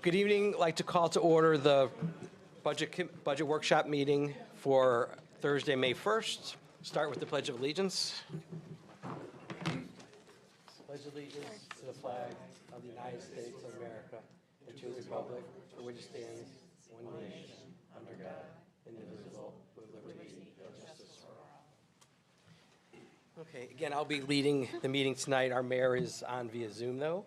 Good evening. I'd like to call to order the budget workshop meeting for Thursday, May 1st. Start with the Pledge of Allegiance. Pledge allegiance to the flag of the United States of America and to the republic for which it stands, one nation, under God, indivisible, with liberty and justice for all. Okay, again, I'll be leading the meeting tonight. Our mayor is on via Zoom, though.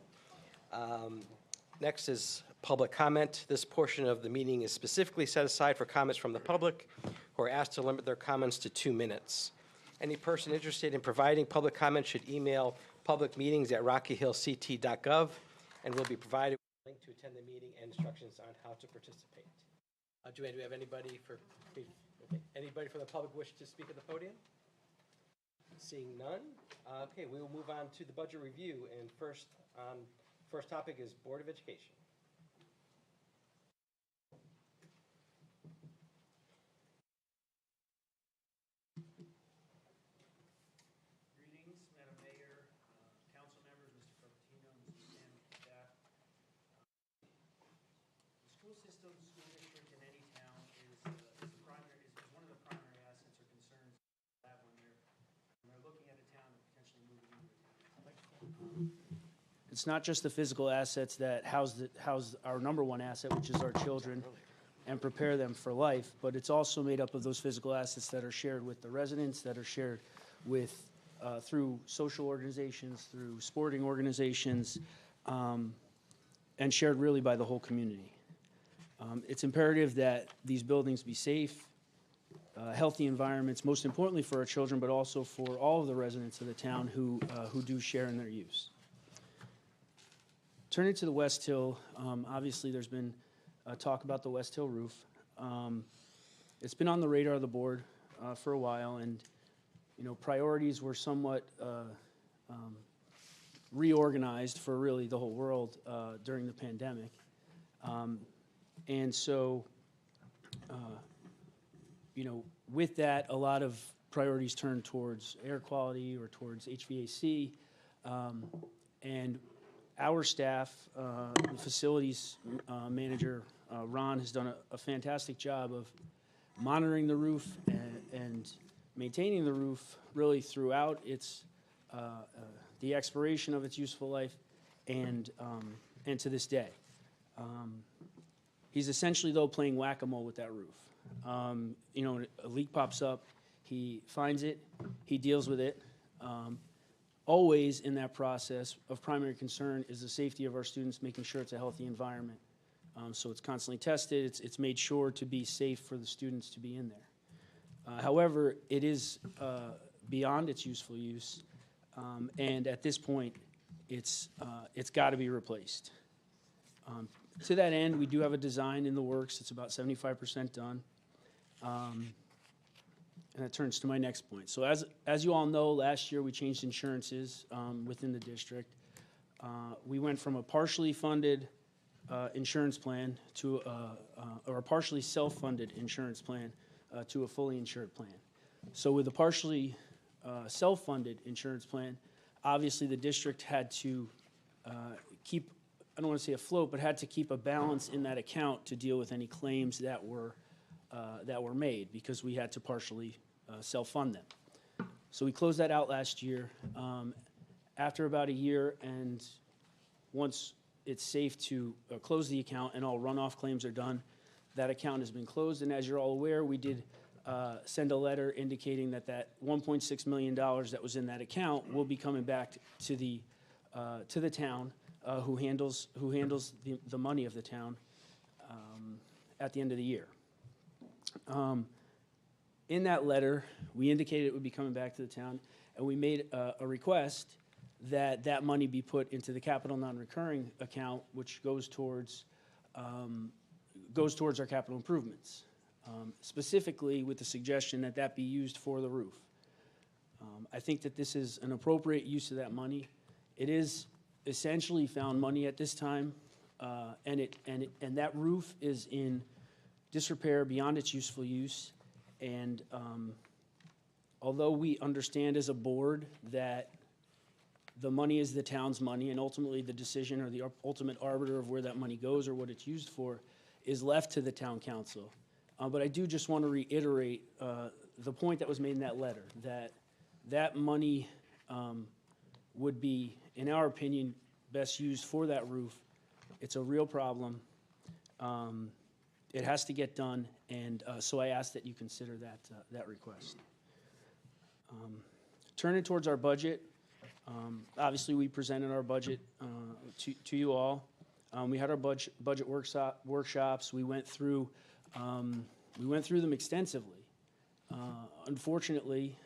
Next is public comment. This portion of the meeting is specifically set aside for comments from the public who are asked to limit their comments to 2 minutes. Any person interested in providing public comment should email publicmeetings@rockyhillct.gov and will be provided with a link to attend the meeting and instructions on how to participate. Joanne, do we have anybody from the public wish to speak at the podium? Seeing none. Okay, we will move on to the budget review, and first topic is Board of Education. Greetings, Madam Mayor, council members, Mr. Pertino, Mr. Sam, staff. The school system, school district in any town is one of the primary assets or concerns that when they're looking at a town and potentially moving into a town. It's not just the physical assets that house our number one asset, which is our children, and prepare them for life, but it's also made up of those physical assets that are shared with the residents, that are shared with through social organizations, through sporting organizations, and shared really by the whole community. It's imperative that these buildings be safe, healthy environments, most importantly for our children, but also for all of the residents of the town who do share in their use. Turning to the West Hill, obviously there's been talk about the West Hill roof. It's been on the radar of the board for a while, and priorities were somewhat reorganized for really the whole world during the pandemic. And so, with that, a lot of priorities turned towards air quality or towards HVAC, and our staff, the facilities manager, Ron, has done a fantastic job of monitoring the roof and maintaining the roof really throughout its the expiration of its useful life and to this day. He's essentially, though, playing whack-a-mole with that roof. A leak pops up, he finds it, he deals with it. Always in that process of primary concern is the safety of our students, making sure it's a healthy environment. So it's constantly tested, it's made sure to be safe for the students to be in there. However, it is beyond its useful use, and at this point, it's got to be replaced. To that end, we do have a design in the works. It's about 75% done. And that turns to my next point. So as you all know, last year we changed insurances within the district. We went from a partially funded insurance plan to or a partially self-funded insurance plan to a fully insured plan. So with a partially self-funded insurance plan, obviously the district had to keep, I don't want to say afloat, but had to keep a balance in that account to deal with any claims that were made, because we had to partially self-fund them. So we closed that out last year. After about a year, and once it's safe to close the account and all runoff claims are done, that account has been closed. And as you're all aware, we did send a letter indicating that $1.6 million that was in that account will be coming back to the town who handles the money of the town at the end of the year. In that letter, we indicated it would be coming back to the town, and we made a request that money be put into the capital non-recurring account, which goes towards our capital improvements, specifically with the suggestion that be used for the roof. I think that this is an appropriate use of that money. It is essentially found money at this time, and that roof is in disrepair beyond its useful use. And although we understand as a board that the money is the town's money, and ultimately the decision or the ultimate arbiter of where that money goes or what it's used for is left to the town council. But I do just want to reiterate the point that was made in that letter, that that money would be, in our opinion, best used for that roof. It's a real problem. It has to get done, and so I ask that you consider that request. Turning towards our budget, obviously we presented our budget to you all. We had our budget workshops. We went through them extensively. Unfortunately,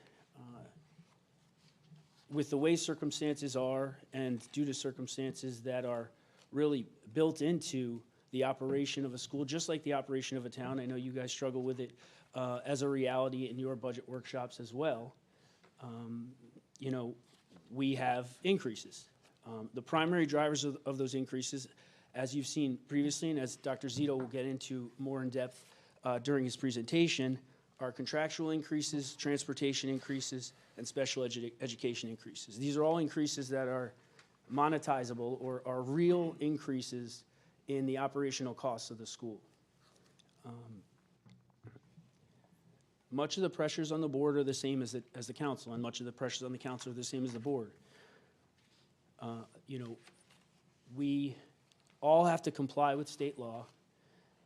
with the way circumstances are, and due to circumstances that are really built into the operation of a school, just like the operation of a town, I know you guys struggle with it as a reality in your budget workshops as well. You know, we have increases. The primary drivers of those increases, as you've seen previously, and as Dr. Zito will get into more in depth during his presentation, are contractual increases, transportation increases, and special education increases. These are all increases that are monetizable or are real increases in the operational costs of the school. Much of the pressures on the board are the same as the council, and much of the pressures on the council are the same as the board. You know, we all have to comply with state law,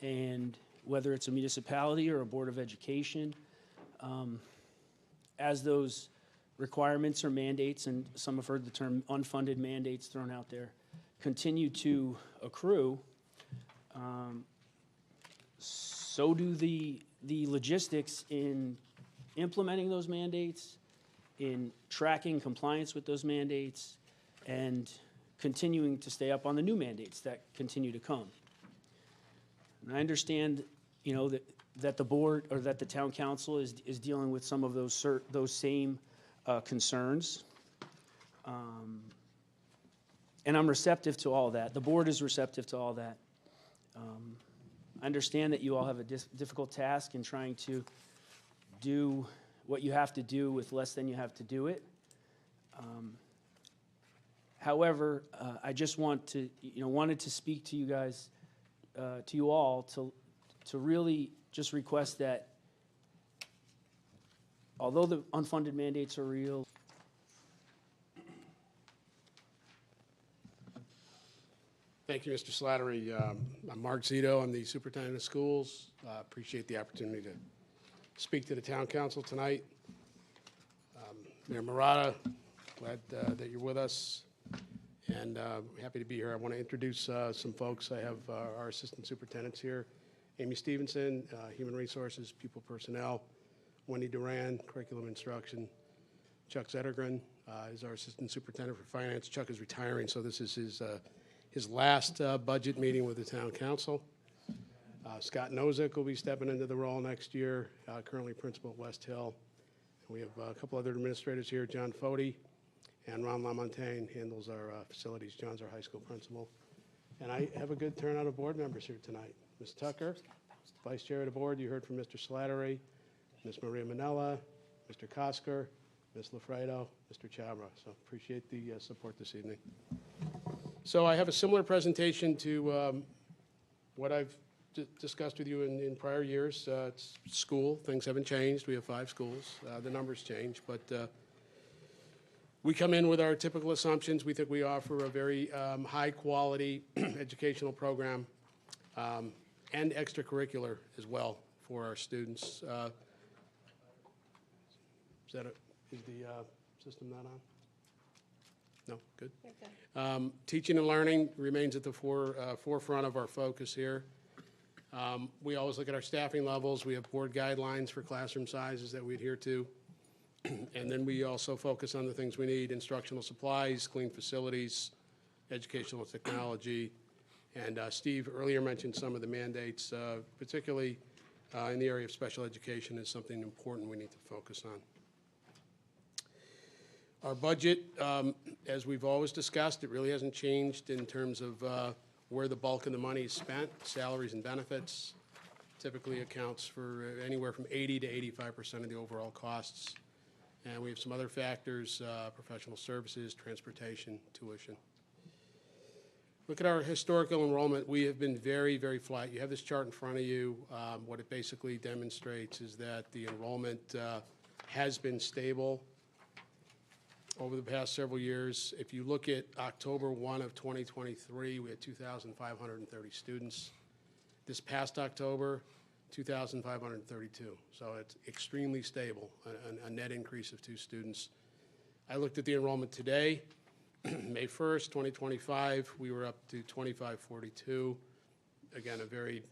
and whether it's a municipality or a board of education, as those requirements or mandates, and some have heard the term unfunded mandates thrown out there, continue to accrue, so do the logistics in implementing those mandates, in tracking compliance with those mandates, and continuing to stay up on the new mandates that continue to come. And I understand, you know, that the board or that the town council is dealing with some of those same concerns. And I'm receptive to all that. The board is receptive to all that. I understand that you all have a difficult task in trying to do what you have to do with less than you have to do it. However, I just wanted to speak to you guys, to you all, to really just request that although the unfunded mandates are real, Thank you, Mr. Slattery. I'm Mark Zito. I'm the superintendent of schools. Appreciate the opportunity to speak to the town council tonight. Mayor Murata, glad that you're with us, and happy to be here. I want to introduce some folks. I have our assistant superintendents here, Amy Stevenson, Human Resources, Pupil Personnel, Wendy Duran, Curriculum Instruction, Chuck Zettergren is our assistant superintendent for finance. Chuck is retiring, so this is his last budget meeting with the town council. Scott Nozick will be stepping into the role next year, currently principal at West Hill. And we have a couple other administrators here, John Foti and Ron LaMontagne handles our facilities. John's our high school principal. And I have a good turnout of board members here tonight. Ms. Tucker, vice chair of the board. You heard from Mr. Slattery, Ms. Maria Manella, Mr. Kosker, Ms. Lafredo, Mr. Chabra. So appreciate the support this evening. So I have a similar presentation to what I've discussed with you in prior years. It's school. Things haven't changed. We have 5 schools. The numbers change, but we come in with our typical assumptions. We think we offer a very high-quality educational program and extracurricular as well for our students. Is the system not on? No? Good. Teaching and learning remains at the forefront of our focus here. We always look at our staffing levels. We have board guidelines for classroom sizes that we adhere to. And then we also focus on the things we need: instructional supplies, clean facilities, educational technology. And Steve earlier mentioned some of the mandates, particularly in the area of special education, is something important we need to focus on. Our budget, as we've always discussed, it really hasn't changed in terms of where the bulk of the money is spent. Salaries and benefits typically accounts for anywhere from 80 to 85% of the overall costs. And we have some other factors, professional services, transportation, tuition. Look at our historical enrollment. We have been very, very flat. You have this chart in front of you. What it basically demonstrates is that the enrollment has been stable over the past several years. If you look at October 1 of 2023, we had 2,530 students. This past October, 2,532. So it's extremely stable, a net increase of 2 students. I looked at the enrollment today. May 1st, 2025, we were up to 2,542. Again, a very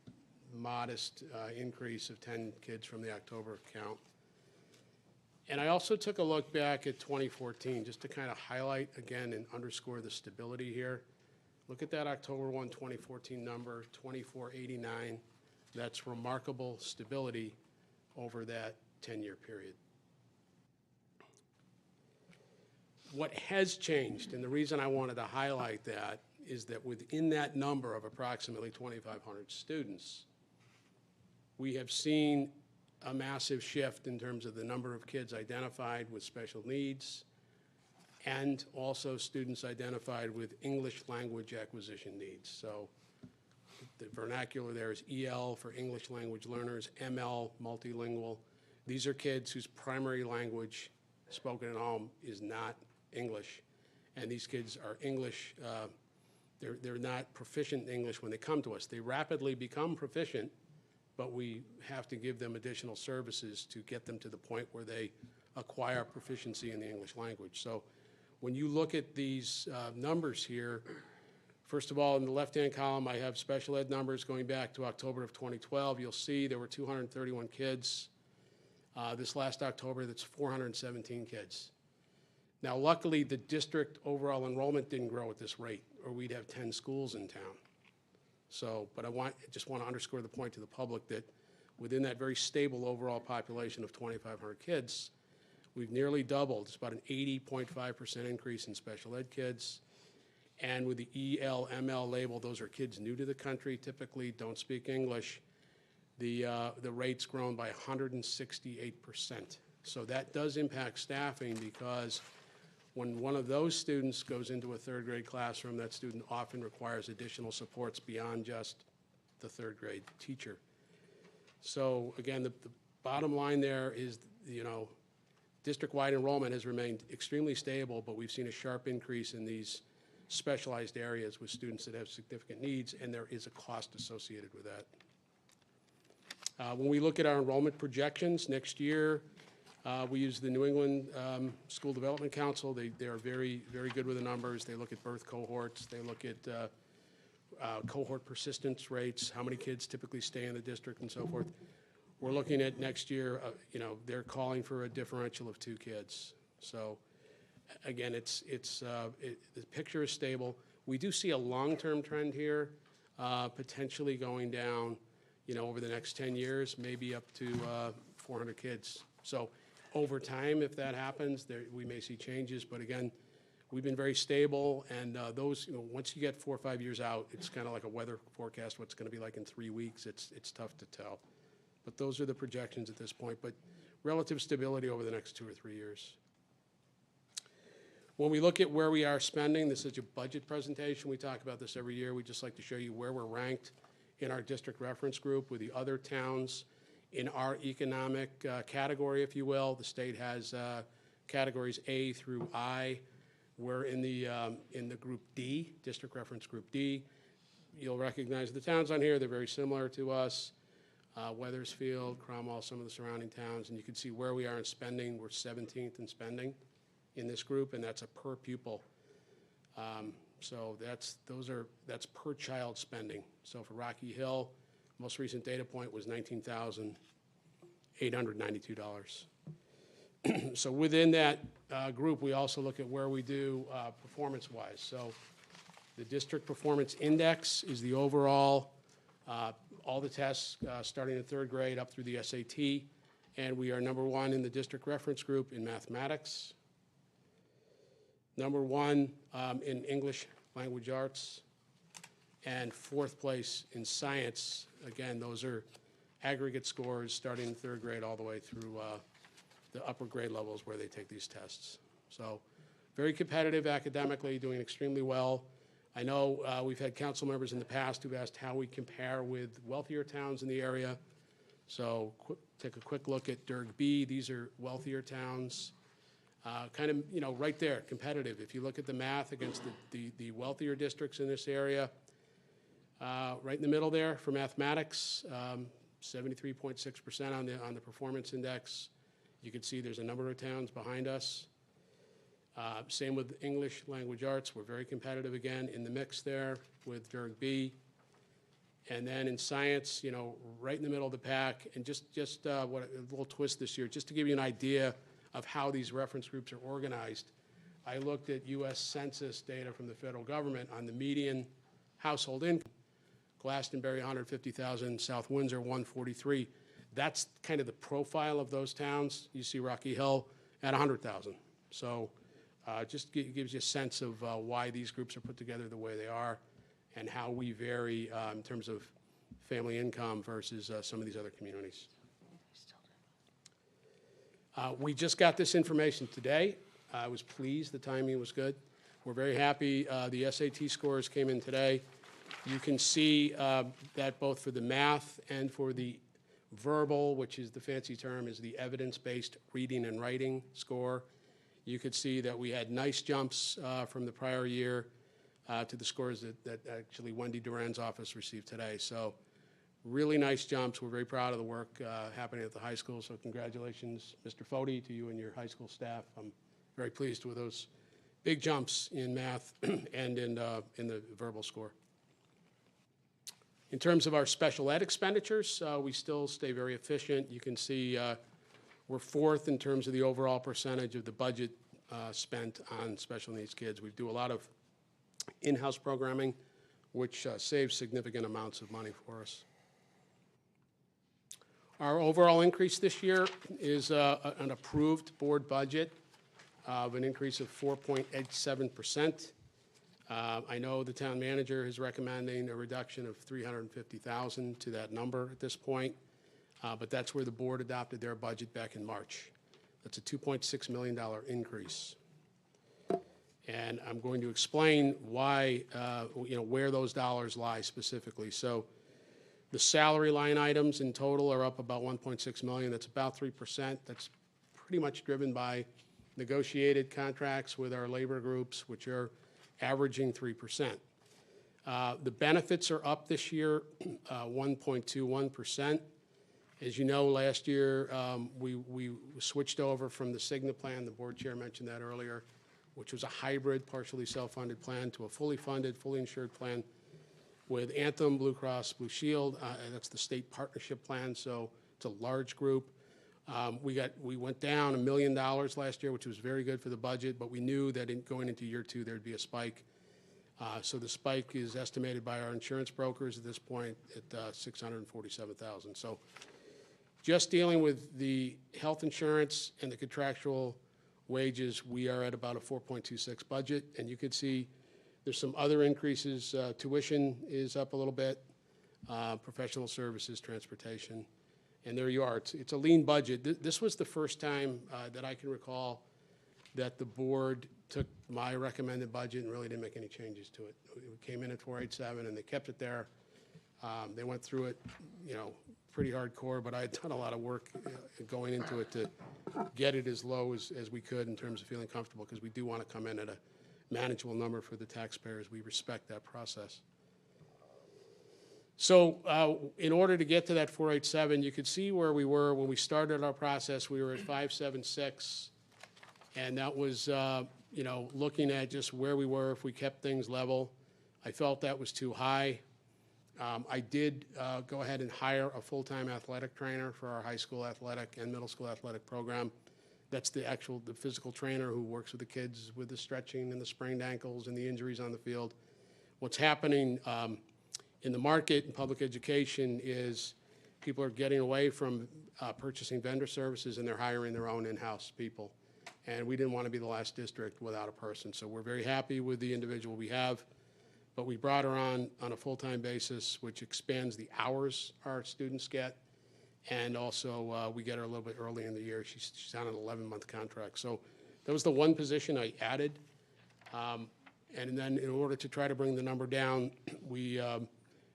modest increase of 10 kids from the October count. And I also took a look back at 2014, just to kind of highlight again and underscore the stability here. Look at that October 1, 2014 number, 2,489. That's remarkable stability over that 10-year period. What has changed, and the reason I wanted to highlight that, is that within that number of approximately 2,500 students, we have seen a massive shift in terms of the number of kids identified with special needs and also students identified with English language acquisition needs. So the vernacular there is EL for English language learners, ML, multilingual. These are kids whose primary language spoken at home is not English, and these kids are English. They're not proficient in English when they come to us. They rapidly become proficient, but we have to give them additional services to get them to the point where they acquire proficiency in the English language. So when you look at these numbers here, first of all, in the left-hand column, I have special ed numbers going back to October of 2012. You'll see there were 231 kids. This last October, that's 417 kids. Now, luckily, the district overall enrollment didn't grow at this rate, or we'd have 10 schools in town. So, but I just want to underscore the point to the public that within that very stable overall population of 2,500 kids, we've nearly doubled. It's about an 80.5% increase in special ed kids. And with the EL, ML label, those are kids new to the country, typically don't speak English. The rate's grown by 168%. So that does impact staffing, because when one of those students goes into a third grade classroom, that student often requires additional supports beyond just the third grade teacher. So again, the bottom line there is, district-wide enrollment has remained extremely stable, but we've seen a sharp increase in these specialized areas with students that have significant needs, and there is a cost associated with that. When we look at our enrollment projections next year, we use the New England School Development Council. They are very, very good with the numbers. They look at birth cohorts. They look at cohort persistence rates, how many kids typically stay in the district, and so forth. We're looking at next year, they're calling for a differential of 2 kids. So again, the picture is stable. We do see a long-term trend here, potentially going down, over the next 10 years, maybe up to 400 kids. So over time, if that happens, we may see changes. But again, we've been very stable, and those, once you get 4 or 5 years out, it's kind of like a weather forecast, what's going to be like in 3 weeks. It's tough to tell. But those are the projections at this point. But relative stability over the next 2 or 3 years. When we look at where we are spending, this is a budget presentation. We talk about this every year. We just like to show you where we're ranked in our district reference group with the other towns in our economic category, if you will. The state has categories A through I. We're in the group D, district reference group D. You'll recognize the towns on here. They're very similar to us. Weathersfield, Cromwell, some of the surrounding towns, and you can see where we are in spending. We're 17th in spending in this group, and that's a per pupil. So that's per child spending. So for Rocky Hill, most recent data point was $19,892. So within that group, we also look at where we do performance-wise. So the district performance index is the overall, all the tests starting in 3rd grade up through the SAT, and we are number 1 in the district reference group in mathematics, number 1 in English language arts, and 4th place in science. Again, those are aggregate scores starting in 3rd grade all the way through the upper grade levels where they take these tests. So very competitive academically, doing extremely well. I know we've had council members in the past who've asked how we compare with wealthier towns in the area. So take a quick look at Durg B. These are wealthier towns. Kind of, you know, right there, competitive. If you look at the math against the wealthier districts in this area, right in the middle there for mathematics, 73.6% on the performance index. You can see there's a number of towns behind us. Same with English language arts. We're very competitive again in the mix there with Durg B. And then in science, you know, right in the middle of the pack. And just what a little twist this year, just to give you an idea of how these reference groups are organized. I looked at U.S. Census data from the federal government on the median household income. Glastonbury, 150,000, South Windsor, 143. That's kind of the profile of those towns. You see Rocky Hill at 100,000. So just gives you a sense of why these groups are put together the way they are and how we vary in terms of family income versus some of these other communities. We just got this information today. I was pleased. The timing was good. We're very happy. The SAT scores came in today. You can see that both for the math and for the verbal, which is the fancy term, is the evidence-based reading and writing score. You could see that we had nice jumps from the prior year to the scores that actually Wendy Duran's office received today. So really nice jumps. We're very proud of the work happening at the high school. So congratulations, Mr. Foti, to you and your high school staff. I'm very pleased with those big jumps in math and in the verbal score. In terms of our special ed expenditures, we still stay very efficient. You can see we're fourth in terms of the overall percentage of the budget spent on special needs kids. We do a lot of in-house programming, which saves significant amounts of money for us. Our overall increase this year is an approved board budget of an increase of 4.87%. I know the town manager is recommending a reduction of $350,000 to that number at this point, but that's where the board adopted their budget back in March. That's a $2.6 million increase. And I'm going to explain why, where those dollars lie specifically. So the salary line items in total are up about $1.6 million. That's about 3%. That's pretty much driven by negotiated contracts with our labor groups, which are averaging 3%. The benefits are up this year, 1.21%. As you know, last year we switched over from the Cigna plan, the board chair mentioned that earlier, which was a hybrid, partially self-funded plan, to a fully funded, fully insured plan with Anthem, Blue Cross Blue Shield. That's the state partnership plan, so it's a large group. We went down $1 million last year, which was very good for the budget, but we knew that going into year two there'd be a spike. So the spike is estimated by our insurance brokers at this point at $647,000. So just dealing with the health insurance and the contractual wages, we are at about a 4.26 budget, and you could see there's some other increases. Tuition is up a little bit, professional services, transportation, and there you are. It's a lean budget. This was the first time that I can recall that the board took my recommended budget and really didn't make any changes to it. It came in at 487, and they kept it there. They went through it, pretty hardcore, but I had done a lot of work going into it to get it as low as we could in terms of feeling comfortable, because we do want to come in at a manageable number for the taxpayers. We respect that process. So in order to get to that 487, you could see where we were when we started our process. We were at 576, and that was looking at just where we were if we kept things level. I felt that was too high. I did go ahead and hire a full-time athletic trainer for our high school athletic and middle school athletic program. That's the physical trainer who works with the kids with the stretching and the sprained ankles and the injuries on the field. What's happening in the market in public education is people are getting away from purchasing vendor services, and they're hiring their own in-house people. And we didn't want to be the last district without a person. So we're very happy with the individual we have. But we brought her on a full-time basis, which expands the hours our students get And also, we get her a little bit early in the year. She's on an 11-month contract. So that was the one position I added. And then in order to try to bring the number down, we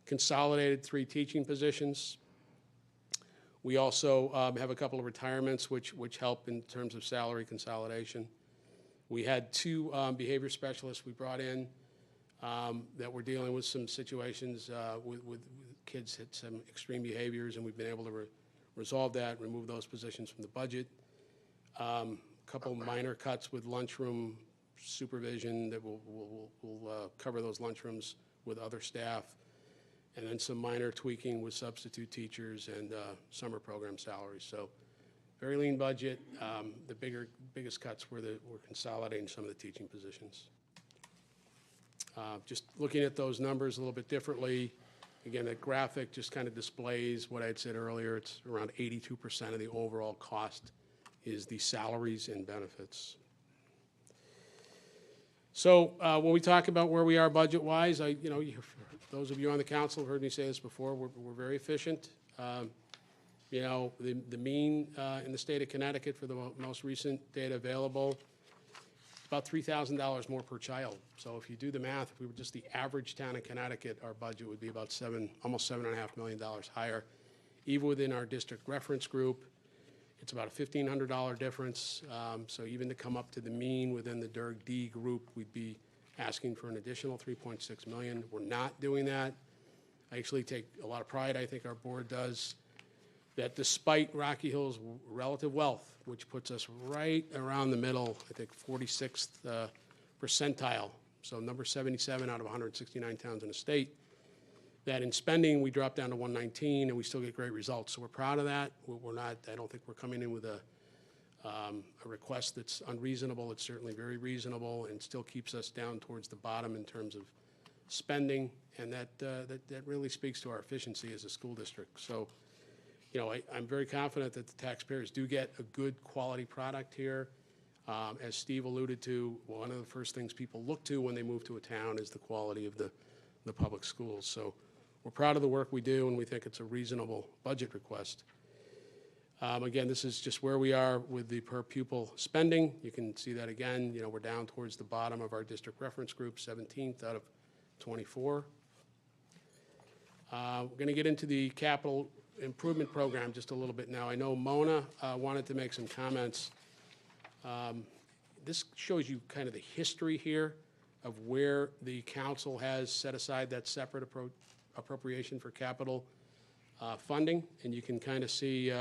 consolidated 3 teaching positions. We also have a couple of retirements, which help in terms of salary consolidation. We had 2 behavior specialists we brought in that were dealing with some situations with kids had some extreme behaviors, and we've been able to resolve that, remove those positions from the budget. A couple minor cuts with lunchroom supervision that will cover those lunchrooms with other staff, and then some minor tweaking with substitute teachers and summer program salaries. So very lean budget. The biggest cuts were consolidating some of the teaching positions. Just looking at those numbers a little bit differently, again, that graphic just kind of displays what I had said earlier. It's around 82% of the overall cost is the salaries and benefits. So when we talk about where we are budget-wise, those of you on the council have heard me say this before, we're very efficient. The mean in the state of Connecticut for the most recent data available, about $3,000 more per child. So if you do the math, if we were just the average town in Connecticut, our budget would be about almost $7.5 million higher. Even within our district reference group, it's about a $1,500 difference. So even to come up to the mean within the DERG D group, we'd be asking for an additional $3.6 million. We're not doing that. I actually take a lot of pride, I think our board does, that despite Rocky Hill's relative wealth, which puts us right around the middle, I think 46th percentile, so number 77 out of 169 towns in the state, that in spending we drop down to 119 and we still get great results. So we're proud of that. We're not, I don't think we're coming in with a request that's unreasonable. It's certainly very reasonable and still keeps us down towards the bottom in terms of spending, and that really speaks to our efficiency as a school district. So, I'm very confident that the taxpayers do get a good quality product here. As Steve alluded to, one of the first things people look to when they move to a town is the quality of the public schools. So we're proud of the work we do, and we think it's a reasonable budget request. Again, this is just where we are with the per pupil spending. You can see that again, we're down towards the bottom of our district reference group, 17th out of 24. We're going to get into the capital improvement program just a little bit now. I know Mona wanted to make some comments. This shows you kind of the history here of where the council has set aside that separate appropriation for capital funding, and you can kind of see,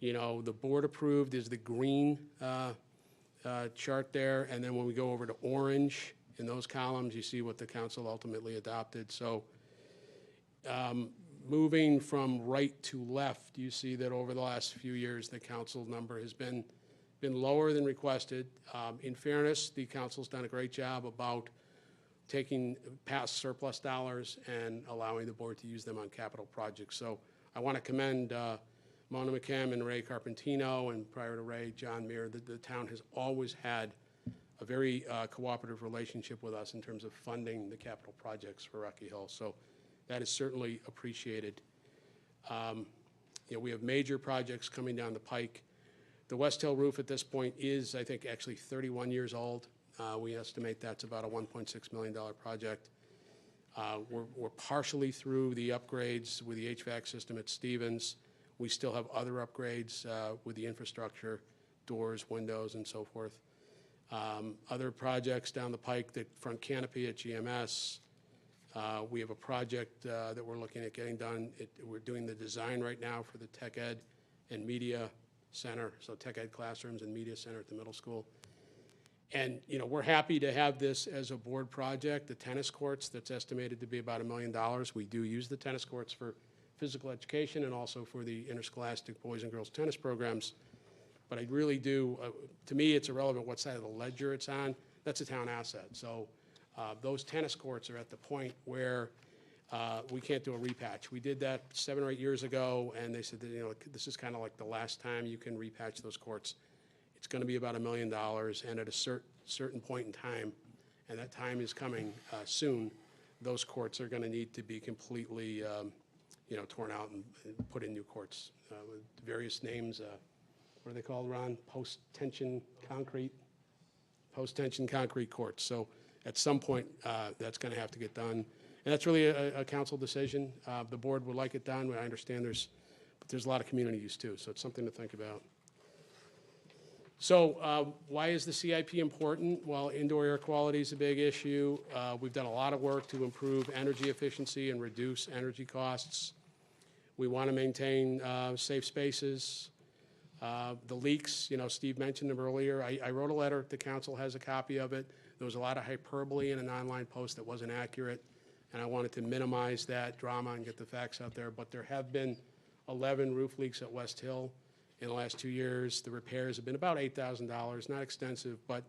the board approved is the green chart there, and then when we go over to orange in those columns, you see what the council ultimately adopted. So moving from right to left, you see that over the last few years, the council number has been lower than requested. In fairness, the council's done a great job about taking past surplus dollars and allowing the board to use them on capital projects. So I want to commend Mona McKim and Ray Carpentino, and prior to Ray, John Muir. The town has always had a very cooperative relationship with us in terms of funding the capital projects for Rocky Hill. So that is certainly appreciated. We have major projects coming down the pike. The West Hill roof at this point is, I think, actually 31 years old. We estimate that's about a $1.6 million project. We're partially through the upgrades with the HVAC system at Stevens. We still have other upgrades with the infrastructure, doors, windows, and so forth. Other projects down the pike, the front canopy at GMS. We have a project that we're looking at getting done. We're doing the design right now for the Tech Ed and Media Center, so Tech Ed classrooms and Media Center at the middle school. And, we're happy to have this as a board project. The tennis courts, that's estimated to be about $1 million. We do use the tennis courts for physical education and also for the interscholastic boys and girls tennis programs. But I really do, to me, it's irrelevant what side of the ledger it's on. That's a town asset. So those tennis courts are at the point where we can't do a repatch. We did that 7 or 8 years ago, and they said that, this is kind of like the last time you can repatch those courts. It's going to be about $1 million, and at a certain point in time, and that time is coming soon, those courts are going to need to be completely torn out and put in new courts with various names. What are they called, Ron? Post-tension concrete courts. So at some point, that's going to have to get done. And that's really a council decision. The board would like it done. I understand but there's a lot of community use too, so it's something to think about. So why is the CIP important? Well, indoor air quality is a big issue. We've done a lot of work to improve energy efficiency and reduce energy costs. We want to maintain safe spaces. The leaks, Steve mentioned them earlier. I wrote a letter. The council has a copy of it. There was a lot of hyperbole in an online post that wasn't accurate, and I wanted to minimize that drama and get the facts out there. But there have been 11 roof leaks at West Hill in the last 2 years. The repairs have been about $8,000, not extensive, but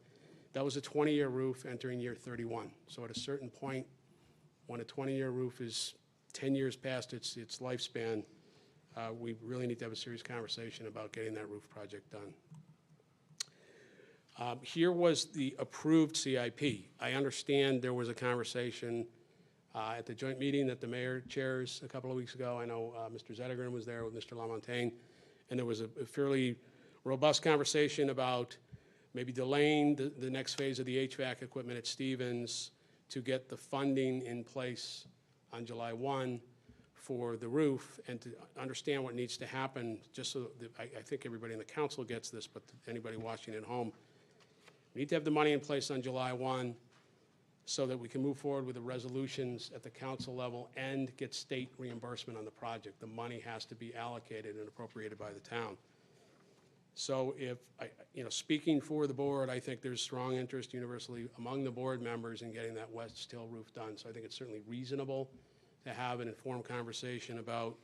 that was a 20-year roof entering year 31. So at a certain point, when a 20-year roof is 10 years past its lifespan, we really need to have a serious conversation about getting that roof project done. Here was the approved CIP. I understand there was a conversation at the joint meeting that the mayor chairs a couple of weeks ago. I know Mr. Zettergren was there with Mr. LaMontagne, and there was a fairly robust conversation about maybe delaying the next phase of the HVAC equipment at Stevens to get the funding in place on July 1 for the roof, and to understand what needs to happen, just so that I think everybody in the council gets this, but anybody watching at home, we need to have the money in place on July 1 so that we can move forward with the resolutions at the council level and get state reimbursement on the project. The money has to be allocated and appropriated by the town. So if, speaking for the board, I think there's strong interest universally among the board members in getting that West Hill roof done. So I think it's certainly reasonable to have an informed conversation about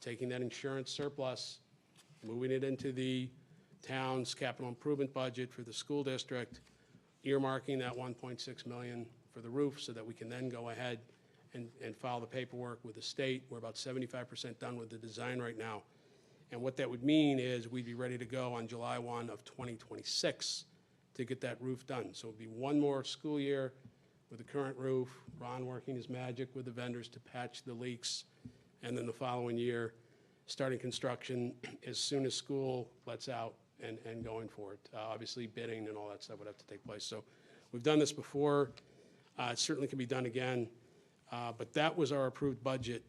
taking that insurance surplus, moving it into the town's capital improvement budget for the school district, earmarking that $1.6 million for the roof so that we can then go ahead and file the paperwork with the state. We're about 75% done with the design right now. And what that would mean is we'd be ready to go on July 1 of 2026 to get that roof done. So it'd be one more school year with the current roof, Ron working his magic with the vendors to patch the leaks, and then the following year, starting construction as soon as school lets out and going for it. Obviously, bidding and all that stuff would have to take place. So we've done this before. It certainly can be done again. But that was our approved budget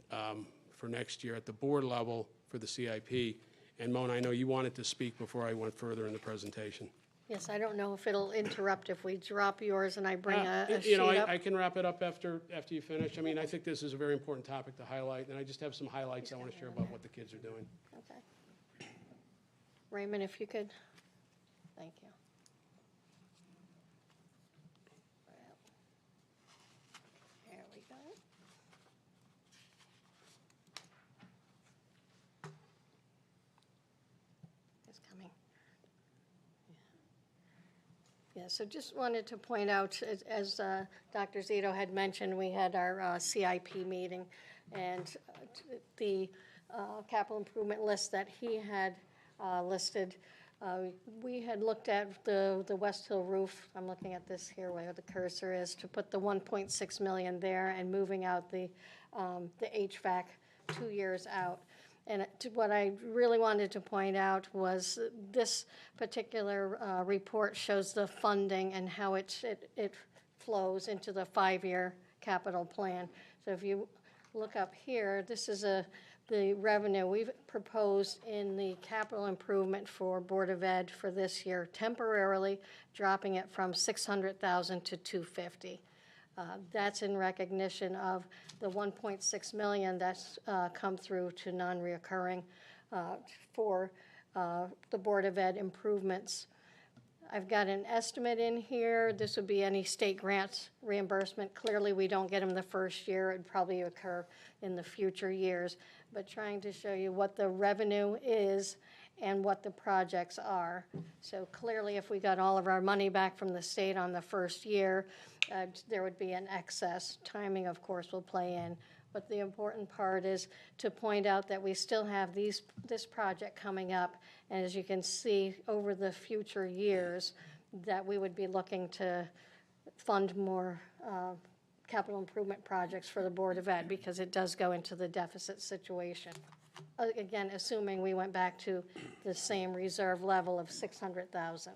for next year at the board level for the CIP. And Mona, I know you wanted to speak before I went further in the presentation. Yes, I don't know if it'll interrupt if we drop yours and I bring a sheet up. I can wrap it up after you finish. I mean, I think this is a very important topic to highlight, and I just have some highlights I want to share about what the kids are doing. Okay. Raymond, if you could. Thank you. There we go. It's coming. Yeah, so just wanted to point out, as Dr. Zito had mentioned, we had our CIP meeting, and the capital improvement list that he had listed, we had looked at the West Hill roof. I'm looking at this here where the cursor is, to put the $1.6 million there and moving out the HVAC 2 years out. And what I really wanted to point out was this particular report shows the funding and how it flows into the 5-year capital plan. So if you look up here, this is the revenue we've proposed in the capital improvement for Board of Ed for this year, temporarily dropping it from $600,000 to $250,000. That's in recognition of the $1.6 million that's come through to non-reoccurring for the Board of Ed improvements. I've got an estimate in here. This would be any state grants reimbursement. Clearly, we don't get them the first year. It'd probably occur in the future years. But trying to show you what the revenue is and what the projects are. So clearly, if we got all of our money back from the state on the first year, there would be an excess. Timing, of course, will play in. But the important part is to point out that we still have this project coming up. And as you can see, over the future years, that we would be looking to fund more capital improvement projects for the Board of Ed, because it does go into the deficit situation. Again, assuming we went back to the same reserve level of 600,000.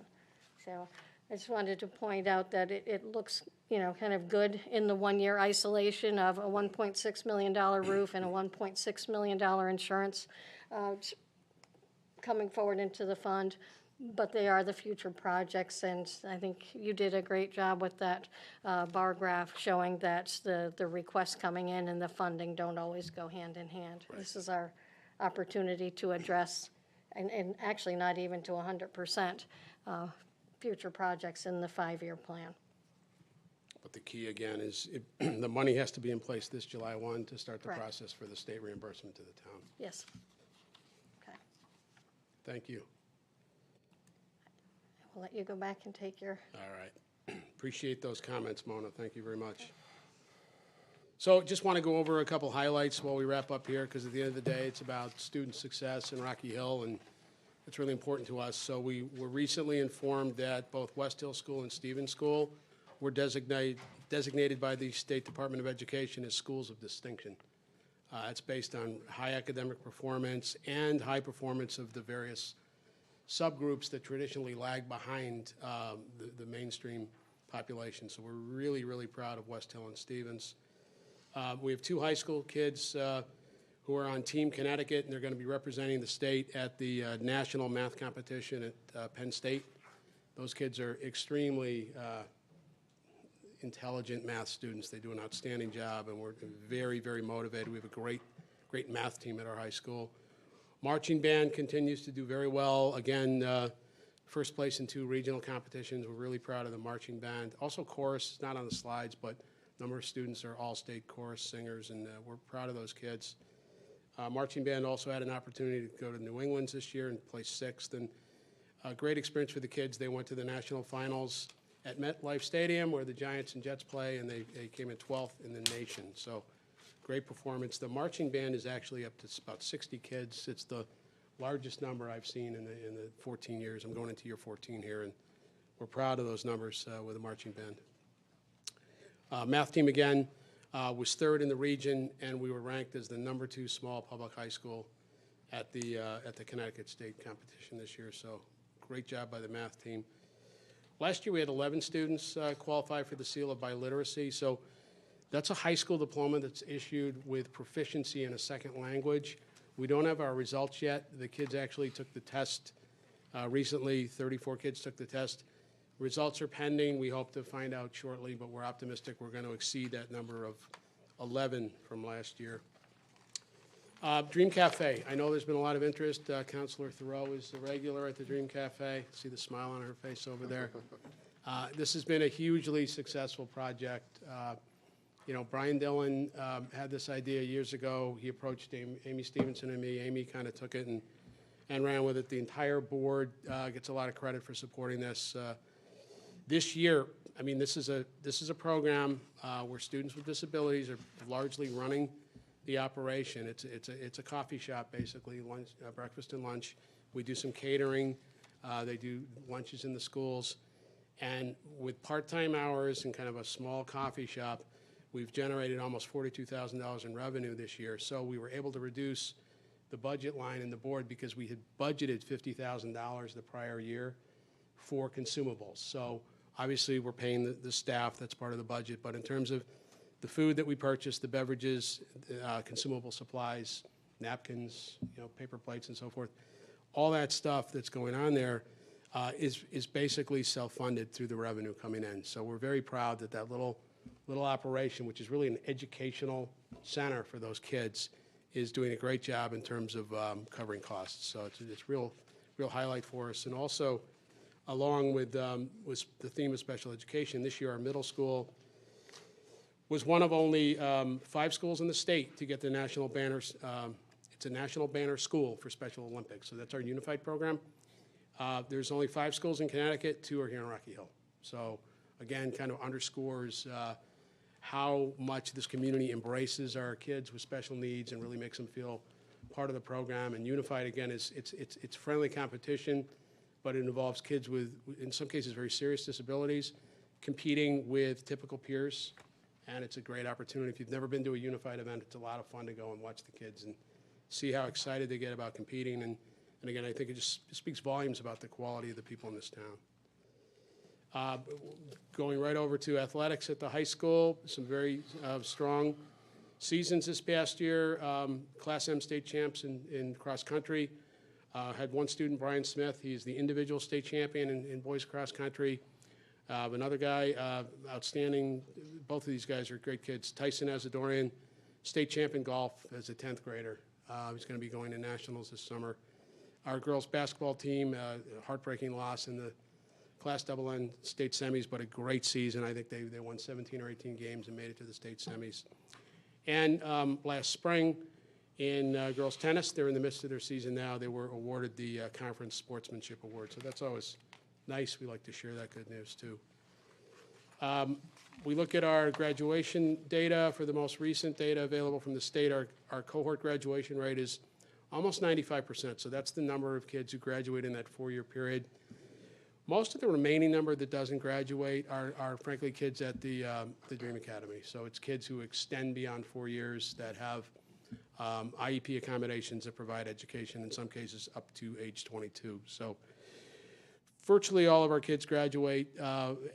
So I just wanted to point out that it looks, kind of good in the one-year isolation of a $1.6 million roof and a $1.6 million insurance coming forward into the fund, but they are the future projects, and I think you did a great job with that bar graph showing that the requests coming in and the funding don't always go hand in hand. Right. This is our opportunity to address, and actually not even to 100%, future projects in the 5-year plan. But the key, again, is the money has to be in place this July 1 to start the Correct. process for the state reimbursement to the town. Yes. Okay. Thank you. We'll let you go back and take your... All right. Appreciate those comments, Mona. Thank you very much. So just want to go over a couple highlights while we wrap up here, because at the end of the day, it's about student success in Rocky Hill, and it's really important to us. So we were recently informed that both West Hill School and Stevens School were designated by the State Department of Education as schools of distinction. It's based on high academic performance and high performance of the various subgroups that traditionally lag behind the mainstream population. So we're really, really proud of West Hill and Stevens. We have 2 high school kids who are on Team Connecticut, and they're going to be representing the state at the national math competition at Penn State. Those kids are extremely intelligent math students. They do an outstanding job, and we're very, very motivated. We have a great math team at our high school. Marching band continues to do very well. Again, first place in 2 regional competitions. We're really proud of the marching band. Also chorus, not on the slides, but a number of students are all-state chorus singers, and we're proud of those kids. Marching band also had an opportunity to go to New England this year and place 6th, and a great experience for the kids. They went to the national finals at MetLife Stadium, where the Giants and Jets play, and they came in 12th in the nation. So great performance. The marching band is actually up to about 60 kids. It's the largest number I've seen in the 14 years. I'm going into year 14 here, and we're proud of those numbers with the marching band. Math team, again, was 3rd in the region, and we were ranked as the #2 small public high school at the Connecticut State competition this year. So great job by the math team. Last year we had 11 students qualify for the Seal of Biliteracy. So that's a high school diploma that's issued with proficiency in a second language. We don't have our results yet. The kids actually took the test recently. 34 kids took the test. Results are pending. We hope to find out shortly, but we're optimistic we're going to exceed that number of 11 from last year. Dream Cafe. I know there's been a lot of interest. Councilor Thoreau is a regular at the Dream Cafe. See the smile on her face over there. This has been a hugely successful project. Brian Dillon had this idea years ago. He approached Amy Stevenson and me. Amy kind of took it and ran with it. The entire board gets a lot of credit for supporting this. This year, this is a program where students with disabilities are largely running the operation. It's a coffee shop, basically, lunch, breakfast and lunch. We do some catering. They do lunches in the schools. And with part-time hours and kind of a small coffee shop, we've generated almost $42,000 in revenue this year. So we were able to reduce the budget line in the board because we had budgeted $50,000 the prior year for consumables. So obviously we're paying the staff, that's part of the budget, but in terms of the food that we purchase, the beverages, consumable supplies, napkins, paper plates and so forth, all that stuff that's going on there is basically self-funded through the revenue coming in. So we're very proud that little operation, which is really an educational center for those kids, is doing a great job in terms of covering costs. So it's real highlight for us. And also, along with the theme of special education, this year our middle school was one of only 5 schools in the state to get the national banners. It's a national banner school for Special Olympics. So that's our unified program. There's only 5 schools in Connecticut, 2 are here in Rocky Hill. So again, kind of underscores how much this community embraces our kids with special needs and really makes them feel part of the program. And unified, again, it's friendly competition, but it involves kids with, in some cases, very serious disabilities, competing with typical peers and it's a great opportunity. If you've never been to a unified event, it's a lot of fun to go and watch the kids and see how excited they get about competing. And again, I think it just speaks volumes about the quality of the people in this town. Going right over to athletics at the high school, some very strong seasons this past year. Class M state champs in cross country. Had one student, Brian Smith. He's the individual state champion in boys cross country. Another guy, outstanding. Both of these guys are great kids. Tyson Azadorian, state champion golf as a 10th grader. He's going to be going to nationals this summer. Our girls basketball team, heartbreaking loss in the Class AA state semis, but a great season. I think they won 17 or 18 games and made it to the state semis. And last spring in girls tennis, they're in the midst of their season now. They were awarded the Conference Sportsmanship Award. So that's always nice. We like to share that good news too. We look at our graduation data. For the most recent data available from the state, our cohort graduation rate is almost 95%. So that's the number of kids who graduate in that 4-year period. Most of the remaining number that doesn't graduate are frankly kids at the Dream Academy. So it's kids who extend beyond 4 years that have IEP accommodations that provide education, in some cases up to age 22. So virtually all of our kids graduate,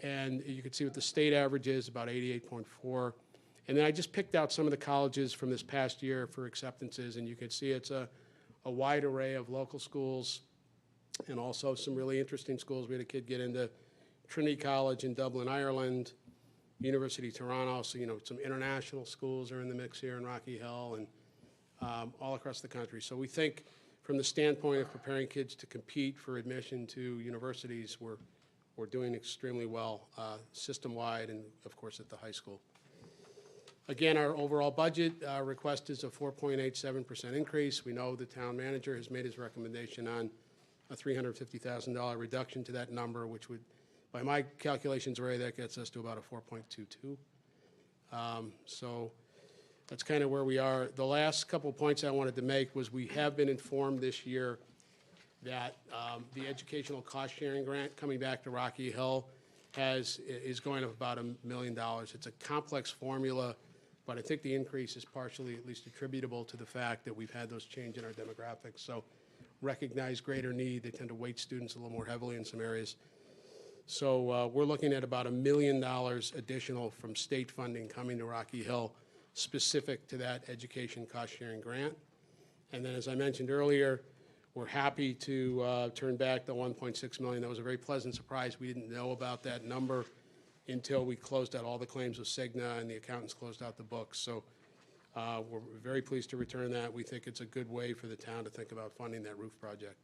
and you can see what the state average is, about 88.4. And then I just picked out some of the colleges from this past year for acceptances, and you can see it's a wide array of local schools and also some really interesting schools. We had a kid get into Trinity College in Dublin, Ireland, University of Toronto, so some international schools are in the mix here in Rocky Hill and all across the country. So we think from the standpoint of preparing kids to compete for admission to universities, we're doing extremely well system-wide and, of course, at the high school. Again, our overall budget request is a 4.87% increase. We know the town manager has made his recommendation on a $350,000 reduction to that number, which would, by my calculations, Ray, that gets us to about a 4.22. So that's kind of where we are. The last couple of points I wanted to make was we have been informed this year that the educational cost-sharing grant coming back to Rocky Hill is going up about $1 million. It's a complex formula, but I think the increase is partially at least attributable to the fact that we've had those change in our demographics. So recognize greater need. They tend to weight students a little more heavily in some areas. So we're looking at about $1 million additional from state funding coming to Rocky Hill specific to that education cost-sharing grant. And then, as I mentioned earlier, we're happy to turn back the $1.6 million. That was a very pleasant surprise. We didn't know about that number until we closed out all the claims with Cigna and the accountants closed out the books. So we're very pleased to return that. We think it's a good way for the town to think about funding that roof project.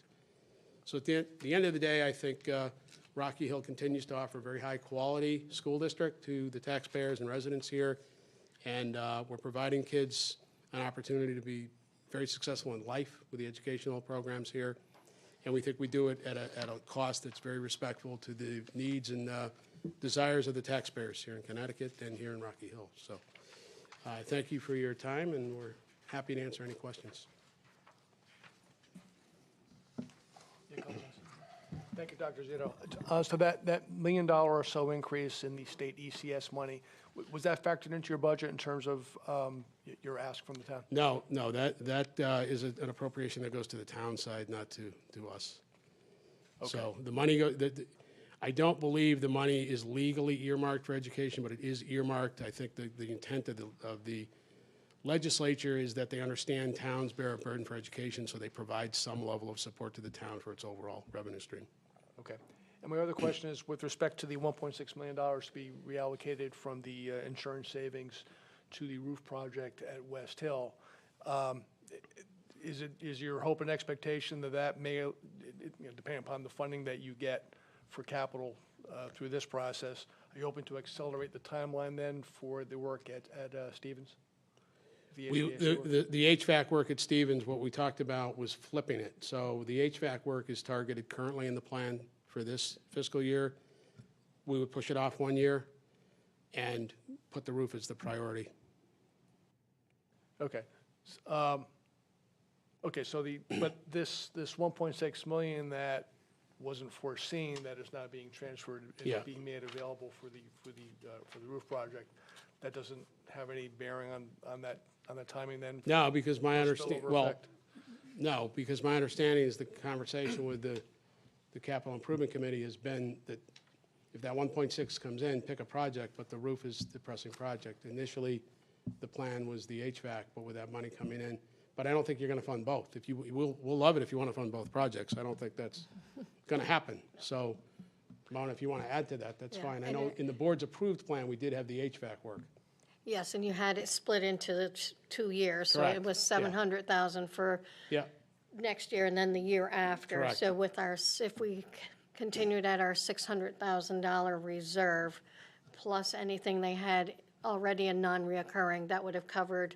So at the end of the day, I think Rocky Hill continues to offer a very high-quality school district to the taxpayers and residents here, and we're providing kids an opportunity to be very successful in life with the educational programs here, and we think we do it at a cost that's very respectful to the needs and desires of the taxpayers here in Connecticut and here in Rocky Hill. So thank you for your time, and we're happy to answer any questions. Thank you, Dr. Zito. So that $1 million or so increase in the state ECS money, was that factored into your budget in terms of your ask from the town? No, that is an appropriation that goes to the town side, not to us. Okay. So the money I don't believe the money is legally earmarked for education, but it is earmarked. I think the intent of the legislature is that they understand towns bear a burden for education, so they provide some level of support to the town for its overall revenue stream. Okay. And my other question is with respect to the $1.6 million to be reallocated from the insurance savings to the roof project at West Hill. Is your hope and expectation that may, depending upon the funding that you get for capital through this process, are you hoping to accelerate the timeline then for the work at Stevens? The HVAC work at Stevens, what we talked about was flipping it. So the HVAC work is targeted currently in the plan for this fiscal year. We would push it off 1 year and put the roof as the priority. Okay. Okay, so but this $1.6 million that wasn't foreseen, that is now being transferred, is being made available for the roof project. that doesn't have any bearing on the timing then? No, because my Spillover understanding, well, effect? no, because my understanding is the conversation with the Capital Improvement Committee has been that if that 1.6 comes in, pick a project, but the roof is the pressing project. Initially, the plan was the HVAC, but with that money coming in, but I don't think you're going to fund both. If you, we'll love it if you want to fund both projects. I don't think that's going to happen. So, Mona, if you want to add to that, that's Yeah, fine. I and know it- in the board's approved plan, we did have the HVAC work. Yes, and you had it split into the 2 years, so Correct, it was yeah. 700,000 for Yeah, next year and then the year after. Correct. So with our, if we continued at our $600,000 reserve, plus anything they had already in non-reoccurring, that would have covered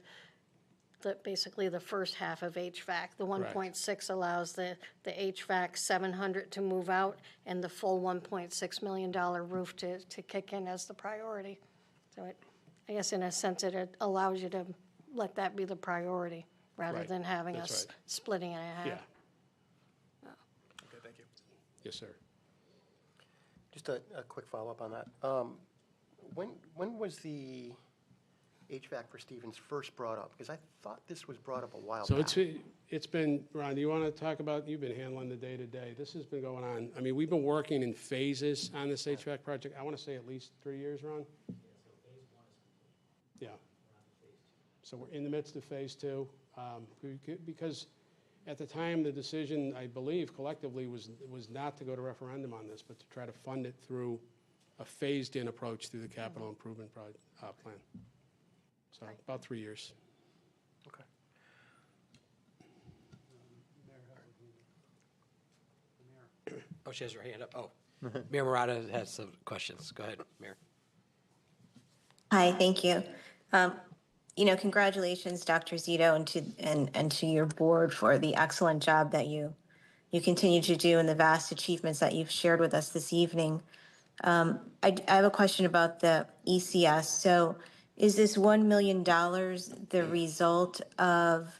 basically the first half of HVAC. The 1.6 allows the HVAC 700 to move out and the full $1.6 million roof to kick in as the priority. So it, I guess in a sense, it allows you to let that be the priority rather Right. than having That's us right. splitting it in half. yeah, Okay, thank you. yes, sir. Just a quick follow-up on that. When was the HVAC for Stevens first brought up? Because I thought this was brought up a while So back. it's been, Ron, do you want to talk about, you've been handling the day-to-day. This has been going on, I mean, we've been working in phases on this HVAC project. I want to say at least 3 years, Ron? Yeah. So we're in the midst of phase 2. Because at the time, the decision, I believe collectively, was not to go to referendum on this, but to try to fund it through a phased-in approach through the capital improvement plan. So about 3 years. Okay. Oh, she has her hand up. Oh, Mayor Murata has some questions. Go ahead, Mayor. Hi, thank you. Congratulations, Dr. Zito, and to your board for the excellent job that you continue to do and the vast achievements that you've shared with us this evening. I have a question about the ECS. So is this $1 million the result of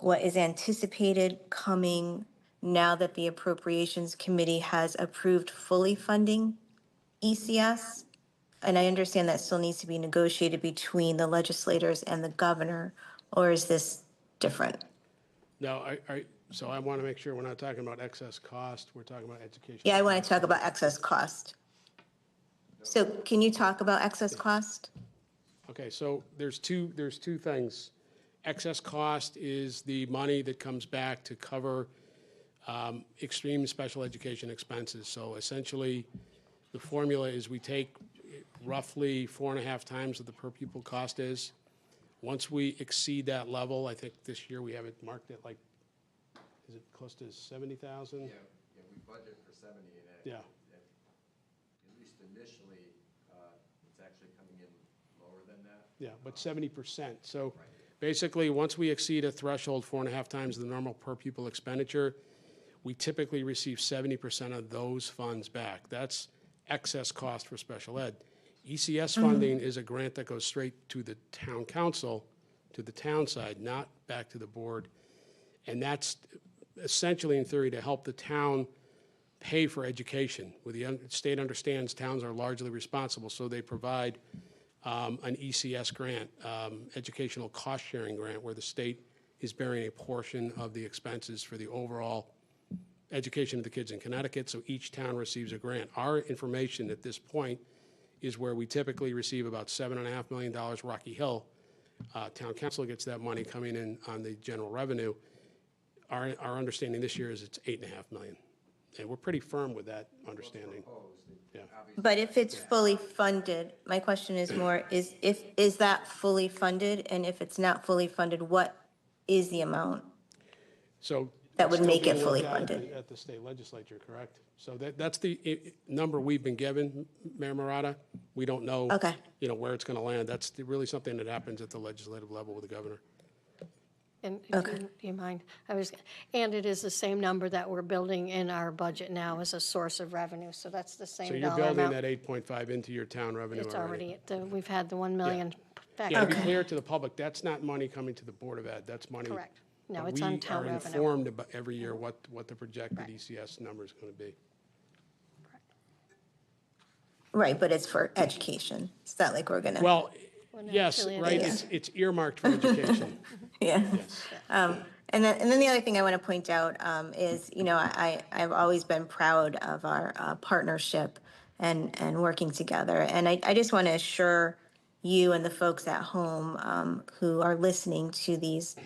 what is anticipated coming now that the Appropriations Committee has approved fully funding ECS? And I understand that still needs to be negotiated between the legislators and the governor, or is this different? No, so I want to make sure we're not talking about excess cost, we're talking about education. Yeah, I want to talk about excess cost. So can you talk about excess cost? Okay, so there's two things. Excess cost is the money that comes back to cover extreme special education expenses. So essentially, the formula is we take roughly 4.5 times what the per pupil cost is. Once we exceed that level, I think this year we have it marked at like, is it close to 70,000? Yeah, we budget for 70, and Yeah. at least initially, it's actually coming in lower than that. Yeah, but 70%. So basically, once we exceed a threshold 4.5 times the normal per pupil expenditure, we typically receive 70% of those funds back. That's excess cost for special ed. ECS funding is a grant that goes straight to the town council, to the town side, not back to the board. And that's essentially, in theory, to help the town pay for education. Where the state understands towns are largely responsible, so they provide an ECS grant, educational cost sharing grant, where the state is bearing a portion of the expenses for the overall education of the kids in Connecticut, so each town receives a grant. Our information at this point is where we typically receive about $7.5 million. Rocky Hill Town Council gets that money coming in on the general revenue. Our understanding this year is it's $8.5 million. And we're pretty firm with that understanding. Yeah. But if it's fully funded, my question is more, is that fully funded? And if it's not fully funded, what is the amount? So That would it's still make it being fully worked out funded. at the state legislature, correct? So that's the number we've been given, Mayor Murata. We don't know, Okay. where it's going to land. That's really something that happens at the legislative level with the governor. And do you mind? And it is the same number that we're building in our budget now as a source of revenue, so that's the So same you're dollar building amount. that 8.5 into your town revenue It's already. already, we've had the 1 million back. Yeah, to be clear to the public, that's not money coming to the Board of Ed. That's money. Correct. No, it's on town We are revenue. informed about every year what the projected Right. ECS number is going to be. Right, but it's for education. It's not like we're gonna. Well, Well, yes, actually, it right, is. it's earmarked for education. Yeah. Yes. And then the other thing I want to point out is, I've always been proud of our partnership and working together. And I just want to assure you and the folks at home who are listening to these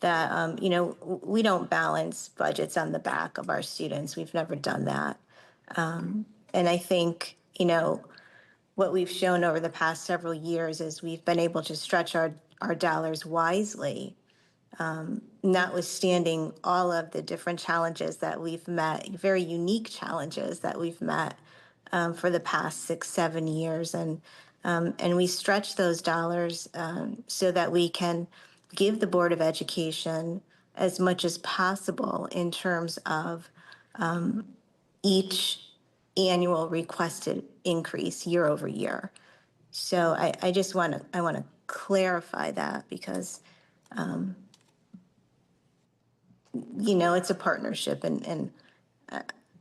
that, we don't balance budgets on the back of our students. We've never done that. And I think, what we've shown over the past several years is we've been able to stretch our dollars wisely, notwithstanding all of the different challenges that we've met, very unique challenges that we've met for the past 6, 7 years. And we stretch those dollars so that we can give the Board of Education as much as possible in terms of each annual requested increase year over year. So I just want to clarify that because, it's a partnership and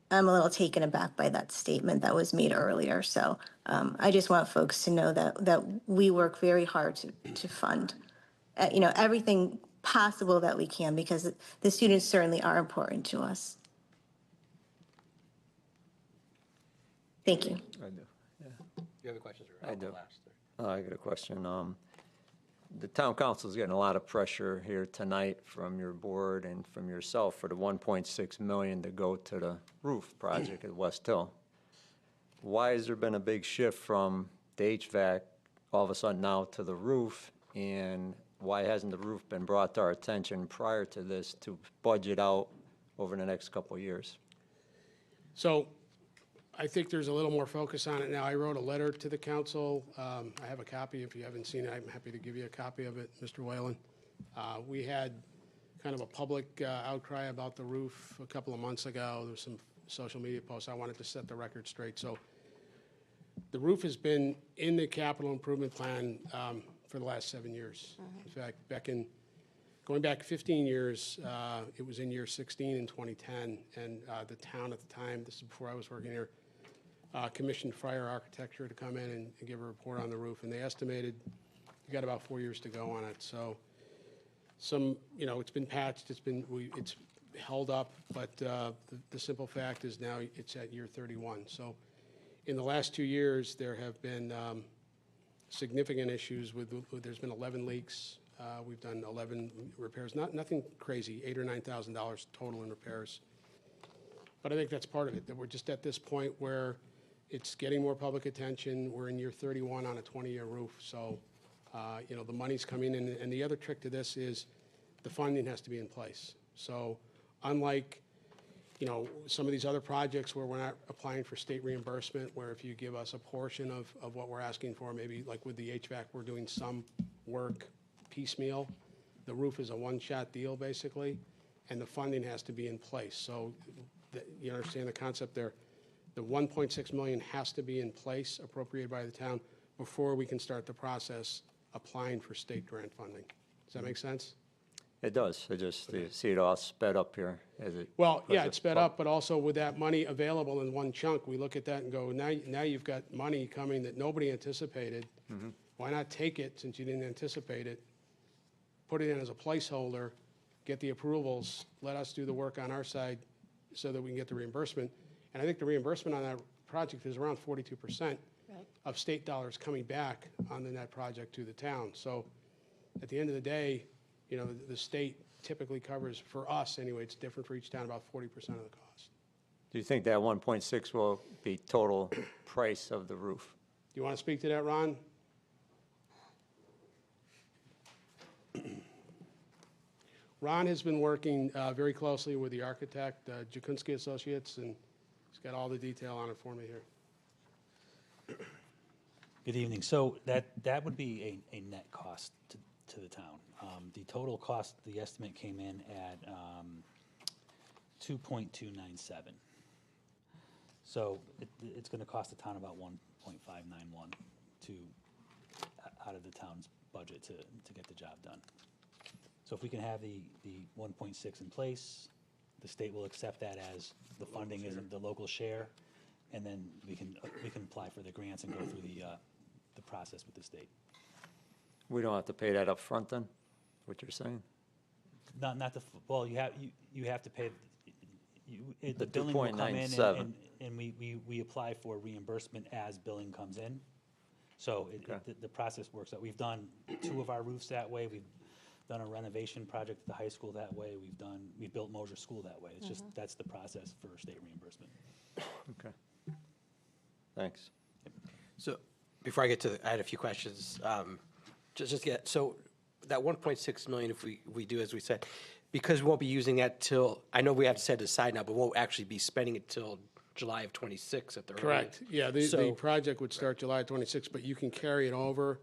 I'm a little taken aback by that statement that was made earlier. So I just want folks to know that we work very hard to fund, everything possible that we can because the students certainly are important to us. Thank you. I do. You have a question, sir? I do. Last. I got a question. The town council is getting a lot of pressure here tonight from your board and from yourself for the 1.6 million to go to the roof project at West Hill. Why has there been a big shift from the HVAC all of a sudden now to the roof? And why hasn't the roof been brought to our attention prior to this to budget out over the next couple of years? So I think there's a little more focus on it now. I wrote a letter to the council. I have a copy. If you haven't seen it, I'm happy to give you a copy of it, Mr. Whalen. We had kind of a public outcry about the roof a couple of months ago. There was some social media posts. I wanted to set the record straight. So the roof has been in the capital improvement plan for the last 7 years. In fact, going back 15 years, it was in year 16 in 2010, and the town at the time, this is before I was working here, commissioned Fryer Architecture to come in and give a report on the roof, and they estimated we got about 4 years to go on it. So it's been patched, it's held up, but the simple fact is now it's at year 31. So in the last 2 years, there have been significant issues there's been 11 leaks. We've done 11 repairs, nothing crazy, $8,000 or $9,000 total in repairs. But I think that's part of it, that we're just at this point where it's getting more public attention. We're in year 31 on a 20-year roof. So, the money's coming in. And the other trick to this is the funding has to be in place. So unlike, some of these other projects where we're not applying for state reimbursement, where if you give us a portion of what we're asking for, maybe like with the HVAC, we're doing some work piecemeal. The roof is a one-shot deal, basically, and the funding has to be in place. So you understand the concept there. The 1.6 million has to be in place, appropriated by the town, before we can start the process applying for state grant funding. Does that make sense? It does. I just see it all sped up here as it. Well, yeah, as it's sped up, but also with that money available in one chunk, we look at that and go, now you've got money coming that nobody anticipated. Why not take it, since you didn't anticipate it, put it in as a placeholder, get the approvals, let us do the work on our side so that we can get the reimbursement. And I think the reimbursement on that project is around 42% of state dollars coming back on the net project to the town. So at the end of the day, the state typically covers, for us anyway, it's different for each town, about 40% of the cost. Do you think that 1.6 will be total price of the roof? Do you want to speak to that, Ron? Ron has been working very closely with the architect, Jakunski Associates, and he's got all the detail on it for me here. Good evening. So that would be a net cost to the town. The total cost, the estimate came in at 2.297. So it's going to cost the town about 1.591 out of the town's budget to get the job done. So if we can have the 1.6 in place, the state will accept that as the funding isn't the local share. and then we can apply for the grants and go through the process with the state. We don't have to pay that up front then, what you're saying? Not the, well, you have to pay, the The billing will come in 2.97. and we apply for reimbursement as billing comes in. So the process works out. We've done 2 of our roofs that way. We've done a renovation project at the high school that way. We built Mosier School that way. It's just, that's the process for state reimbursement. Okay. Thanks. So before I get to, I had a few questions. Just get, so that 1.6 million, if we do as we said, because we won't be using that till, I know we have to set it aside now, but won't actually be spending it till July of '26 at the earliest. Correct. Yeah, the So- project would start July 26th, but you can carry it over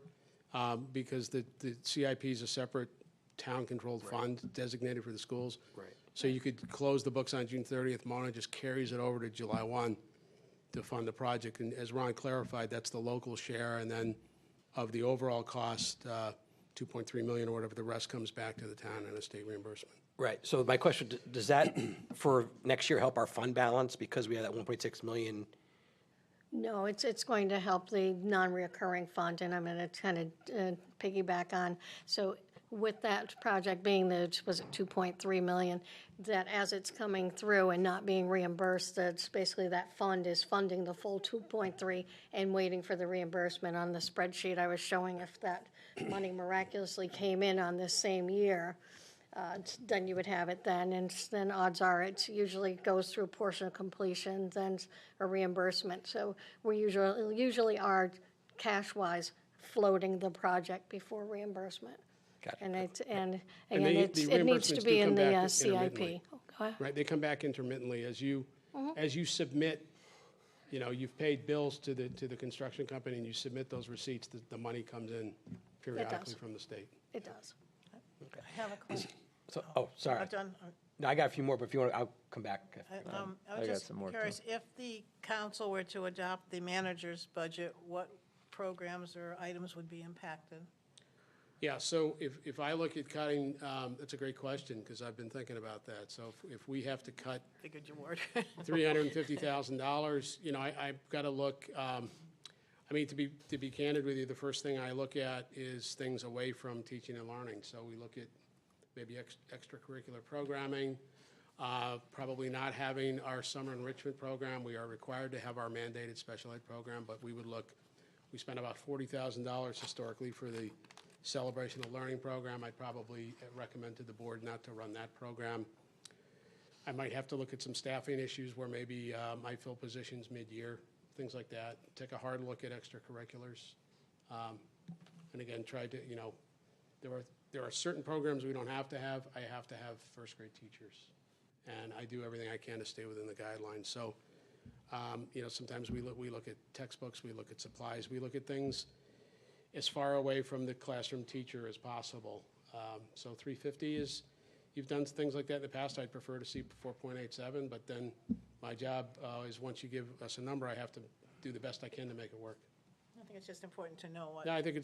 because the CIP is a separate town-controlled fund designated for the schools. Right. So you could close the books on June 30th. Mona just carries it over to July 1 to fund the project. And as Ron clarified, that's the local share, and then of the overall cost, 2.3 million or whatever, the rest comes back to the town in a state reimbursement. Right, so my question, does that for next year help our fund balance because we have that 1.6 million? No, it's going to help the non-reoccurring fund, and I'm going to kind of piggyback on. So with that project being was it 2.3 million, that as it's coming through and not being reimbursed, that's basically that fund is funding the full 2.3 and waiting for the reimbursement. On the spreadsheet I was showing, if that money miraculously came in on this same year, then you would have it then, and then odds are it usually goes through a portion of completion, then a reimbursement. So we usually are cash-wise floating the project before reimbursement. Got it. And And again, it needs to reimbursements be do in come the back CIP. intermittently. Oh, go ahead. Right, they come back intermittently as you submit, you've paid bills to the construction company and you submit those receipts, the money comes in periodically from the state. It does. I have a question. So, oh, sorry. Not done. No, I got a few more, but if you want, I'll come back. I I was got just some more, too. curious, if the council were to adopt the manager's budget, what programs or items would be impacted? Yeah, so if I look at cutting, that's a great question, because I've been thinking about that. So if we have to cut Figured you would. $350,000, I've got to look, to be candid with you, the first thing I look at is things away from teaching and learning. So we look at maybe extracurricular programming, probably not having our summer enrichment program. We are required to have our mandated special ed program, but we spent about $40,000 historically for the Celebration of Learning program. I'd probably recommend to the board not to run that program. I might have to look at some staffing issues where maybe I fill positions mid-year, things like that. Take a hard look at extracurriculars. And again, try to, there are certain programs we don't have to have. I have to have first grade teachers. And I do everything I can to stay within the guidelines. So, sometimes we look at textbooks, we look at supplies, we look at things as far away from the classroom teacher as possible. So 350 is, you've done things like that in the past. I'd prefer to see 4.87, but then my job is once you give us a number, I have to do the best I can to make it work. I think it's just important to know what. Yeah, I think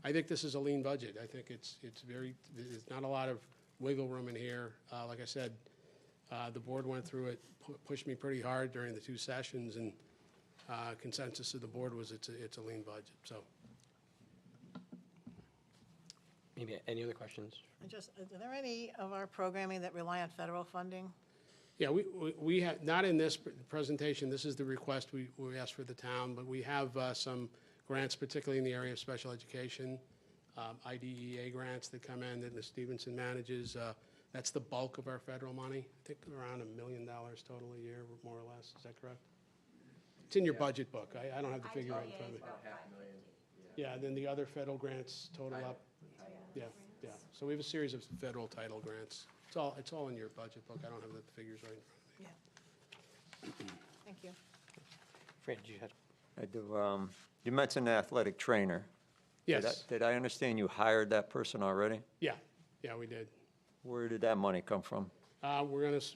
I think this is a lean budget. I think it's there's not a lot of wiggle room in here. Like I said, the board went through it, pushed me pretty hard during the 2 sessions, and consensus of the board was it's a lean budget, so. Maybe any other questions? Are there any of our programming that rely on federal funding? Yeah, we have, not in this presentation, this is the request we asked for the town, but we have some grants, particularly in the area of special education, IDEA grants that come in that Ms. Stevenson manages. That's the bulk of our federal money. I think around $1 million total a year, more or less. Is that correct? It's in your budget book. I don't have the figure right in front of me. Yeah, and then the other federal grants total up. Yeah. So we have a series of federal title grants. It's all in your budget book. I don't have the figures right in front of me. Thank you. Fran, did you have? I do, you mentioned the athletic trainer. Yes. Did I understand you hired that person already? Yeah, we did. Where did that money come from? It's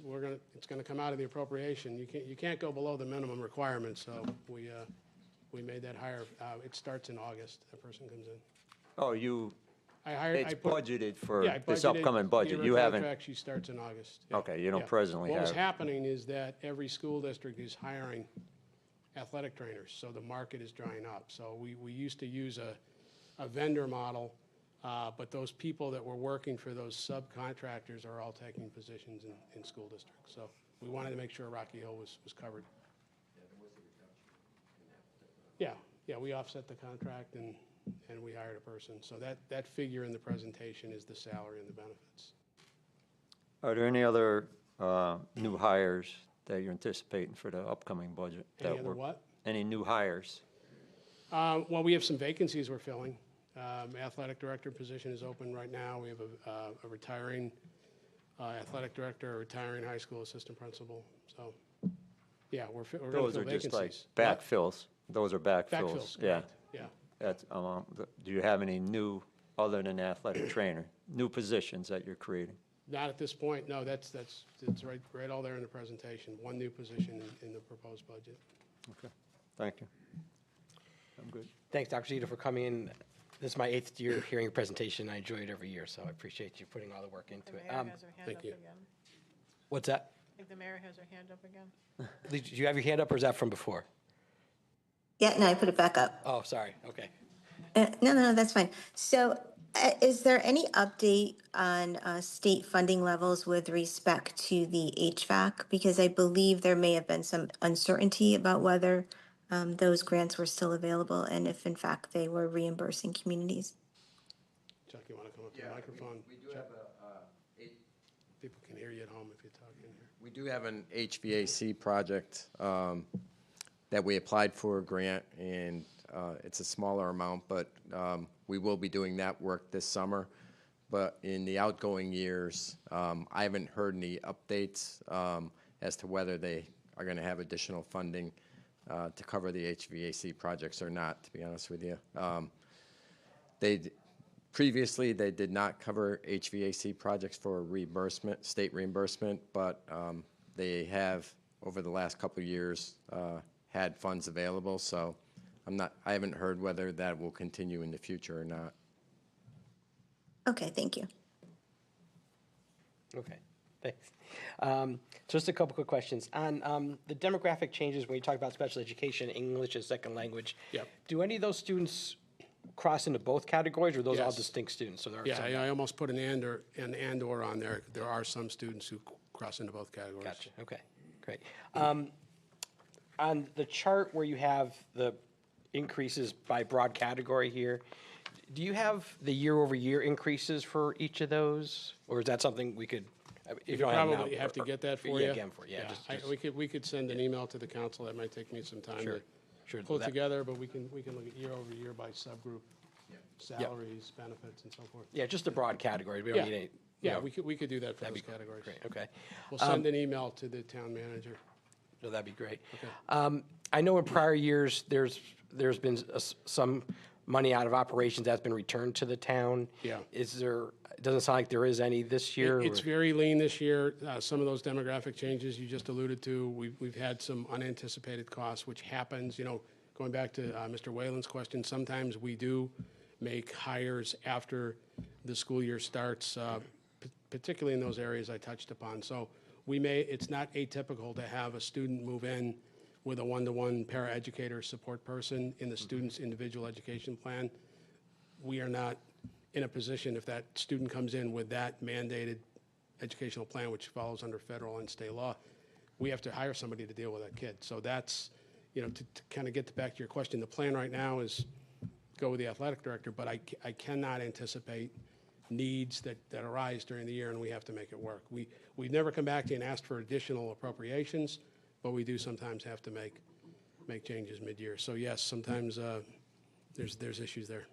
gonna come out of the appropriation. You can't go below the minimum requirements, so we made that hire. It starts in August. That person comes in. Oh, it's budgeted for Yeah, I this budgeted, upcoming budget. gave her You a haven't, contract, she starts in August. Yeah, okay, you don't yeah. presently What was have. happening is that every school district is hiring athletic trainers, so the market is drying up. So we used to use a vendor model, but those people that were working for those subcontractors are all taking positions in school districts. So we wanted to make sure Rocky Hill was covered. Yeah, we offset the contract and we hired a person. So that figure in the presentation is the salary and the benefits. Are there any other new hires that you're anticipating for the upcoming budget? Any other what? Any new hires? Well, we have some vacancies we're filling. Athletic director position is open right now. We have a retiring athletic director, a retiring high school assistant principal. So, yeah, we're going to Those fill are just like vacancies. backfills. Those are backfills. Backfills, Yeah. correct. Yeah. That's, do you have any new, other than athletic trainer, new positions that you're creating? Not at this point. No, that's right all there in the presentation. One new position in the proposed budget. Okay, thank you. I'm good. Thanks, Dr. Zito, for coming in. This is my 8th year hearing a presentation. I enjoy it every year, so I appreciate you putting all the work into The it. mayor has her hand thank up you. again. What's that? I think the mayor has her hand up again. Did you have your hand up, or is that from before? Yeah, no, I put it back up. Oh, sorry, okay. No, that's fine. So is there any update on state funding levels with respect to the HVAC? Because I believe there may have been some uncertainty about whether those grants were still available and if in fact they were reimbursing communities. Chuck, you want to come up to the microphone? We do have People can hear you at home if you talk in here. we do have an HVAC project that we applied for a grant, and it's a smaller amount, but we will be doing that work this summer. But in the outgoing years, I haven't heard any updates as to whether they are going to have additional funding to cover the HVAC projects or not, to be honest with you. Previously, they did not cover HVAC projects for reimbursement, state reimbursement, but they have, over the last couple of years, had funds available. So I haven't heard whether that will continue in the future or not. Okay, thank you. Okay, thanks. Just a couple quick questions. On the demographic changes, when you talk about special education, English as second language, Yep. do any of those students cross into both categories, or are those all Yes. distinct students? So there are Yeah, some- I almost put an and/or on there. There are some students who cross into both categories. Gotcha, okay, great. On the chart where you have the increases by broad category here, do you have the year-over-year increases for each of those? Or is that something we could, if you don't have it now, Probably have to get that for yeah, you. again for you, yeah, just- We could send an email to the council. That might take me some time Sure, to sure. pull it that- together, but we can look at year over year by subgroup, salaries, benefits, and so forth. Yeah, just the broad categories, we Yeah. don't need any. you Yeah, know, we could do that for that'd those be categories. Great, okay. We'll send an email to the town manager. No, that'd be great. Okay. I know in prior years, there's been some money out of operations that's been returned to the town. Yeah. It doesn't sound like there is any this year? It's or- very lean this year. Some of those demographic changes you just alluded to, we've had some unanticipated costs, which happens, going back to Mr. Whalen's question, sometimes we do make hires after the school year starts, particularly in those areas I touched upon. So it's not atypical to have a student move in with a one-to-one paraeducator support person in the student's individual education plan. We are not in a position, if that student comes in with that mandated educational plan, which follows under federal and state law, we have to hire somebody to deal with that kid. So that's, to kind of get back to your question, the plan right now is go with the athletic director, but I cannot anticipate needs that arise during the year, and we have to make it work. We've never come back to you and asked for additional appropriations, but we do sometimes have to make changes mid-year. So yes, sometimes there's issues there.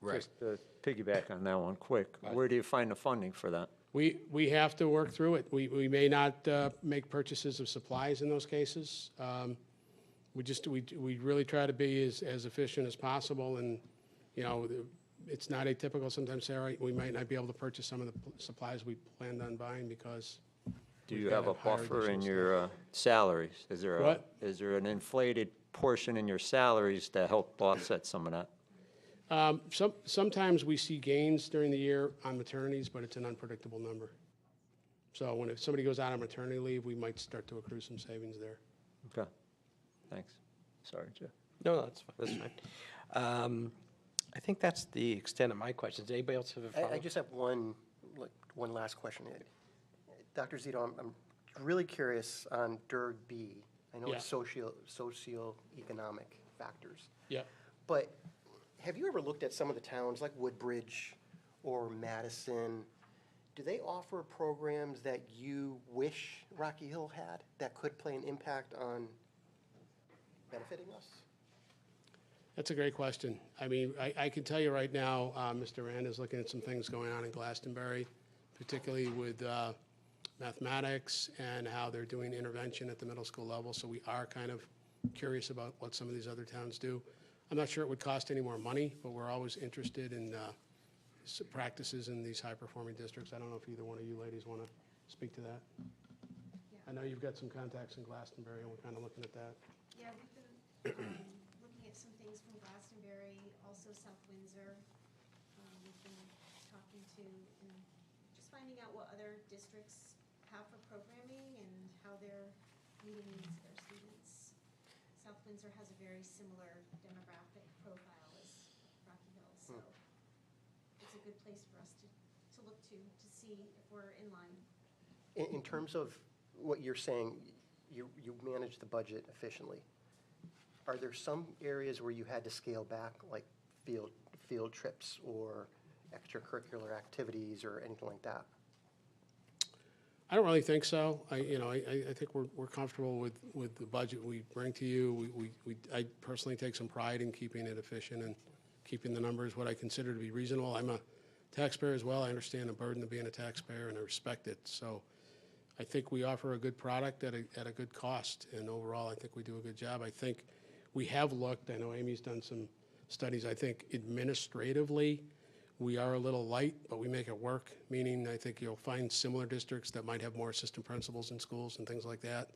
Right. Just to piggyback on that one quick, where do you find the funding for that? We have to work through it. We may not make purchases of supplies in those cases. We really try to be as efficient as possible, and, it's not atypical sometimes, Sarah, we might not be able to purchase some of the supplies we planned on buying because. Do we've you have gotta a hire buffer in additional your salaries? What? Is there an inflated portion in your salaries to help offset some of that? Sometimes we see gains during the year on maternities, but it's an unpredictable number. So if somebody goes out on maternity leave, we might start to accrue some savings there. Okay, thanks. Sorry, Jeff. No, that's fine, that's fine. I think that's the extent of my questions. Anybody else have a follow-up? I just have one last question. Dr. Zito, I'm really curious on DIRG B. I know it's socioeconomic factors. Yeah. But have you ever looked at some of the towns like Woodbridge or Madison? Do they offer programs that you wish Rocky Hill had that could play an impact on benefiting us? That's a great question. I mean, I can tell you right now, Mr. Rand is looking at some things going on in Glastonbury, particularly with mathematics and how they're doing intervention at the middle school level. So we are kind of curious about what some of these other towns do. I'm not sure it would cost any more money, but we're always interested in practices in these high-performing districts. I don't know if either one of you ladies want to speak to that. I know you've got some contacts in Glastonbury, and we're kind of looking at that. Yeah, we've been looking at some things from Glastonbury, also South Windsor. We've been talking to, and just finding out what other districts have for programming and how they're meeting the needs of their students. South Windsor has a very similar demographic profile as Rocky Hill, so it's a good place for us to look to see if we're in line. In terms of what you're saying, you manage the budget efficiently. Are there some areas where you had to scale back, like field trips or extracurricular activities or anything like that? I don't really think so. I think we're comfortable with the budget we bring to you. I personally take some pride in keeping it efficient and keeping the numbers what I consider to be reasonable. I'm a taxpayer as well. I understand the burden of being a taxpayer, and I respect it. So I think we offer a good product at a good cost, and overall, I think we do a good job. I think we have looked, I know Amy's done some studies, I think administratively, we are a little light, but we make it work, meaning I think you'll find similar districts that might have more assistant principals in schools and things like that.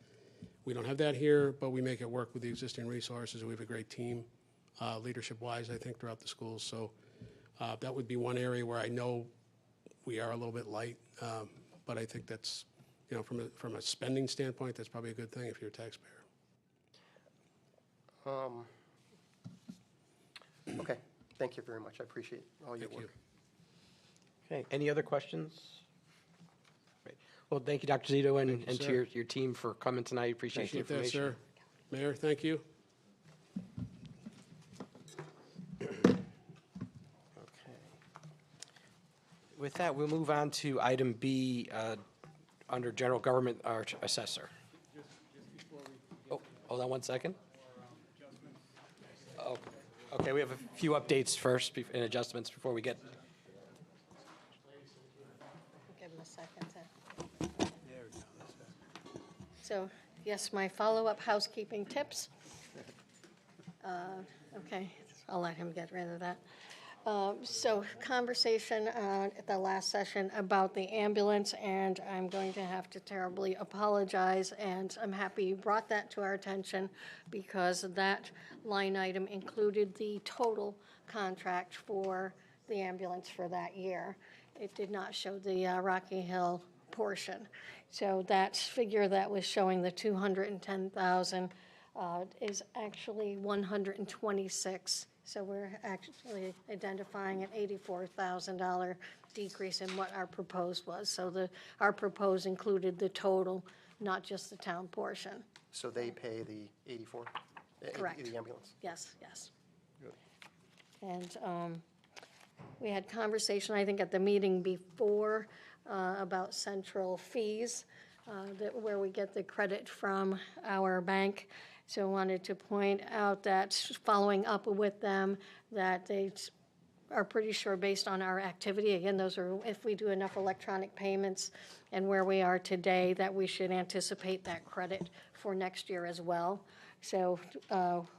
We don't have that here, but we make it work with the existing resources. We have a great team, leadership-wise, I think, throughout the schools. So that would be one area where I know we are a little bit light, but I think that's, from a spending standpoint, that's probably a good thing if you're a taxpayer. Okay, thank you very much. I appreciate all your Thank work. you. Okay, any other questions? Great. Well, thank you, Dr. Zito, and to sir. your team for coming tonight. Appreciate the Appreciate that, information. sir. Mayor, thank you. Okay. With that, we'll move on to item B under general government, our assessor. Oh, hold on one second. Oh, okay, we have a few updates first and adjustments before we get. Give him a second to. So, yes, my follow-up housekeeping tips. Okay, I'll let him get rid of that. So conversation at the last session about the ambulance, and I'm going to have to terribly apologize, and I'm happy you brought that to our attention because that line item included the total contract for the ambulance for that year. It did not show the Rocky Hill portion. So that figure that was showing the 210,000 is actually 126. So we're actually identifying an $84,000 decrease in what our proposed was. So our proposed included the total, not just the town portion. So they pay the 84? Correct. The ambulance? Yes, yes. And we had conversation, I think, at the meeting before about central fees, where we get the credit from our bank. So I wanted to point out that following up with them, that they are pretty sure based on our activity, again, those are if we do enough electronic payments and where we are today, that we should anticipate that credit for next year as well. So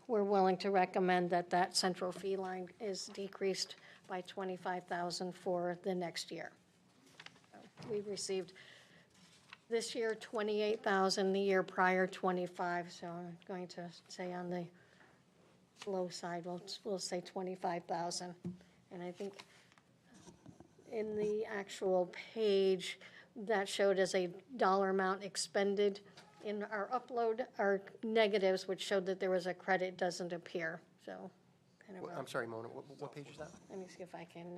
we're willing to recommend that that central fee line is decreased by $25,000 for the next year. So we received this year, $28,000, the year prior, $25,000, so I'm going to say on the low side, we'll say $25,000. And I think in the actual page, that showed as a dollar amount expended in our upload, our negatives, which showed that there was a credit, doesn't appear, so. kind of a- I'm sorry, Mona, what page is that? Let me see if I can,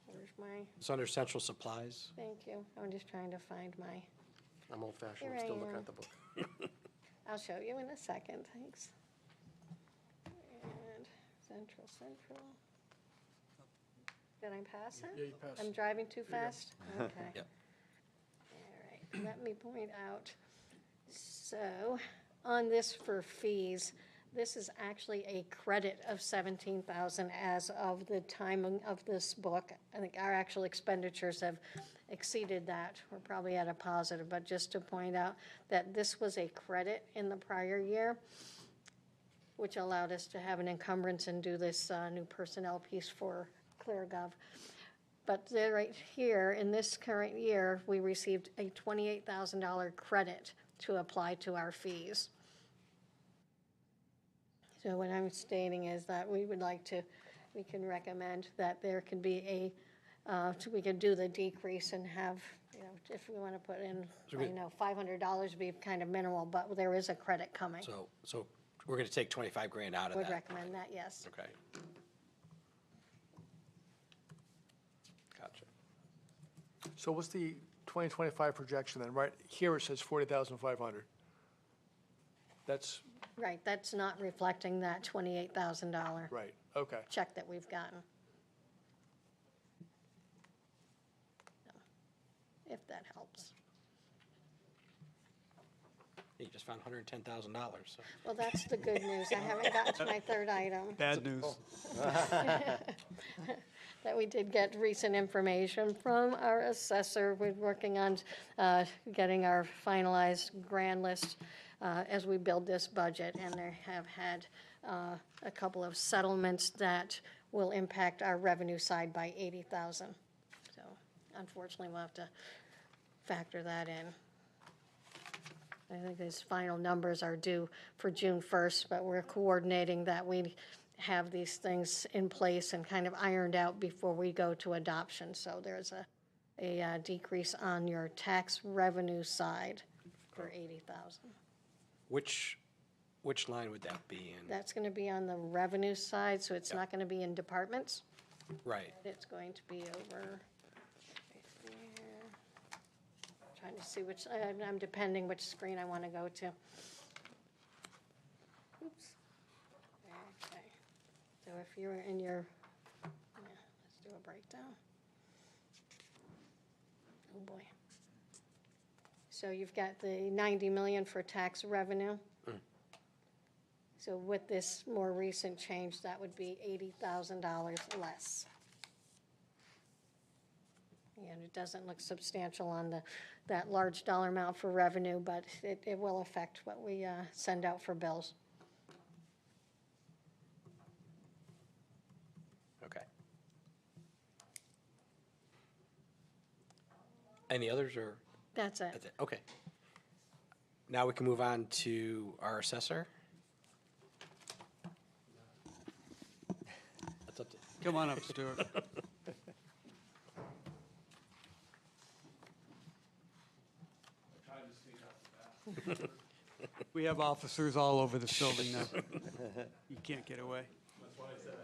where's my, It's under central supplies. thank you, I'm just trying to find my, I'm old-fashioned, Here I'm still I looking am. at the book. I'll show you in a second, thanks. And central. Did I pass it? Yeah, you passed. I'm driving too fast? Okay. Yep. All right, let me point out, so, on this for fees, this is actually a credit of 17,000 as of the timing of this book. I think our actual expenditures have exceeded that. We're probably at a positive, but just to point out that this was a credit in the prior year, which allowed us to have an encumbrance and do this new personnel piece for ClearGov. But there, right here, in this current year, we received a $28,000 credit to apply to our fees. So what I'm stating is that we would like to, we can recommend that there can be a, so we could do the decrease and have, you know, if we want to put in, I know $500 would be kind of minimal, but there is a credit coming. So we're going to take 25 grand out of Would that. recommend that, yes. Okay. Gotcha. So what's the 2025 projection then? Right here it says 40,500. That's, Right, that's not reflecting that $28,000 right, okay. check that we've gotten. So, if that helps. You just found $110,000, so. Well, that's the good news. I haven't gotten to my third item. Bad news. That we did get recent information from our assessor. We're working on getting our finalized grand list as we build this budget, and they have had a couple of settlements that will impact our revenue side by $80,000. So unfortunately, we'll have to factor that in. I think these final numbers are due for June 1st, but we're coordinating that we have these things in place and kind of ironed out before we go to adoption. So there's a decrease on your tax revenue side for $80,000. Which line would that be in? That's going to be on the revenue side, so it's not going to be in departments. Right. It's going to be over right here. Trying to see which, I'm depending which screen I want to go to. Oops. Okay. So if you're in your, let's do a breakdown. Oh, boy. So you've got the 90 million for tax revenue. So with this more recent change, that would be $80,000 less. And it doesn't look substantial on that large dollar amount for revenue, but it will affect what we send out for bills. Okay. Any others, or? That's it. That's it, okay. Now we can move on to our assessor. That's up to, Come on up, Stuart. We have officers all over this building now. You can't get away. That's why I said I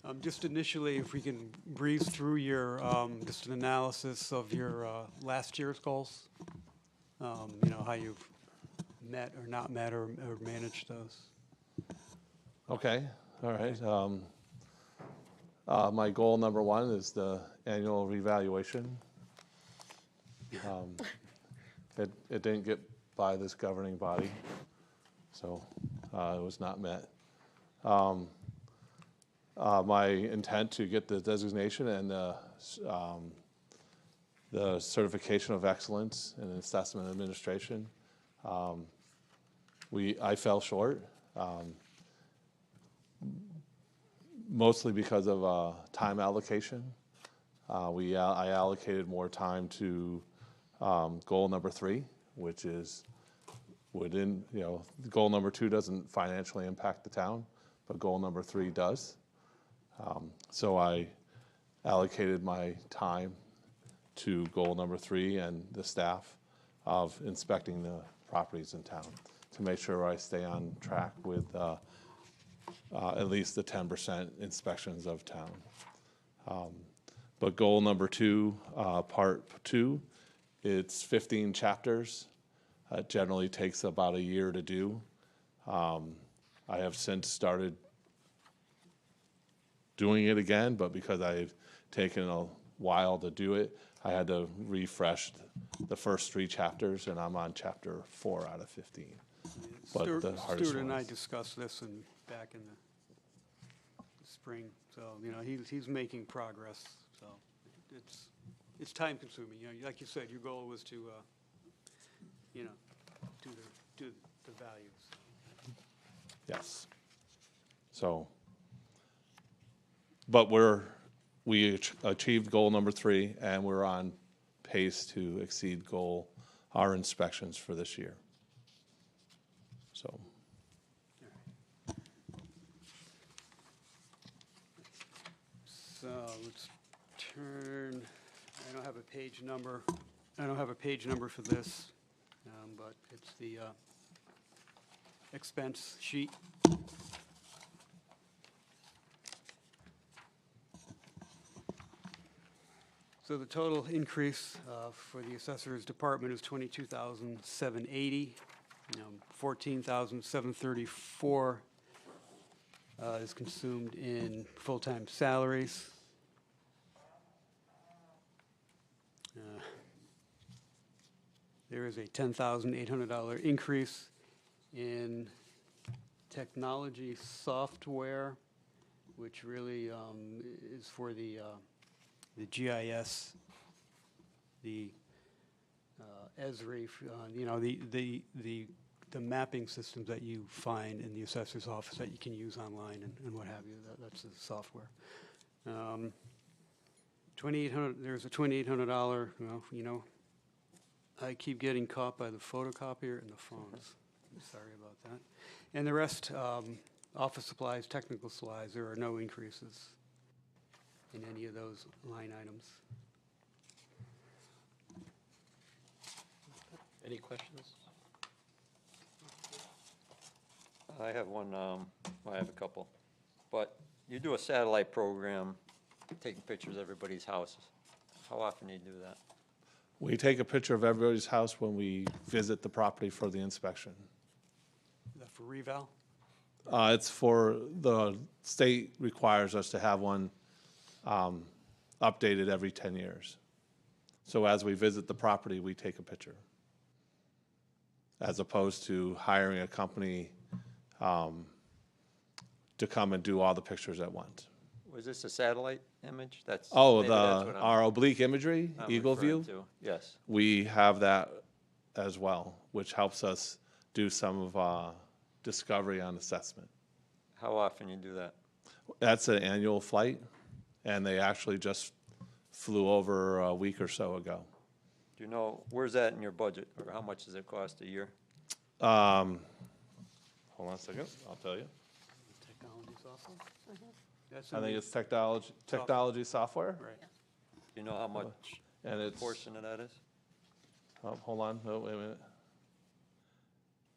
tried. Just initially, if we can breeze through your, just an analysis of your last year's goals. You know, how you've met or not met or managed those. Okay, all right. My goal number one is the annual revaluation. It didn't get by this governing body, so it was not met. My intent to get the designation and the certification of excellence in assessment administration, I fell short. Mostly because of time allocation. I allocated more time to goal number 3, which is within, goal number 2 doesn't financially impact the town, but goal number 3 does. So I allocated my time to goal number 3 and the staff of inspecting the properties in town to make sure I stay on track with at least the 10% inspections of town. But goal number 2, part 2, it's 15 chapters. It generally takes about a year to do. I have since started doing it again, but because I've taken a while to do it, I had to refresh the first 3 chapters, and I'm on chapter 4 out of 15. But the hardest Stuart and I ones. discussed this back in the spring, so, you know, he's making progress, so it's time consuming. You know, like you said, your goal was to, you know, do the values. Yes. So, but we achieved goal number 3, and we're on pace to exceed our inspections for this year. So, So let's turn, I don't have a page number. I don't have a page number for this, but it's the expense sheet. So the total increase for the assessor's department is $22,780. 14,734 is consumed in full-time salaries. There is a $10,800 increase in technology software, which really is for the GIS, the Esri, you know, the mapping systems that you find in the assessor's office that you can use online and what have you. That's the software. $2,800. There's a $2,800. Well, you know, I keep getting caught by the photocopier and the phones. I'm sorry about that. And the rest, office supplies, technical supplies. There are no increases in any of those line items. Any questions? I have one, I have a couple. But you do a satellite program, taking pictures of everybody's houses. How often do you do that? we take a picture of everybody's house when we visit the property for the inspection. Is that for reval? It's for, the state requires us to have one updated every 10 years. So as we visit the property, we take a picture, as opposed to hiring a company to come and do all the pictures at once. Was this a satellite image? That's Oh, maybe that's what our oblique imagery, I'm Eagle referring View? to. Yes. We have that as well, which helps us do some of discovery on assessment. How often you do that? That's an annual flight, and they actually just flew over a week or so ago. Do you know, where's that in your budget, or how much does it cost a year? Hold on a second, I'll tell you. Technology software? That's I in think the- it's technology software, Right. Do you know how much and it's, portion of that is? oh, hold on, oh, wait a minute.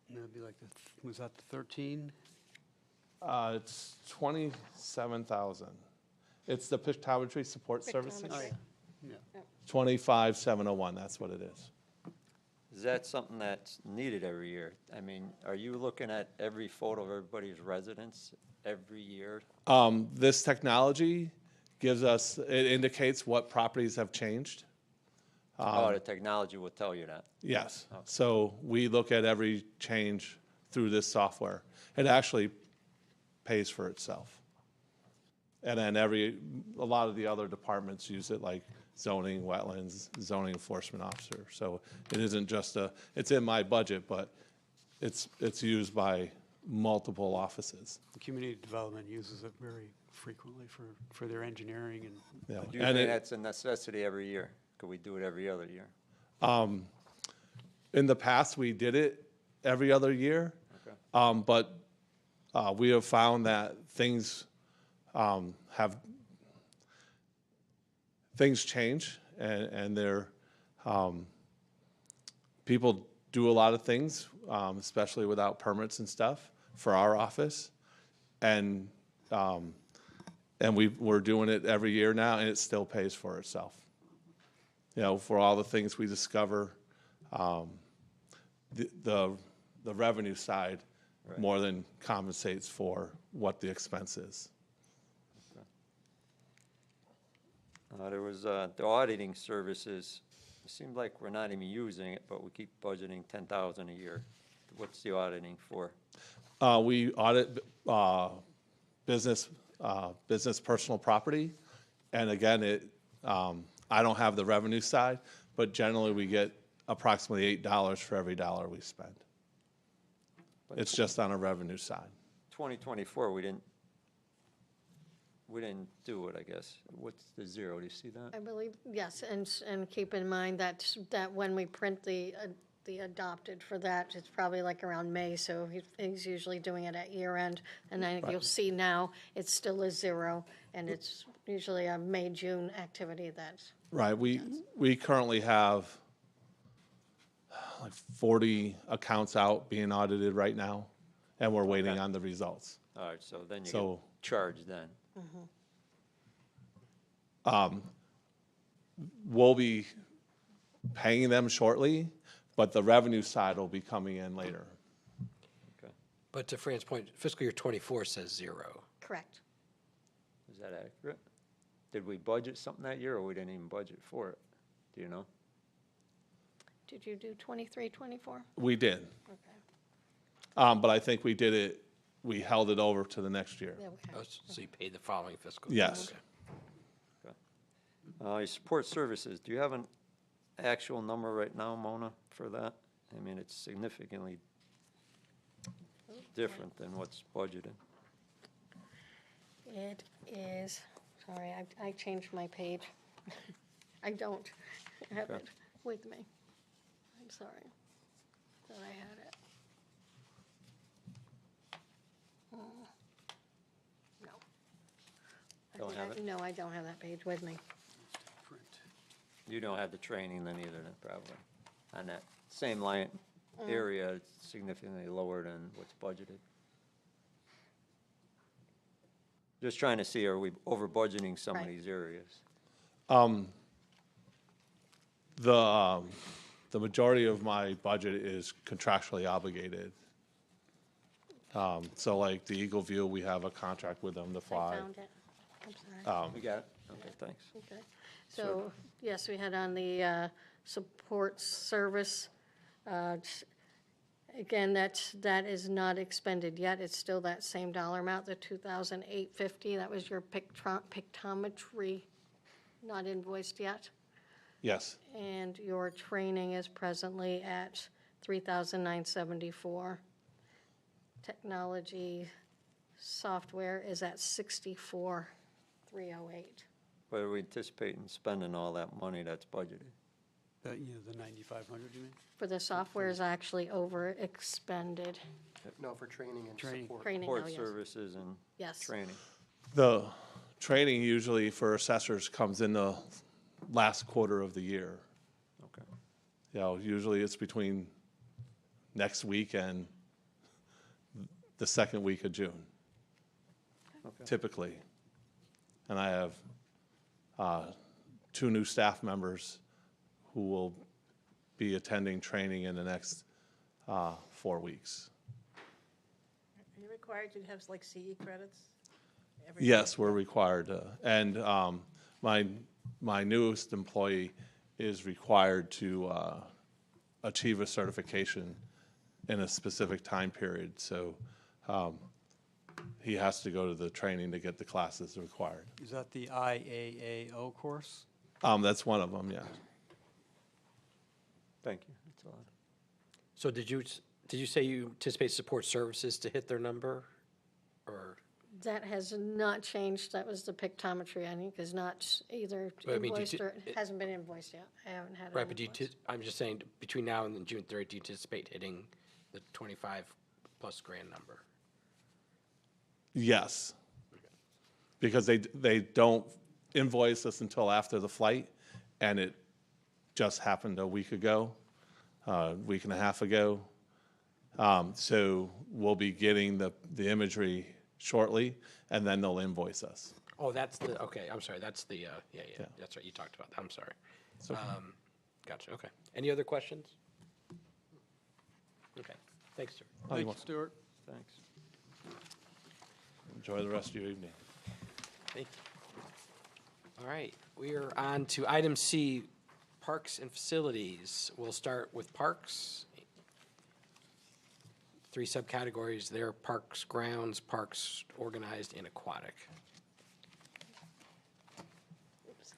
That'd be like, was that the 13? It's 27,000. It's the pictometry support services. Pictometry. Yeah. 25,701, that's what it is. Is that something that's needed every year? I mean, are you looking at every photo of everybody's residence every year? This technology gives us, it indicates what properties have changed. Oh, the technology will tell you that. Yes. Okay. So we look at every change through this software. It actually pays for itself. And then a lot of the other departments use it, like zoning, wetlands, zoning enforcement officer. So it isn't just it's in my budget, but it's used by multiple offices. The community development uses it very frequently for their engineering and. Yeah. Do you And think it- that's a necessity every year? Could we do it every other year? In the past, we did it every other year. Okay. But we have found that things change, and they're, people do a lot of things, especially without permits and stuff for our office. And we're doing it every year now, and it still pays for itself. You know, for all the things we discover, the revenue side more than compensates for what the expense is. There was the auditing services. It seemed like we're not even using it, but we keep budgeting 10,000 a year. What's the auditing for? We audit business personal property, and again, I don't have the revenue side, but generally we get approximately $8 for every dollar we spend. It's just on a revenue side. 2024, we didn't do it, I guess. What's the zero? Do you see that? I believe, yes, and keep in mind that when we print the adopted for that, it's probably like around May, so he's usually doing it at year end. And then you'll see now, it's still a zero, and it's usually a May, June activity that's. Right, we currently have like 40 accounts out being audited right now, and we're waiting on the results. All right, so then you So- get charged then. We'll be paying them shortly, but the revenue side will be coming in later. Okay. But to Fran's point, fiscal year '24 says 0. Correct. Is that accurate? Did we budget something that year, or we didn't even budget for it? Do you know? Did you do 23, 24? We did, Okay. but I think we held it over to the next year. Yeah, we have. Oh, so you paid the following fiscal year. Yes. Okay. Your support services, do you have an actual number right now, Mona, for that? I mean, it's significantly different than what's budgeted. It is, sorry, I changed my page. I don't have Okay. it with me. I'm sorry. Thought I had it. No. I Don't think have it? No, I don't have that page with me. You don't have the training then either, then probably. On that same line area, it's significantly lower than what's budgeted. Just trying to see, are we over budgeting some of Right. these areas? The majority of my budget is contractually obligated. So like the Eagle View, we have a contract with them to I fly. found it. I'm sorry. We got it? Okay, thanks. Okay, so, yes, we had on the support service, again, that is not expended yet, it's still that same dollar amount, the $2,850, that was your pictometry, not invoiced yet, Yes, and your training is presently at $3,974. Technology software is at $64,308. But are we anticipating spending all that money that's budgeted? The 9,500, you mean? For the software is actually over expended. No, for training and Training. support. Training, oh, Support yes. services and Yes. training. the training usually for assessors comes in the last quarter of the year. Okay. You know, usually it's between next week and the second week of June, Okay. typically. And I have 2 new staff members who will be attending training in the next 4 weeks. Are you required to have like CE credits? every Yes, we're required to. And my newest employee is required to achieve a certification in a specific time period. So he has to go to the training to get the classes required. Is that the IAAO course? That's one of them, yeah. Thank you. That's all. So did you say you anticipate support services to hit their number? Or, That has not changed, that was the pictometry, I think, is not either But I mean, invoiced or, it hasn't been invoiced yet, I haven't had it right, but invoiced. I'm just saying, between now and June 30th, do you anticipate hitting the 25+ grand number? Yes. Because they don't invoice us until after the flight, and it just happened a week ago, week and a half ago. So we'll be getting the imagery shortly, and then they'll invoice us. Oh, that's the, okay, I'm sorry, that's the, yeah, that's right, you talked about that, I'm sorry. Gotcha, okay. Any other questions? Okay, thanks, sir. Thank you, Stuart. Thanks. Enjoy the rest of your evening. Thank you. All right, we are on to item C, Parks and Facilities. We'll start with Parks. 3 subcategories there: Parks, Grounds, Parks, Organized, and Aquatic. With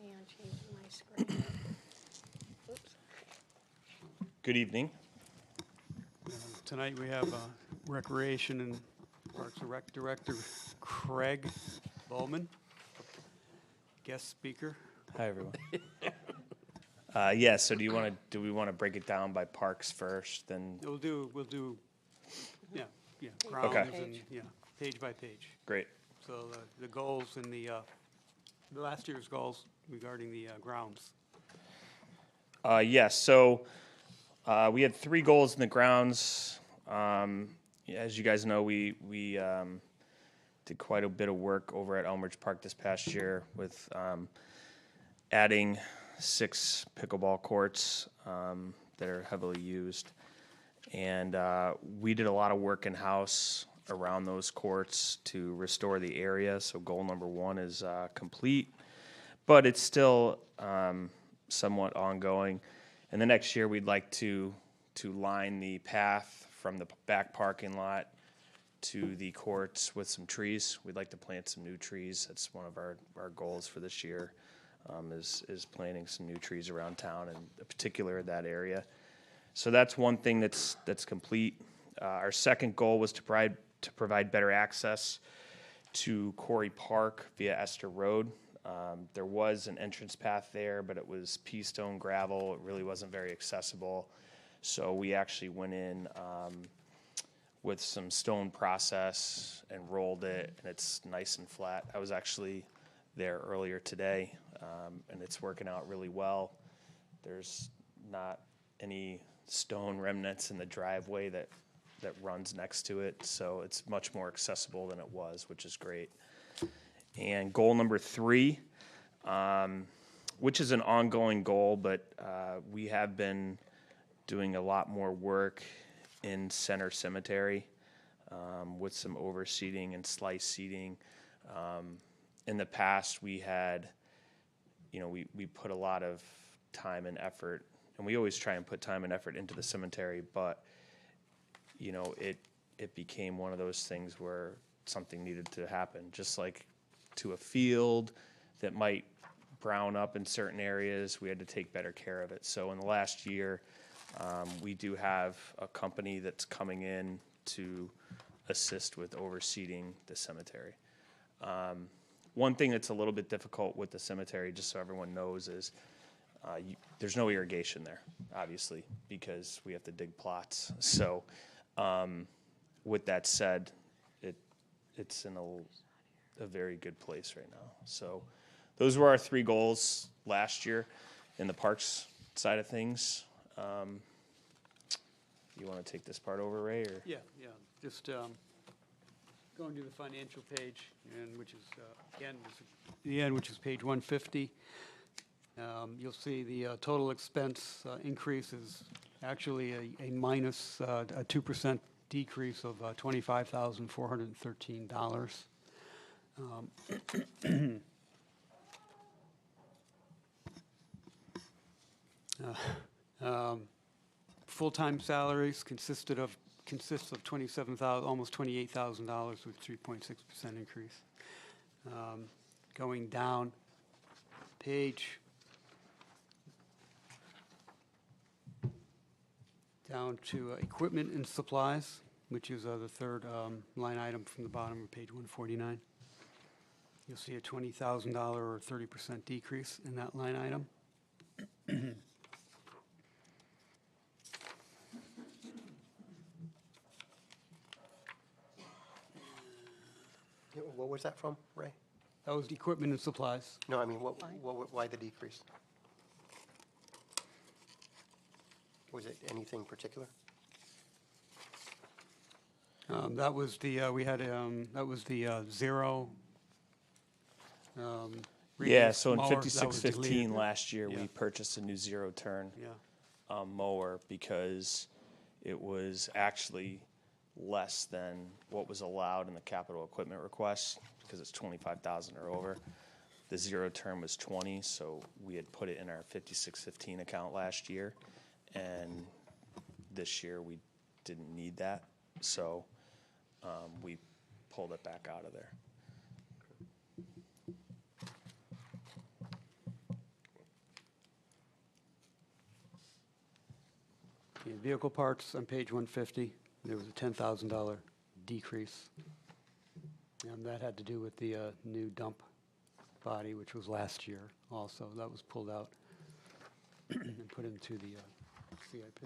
me on changing my screen. Oops. Good evening. Tonight we have Recreation and Parks and Rec Director Craig Bowman, guest speaker. Hi, everyone. So do we want to break it down by parks first, then? We'll do, yeah, grounds and, page by page. Great. So the goals and the last year's goals regarding the grounds. So we had 3 goals in the grounds. As you guys know, we did quite a bit of work over at Elmridge Park this past year with adding 6 pickleball courts that are heavily used. And we did a lot of work in-house around those courts to restore the area. So goal number 1 is complete, but it's still somewhat ongoing. And the next year, we'd like to line the path from the back parking lot to the courts with some trees. We'd like to plant some new trees. That's one of our goals for this year, is planting some new trees around town, and in particular that area. So that's one thing that's complete. Our second goal was to provide better access to Quarry Park via Esther Road. There was an entrance path there, but it was pea stone gravel. It really wasn't very accessible. So we actually went in with some stone process and rolled it, and it's nice and flat. I was actually there earlier today, and it's working out really well. There's not any stone remnants in the driveway that runs next to it, so it's much more accessible than it was, which is great. And goal number 3, which is an ongoing goal, but we have been doing a lot more work in Center Cemetery with some overseeding and slice seeding. In the past, we had, we put a lot of time and effort, and we always try and put time and effort into the cemetery, but, it became one of those things where something needed to happen, just like to a field that might brown up in certain areas. We had to take better care of it. So in the last year, we do have a company that's coming in to assist with overseeding the cemetery. One thing that's a little bit difficult with the cemetery, just so everyone knows, is there's no irrigation there, obviously, because we have to dig plots. So with that said, it's in a very good place right now. So those were our 3 goals last year in the parks side of things. You want to take this part over, Ray? Or? Yeah. Just going to the financial page, and which is the end, which is page 150. You'll see the total expense increase is actually a minus a 2% decrease of $25,413. Full-time salaries consists of $27,000, almost $28,000, with 3.6% increase. Going down page, down to equipment and supplies, which is the third line item from the bottom of page 149. You'll see a $20,000 or 30% decrease in that line item. What was that from, Ray? That was equipment and supplies. No, I mean, why the decrease? Was it anything particular? That was the, we had, that was the zero. Yeah, reduced so in mower, that was 5615 deleted. last year, Yeah. we purchased a new zero-turn Yeah. mower because it was actually less than what was allowed in the capital equipment request, because it's 25,000 or over. The zero-turn was 20, so we had put it in our 5615 account last year, and this year we didn't need that, so we pulled it back out of there. Okay, vehicle parts on page 150, there was a $10,000 decrease. And that had to do with the new dump body, which was last year also. That was pulled out and put into the CIP.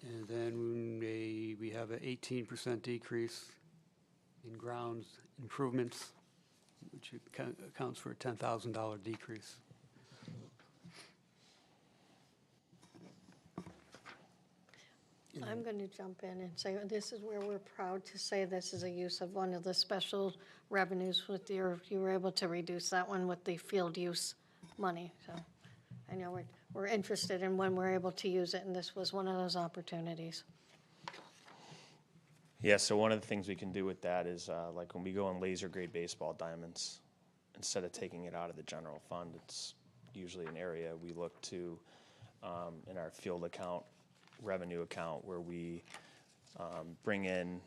And then we have an 18% decrease in grounds improvements, which accounts for a $10,000 decrease. I'm going to jump in and say, this is where we're proud to say this is a use of one of the special revenues with you were able to reduce that one with the field use money. So I know we're interested in when we're able to use it, and this was one of those opportunities. Yeah, so one of the things we can do with that is, like when we go on laser grade baseball diamonds, instead of taking it out of the general fund, it's usually an area we look to in our field account, revenue account, where we bring in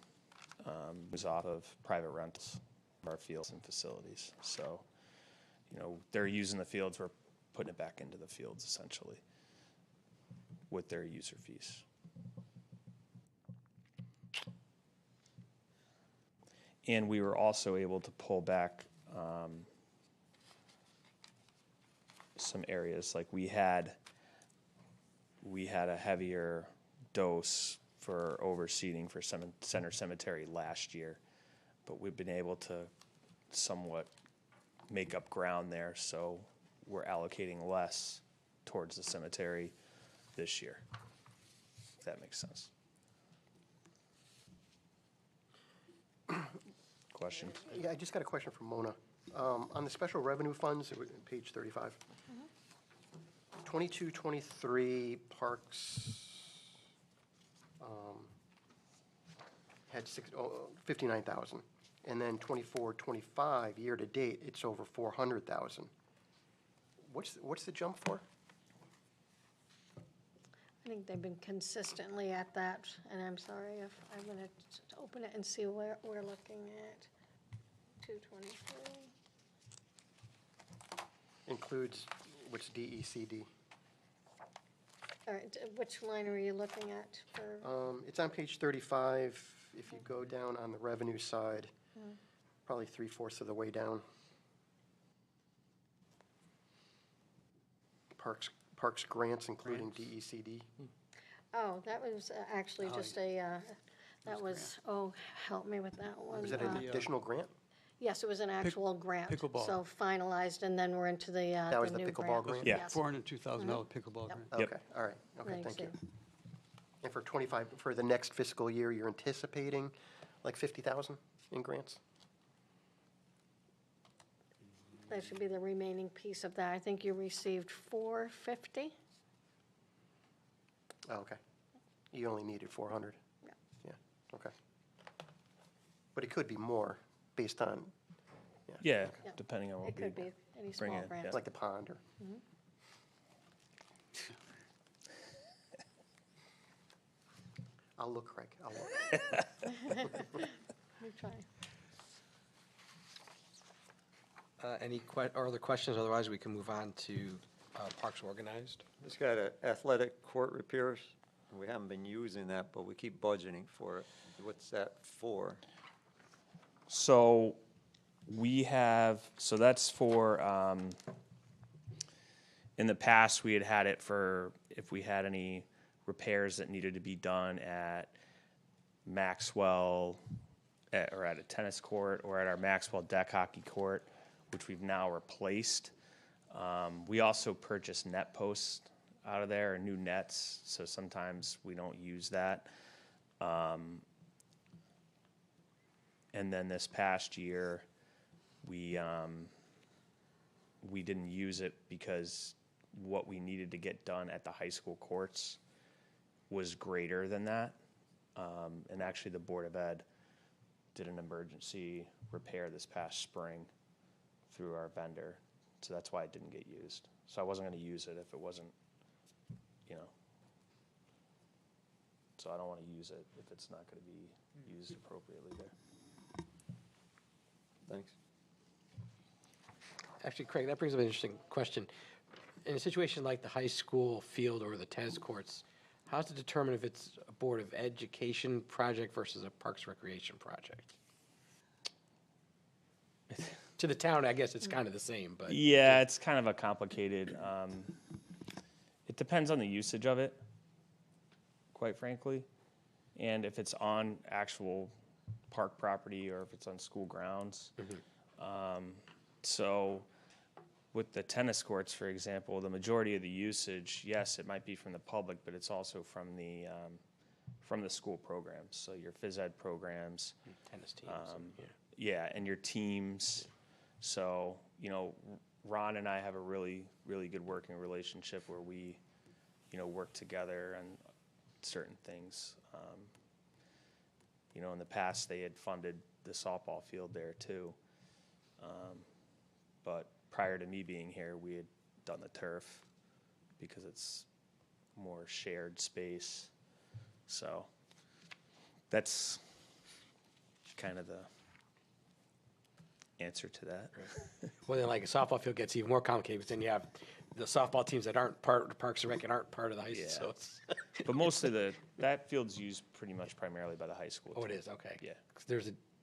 was off of private rentals of our fields and facilities. So, you know, they're using the fields, we're putting it back into the fields essentially with their user fees. And we were also able to pull back some areas, like we had a heavier dose for overseeding for Center Cemetery last year, but we've been able to somewhat make up ground there, so we're allocating less towards the cemetery this year, if that makes sense. Questions? Yeah, I just got a question from Mona. On the special revenue funds, page 35. 22-23 parks had 59,000, and then 24-25 year to date, it's over 400,000. What's the jump for? I think they've been consistently at that, and I'm sorry if I'm going to open it and see where we're looking at. 223. Includes, what's DECD? All right, which line are you looking at for? It's on page 35. If you go down on the revenue side, probably 3/4 of the way down. Parks grants, including DECD. Oh, that was actually just a, that was, oh, help me with that one. Was that an additional grant? Yes, it was an actual grant. pickleball. So finalized, and then we're into the new grant. That was the pickleball grant? Yeah. Yes. $402,000 pickleball grant. Okay, Yep. all right, okay, Thanks, thank you. Sue. And for 25, for the next fiscal year, you're anticipating like 50,000 in grants? That should be the remaining piece of that. I think you received 450. Oh, okay. You only needed 400? Yeah. Yeah, okay. But it could be more based on, Yeah, Yeah. depending on what It we could be any bring small in, grant. yeah. like the pond or. I'll look, Craig, I'll look. We try. Any other questions? Otherwise, we can move on to Parks Organized. It's got a athletic court repairs. We haven't been using that, but we keep budgeting for it. What's that for? So we have, so that's for, In the past, we had it for if we had any repairs that needed to be done at Maxwell, or at a tennis court, or at our Maxwell deck hockey court, which we've now replaced. We also purchased net posts out of there, new nets, so sometimes we don't use that. And then this past year, we didn't use it because what we needed to get done at the high school courts was greater than that. And actually, the Board of Ed did an emergency repair this past spring through our vendor. So that's why it didn't get used. So I wasn't going to use it if it wasn't, you know. So I don't want to use it if it's not going to be used appropriately there. Thanks. Actually, Craig, that brings up an interesting question. In a situation like the high school field or the tennis courts, how to determine if it's a Board of Education project versus a Parks Recreation project? To the town, I guess it's kind of the same, but. Yeah, it's kind of a complicated, it depends on the usage of it, quite frankly. And if it's on actual park property or if it's on school grounds. So with the tennis courts, for example, the majority of the usage, yes, it might be from the public, but it's also from the school programs. So your phys ed programs. Tennis teams. Yeah, and your teams. So, you know, Ron and I have a really, really good working relationship where we, you know, work together on certain things. You know, in the past, they had funded the softball field there too. But prior to me being here, we had done the turf because it's more shared space. So that's kind of the answer to that. Well, then like a softball field gets even more complicated, because then you have the softball teams that aren't part of the Parks and Rec and aren't part of the high school, so it's. But most of that field's used pretty much primarily by the high school. Oh, it is, okay. Yeah. 'Cause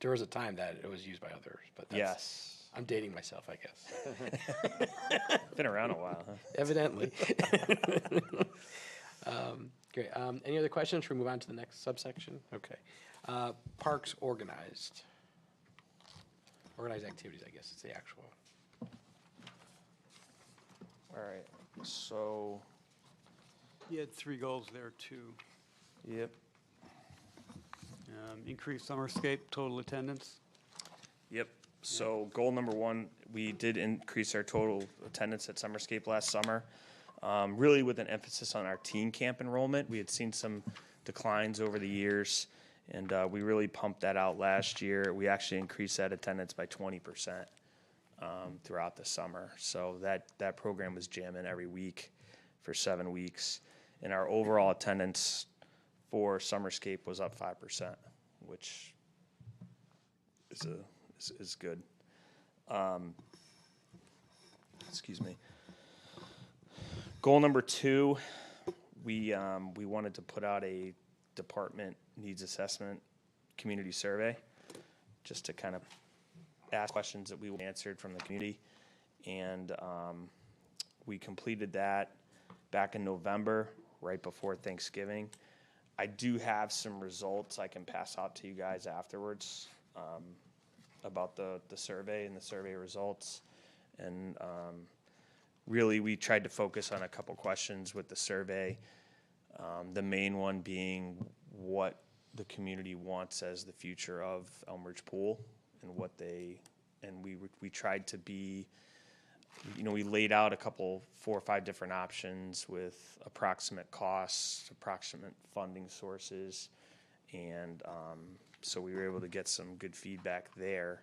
there was a time that it was used by others, but that's. Yes. I'm dating myself, I guess. Been around a while, huh? Evidently. Great. Any other questions? Should we move on to the next subsection? Okay. Parks organized. Organized activities, I guess it's the actual. All right, so. You had 3 goals there, too. Yep. Increase Summerscape total attendance. Yep. So goal number 1, we did increase our total attendance at Summerscape last summer, really with an emphasis on our teen camp enrollment. We had seen some declines over the years, and we really pumped that out last year. We actually increased that attendance by 20% throughout the summer. So that program was jamming every week for 7 weeks. And our overall attendance for Summerscape was up 5%, which is good. Excuse me. Goal number 2, we wanted to put out a department needs assessment community survey, just to kind of ask questions that we answered from the community. And we completed that back in November, right before Thanksgiving. I do have some results I can pass out to you guys afterwards about the survey and the survey results. And really, we tried to focus on a couple questions with the survey. The main one being what the community wants as the future of Elmridge Pool, and we tried to be, you know, we laid out 4 or 5 different options with approximate costs, approximate funding sources, and so we were able to get some good feedback there.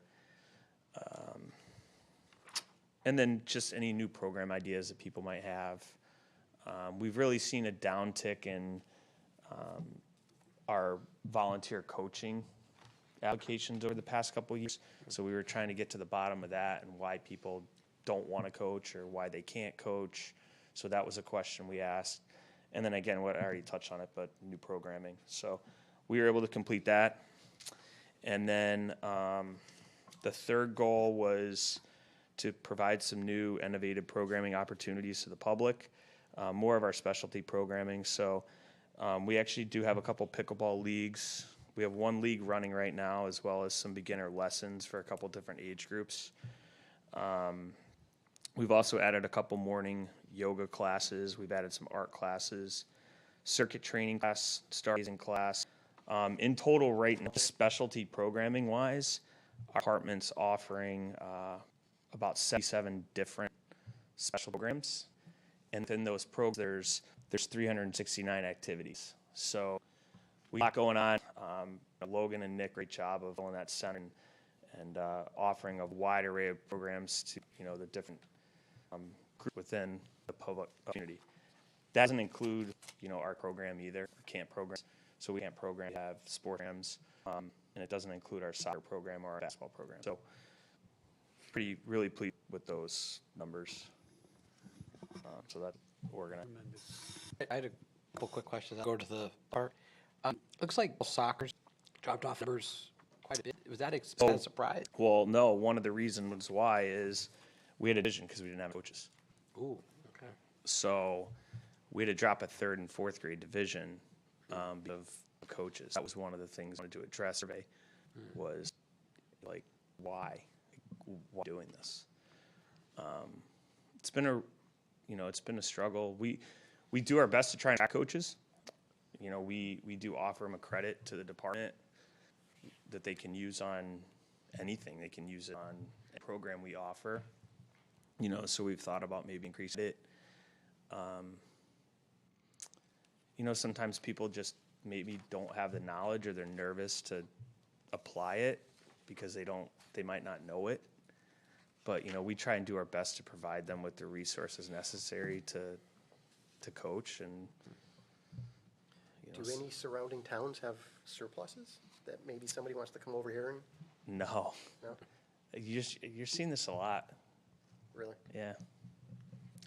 And then just any new program ideas that people might have. We've really seen a downtick in our volunteer coaching applications over the past couple of years. So we were trying to get to the bottom of that and why people don't want to coach or why they can't coach. So that was a question we asked. And then again, what I already touched on it, but new programming. So we were able to complete that. And then the third goal was to provide some new innovative programming opportunities to the public, more of our specialty programming. So we actually do have a couple pickleball leagues. We have one league running right now, as well as some beginner lessons for a couple different age groups. We've also added a couple morning yoga classes. We've added some art classes, circuit training class, stargazing class. In total, right now, specialty programming wise, our department's offering about 77 different special programs. And within those programs, there's 369 activities. So we got going on. Logan and Nick, great job of filling that center and offering a wide array of programs to the different group within the public community. That doesn't include our program either, our camp programs. So we can't program, we have sport programs, and it doesn't include our soccer program or our basketball program. So really pleased with those numbers. So that's organized. I had a couple quick questions. I'll go to the part. Looks like soccer's dropped off numbers quite a bit. Was that a surprise? Well, no, one of the reasons why is we had a division because we didn't have coaches. Ooh, okay. So we had to drop a 3rd and 4th grade division of coaches. That was one of the things I wanted to address. Survey was like, why doing this? It's been a struggle. We do our best to try and attract coaches. We do offer them a credit to the department that they can use on anything. They can use it on a program we offer. So we've thought about maybe increasing it. Sometimes people just maybe don't have the knowledge or they're nervous to apply it because they might not know it. But, we try and do our best to provide them with the resources necessary to coach. And Do any surrounding towns have surpluses that maybe somebody wants to come over here and? No. No? You're seeing this a lot. Really? Yeah.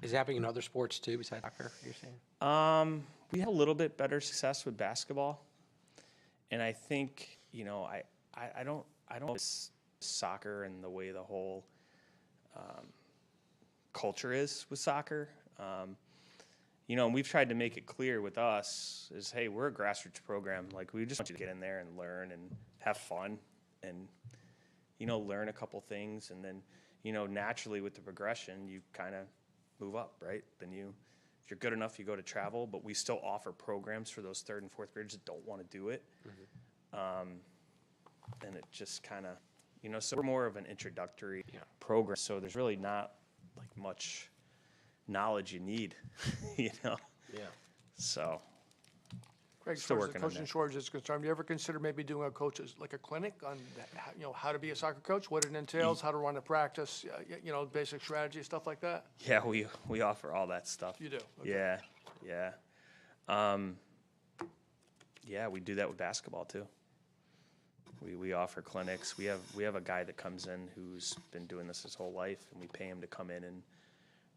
Is it happening in other sports too, besides soccer, you're saying? We had a little bit better success with basketball. And I think, I don't miss soccer and the way the whole culture is with soccer. And we've tried to make it clear with us is, hey, we're a grassroots program. Like, we just want you to get in there and learn and have fun and, learn a couple things. And then, naturally with the progression, you kind of move up, right? Then if you're good enough, you go to travel, but we still offer programs for those 3rd and 4th graders that don't want to do it. And it just kind of, so we're more of an introductory program. So there's really not like much knowledge you need, Yeah. So Craig, as still far as the working on coaching that. shortage is concerned, do you ever consider maybe doing like a clinic on, how to be a soccer coach, what it entails, how to run a practice, basic strategy, stuff like that? Yeah, we offer all that stuff. You do? Okay. Yeah. Yeah, we do that with basketball too. We offer clinics. We have a guy that comes in who's been doing this his whole life, and we pay him to come in and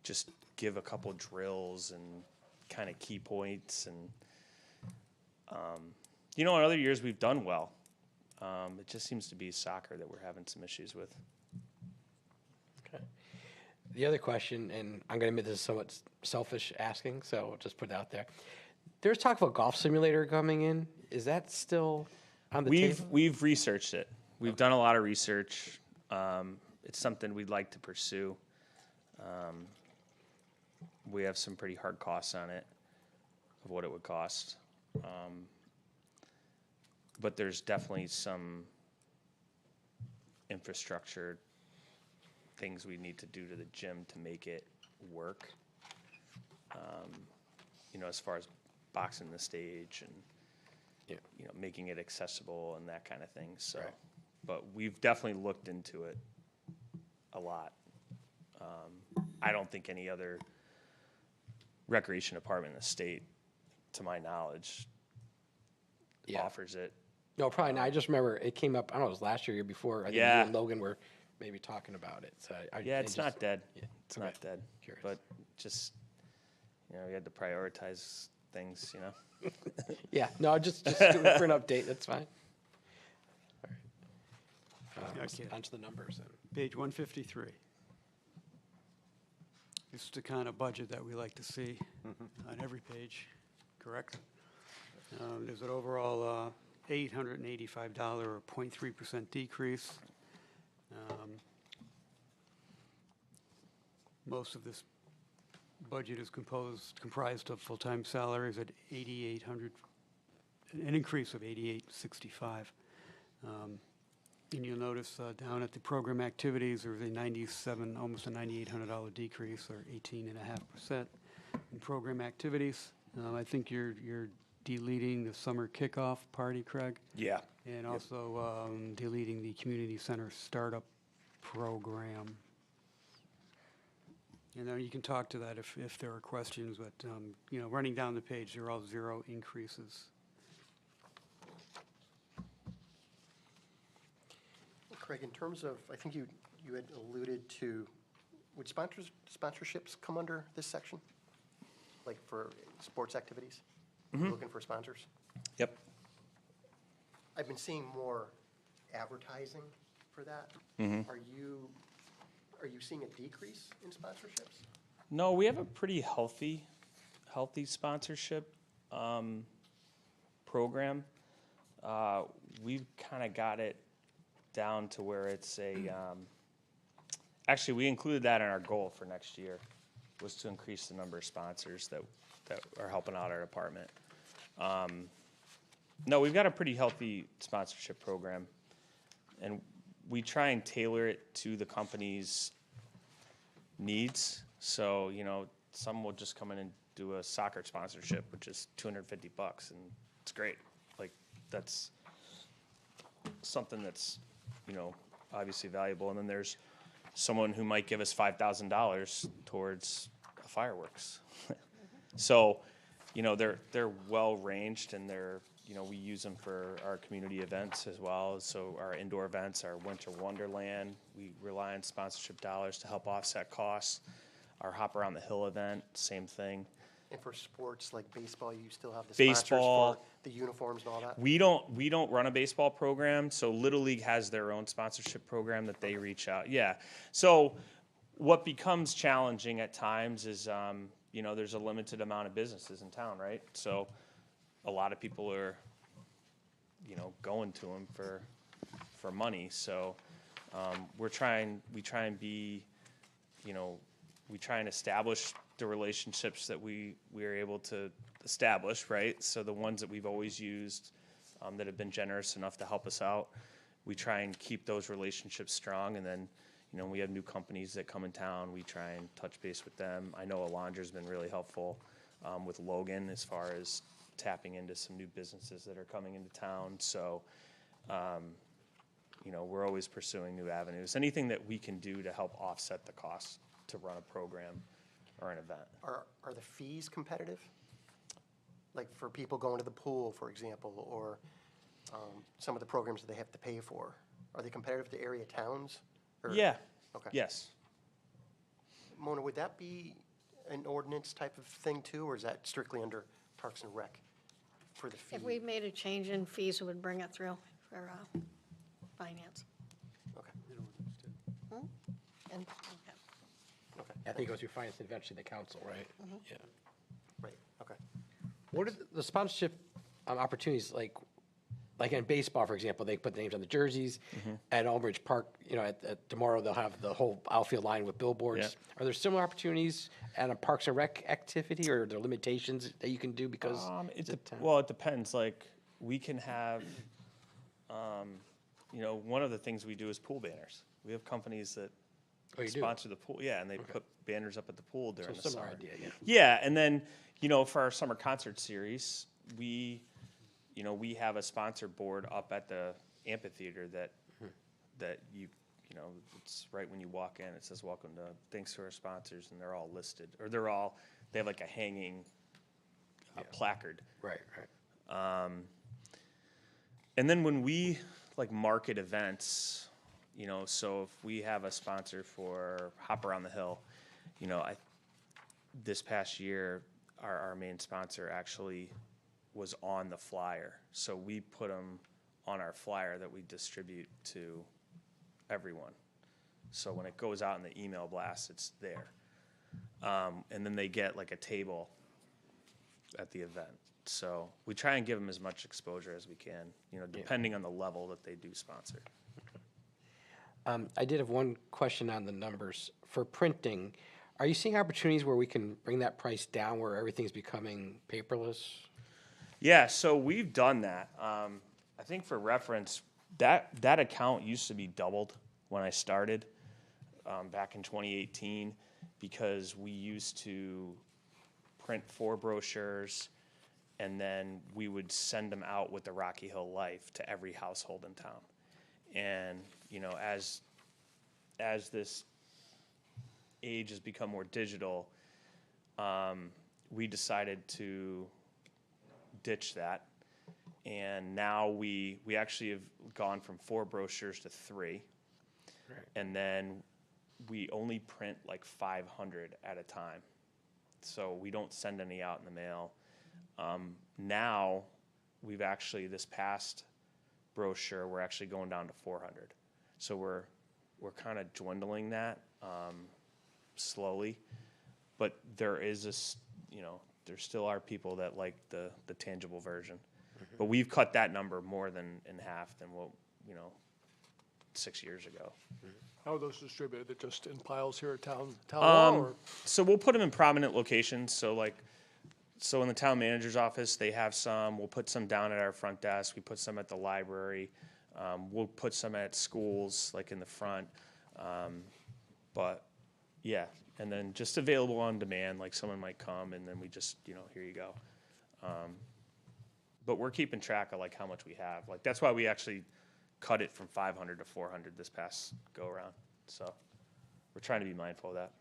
just give a couple drills and kind of key points. And in other years we've done well. It just seems to be soccer that we're having some issues with. Okay. The other question, and I'm going to admit this is somewhat selfish asking, so I'll just put it out there. There's talk of a golf simulator coming in. Is that still on the table? We've researched it. We've done a lot of research. It's something we'd like to pursue. We have some pretty hard costs on it of what it would cost. But there's definitely some infrastructure things we need to do to the gym to make it work. As far as boxing the stage and making it accessible and that kind of thing. So, but we've definitely looked into it a lot. I don't think any other recreation department in the state, to my knowledge, offers it. No, probably not. I just remember it came up, I don't know, it was last year, year before. I think you and Logan were maybe talking about it. So it's not dead. Yeah, it's not dead. Curious. But just, we had to prioritize things, Yeah, no, just for an update, that's fine. All right. Okay. On to the numbers then. Page 153. It's the kind of budget that we like to see on every page, correct? There's an overall $885 or 0.3% decrease. Most of this budget is comprised of full-time salaries at 8,800, an increase of 8,865. And you'll notice down at the program activities, there was a almost a $9,800 decrease, or 18.5% in program activities. I think you're deleting the summer kickoff party, Craig, Yeah. and also deleting the community center startup program. You know, you can talk to that if there are questions, but, you know, running down the page, they're all zero increases. Craig, in terms of, I think you had alluded to, would sponsorships come under this section? Like for sports activities? Looking for sponsors? Yep. I've been seeing more advertising for that. Are you seeing a decrease in sponsorships? No, we have a pretty healthy sponsorship program. We've kind of got it down to where it's actually, we included that in our goal for next year, was to increase the number of sponsors that are helping out our department. No, we've got a pretty healthy sponsorship program, and we try and tailor it to the company's needs. So, you know, some will just come in and do a soccer sponsorship, which is $250, and it's great. Like, that's something that's, you know, obviously valuable. And then there's someone who might give us $5,000 towards fireworks. So, you know, they're well ranged, and you know, we use them for our community events as well. So our indoor events, our Winter Wonderland, we rely on sponsorship dollars to help offset costs. Our Hop Around the Hill event, same thing. And for sports like baseball, you still have the Baseball, sponsors for the uniforms and all that? We don't run a baseball program, so Little League has their own sponsorship program that they reach out. Yeah. So what becomes challenging at times is, you know, there's a limited amount of businesses in town, right? So a lot of people are, you know, going to them for money. So we try and be, you know, we try and establish the relationships that we are able to establish, right? So the ones that we've always used, that have been generous enough to help us out, we try and keep those relationships strong. And then, you know, we have new companies that come in town, we try and touch base with them. I know Alondra's been really helpful with Logan as far as tapping into some new businesses that are coming into town. So, you know, we're always pursuing new avenues. Anything that we can do to help offset the cost to run a program or an event. Are the fees competitive? Like for people going to the pool, for example, or some of the programs that they have to pay for? Are they competitive to area towns? Or- Yeah. Okay. Yes. Mona, would that be an ordinance type of thing too, or is that strictly under Parks and Rec for the fee? If we made a change in fees, it would bring it through for finance. Okay. And, Okay. I think it goes through finance and eventually the council, right? Yeah. Right, okay. What are the sponsorship opportunities like in baseball, for example, they put the names on the jerseys. At Elbridge Park, you know, at tomorrow they'll have the whole outfield line with billboards. Yeah. Are there similar opportunities at a Parks and Rec activity, or are there limitations that you can do because? Well, it depends. Like, we can have, you know, one of the things we do is pool banners. We have companies that sponsor the pool, and they put banners up at the pool during the similar summer. idea, yeah. Yeah, and then, you know, for our summer concert series, we have a sponsor board up at the amphitheater that you know, it's right when you walk in, it says, "Welcome to, thanks to our sponsors," and they're all listed, or they have like a hanging placard. Right. And then when we like market events, you know, so if we have a sponsor for Hop Around the Hill, you know, this past year, our main sponsor actually was on the flyer. So we put them on our flyer that we distribute to everyone. So when it goes out in the email blast, it's there. And then they get like a table at the event. So we try and give them as much exposure as we can, you know, depending on the level that they do sponsor. I did have one question on the numbers. For printing, are you seeing opportunities where we can bring that price down where everything's becoming paperless? Yeah, so we've done that. I think for reference, that account used to be doubled when I started back in 2018 because we used to print 4 brochures and then we would send them out with the Rocky Hill Life to every household in town. And, you know, as this age has become more digital, we decided to ditch that. And now we actually have gone from 4 brochures to 3. Right. And then we only print like 500 at a time. So we don't send any out in the mail. Now we've actually, this past brochure, we're actually going down to 400. So we're kind of dwindling that slowly. But there is this, you know, there still are people that like the tangible version. Mm-hmm. But we've cut that number more than in half than what, you know, 6 years ago. How are those distributed? They're just in piles here at town hall, or? So we'll put them in prominent locations. So in the town manager's office, they have some. We'll put some down at our front desk. We put some at the library. We'll put some at schools, like in the front. But yeah, and then just available on demand, like someone might come and then we just, you know, here you go. But we're keeping track of like how much we have. Like that's why we actually cut it from 500 to 400 this past go around. So we're trying to be mindful of that.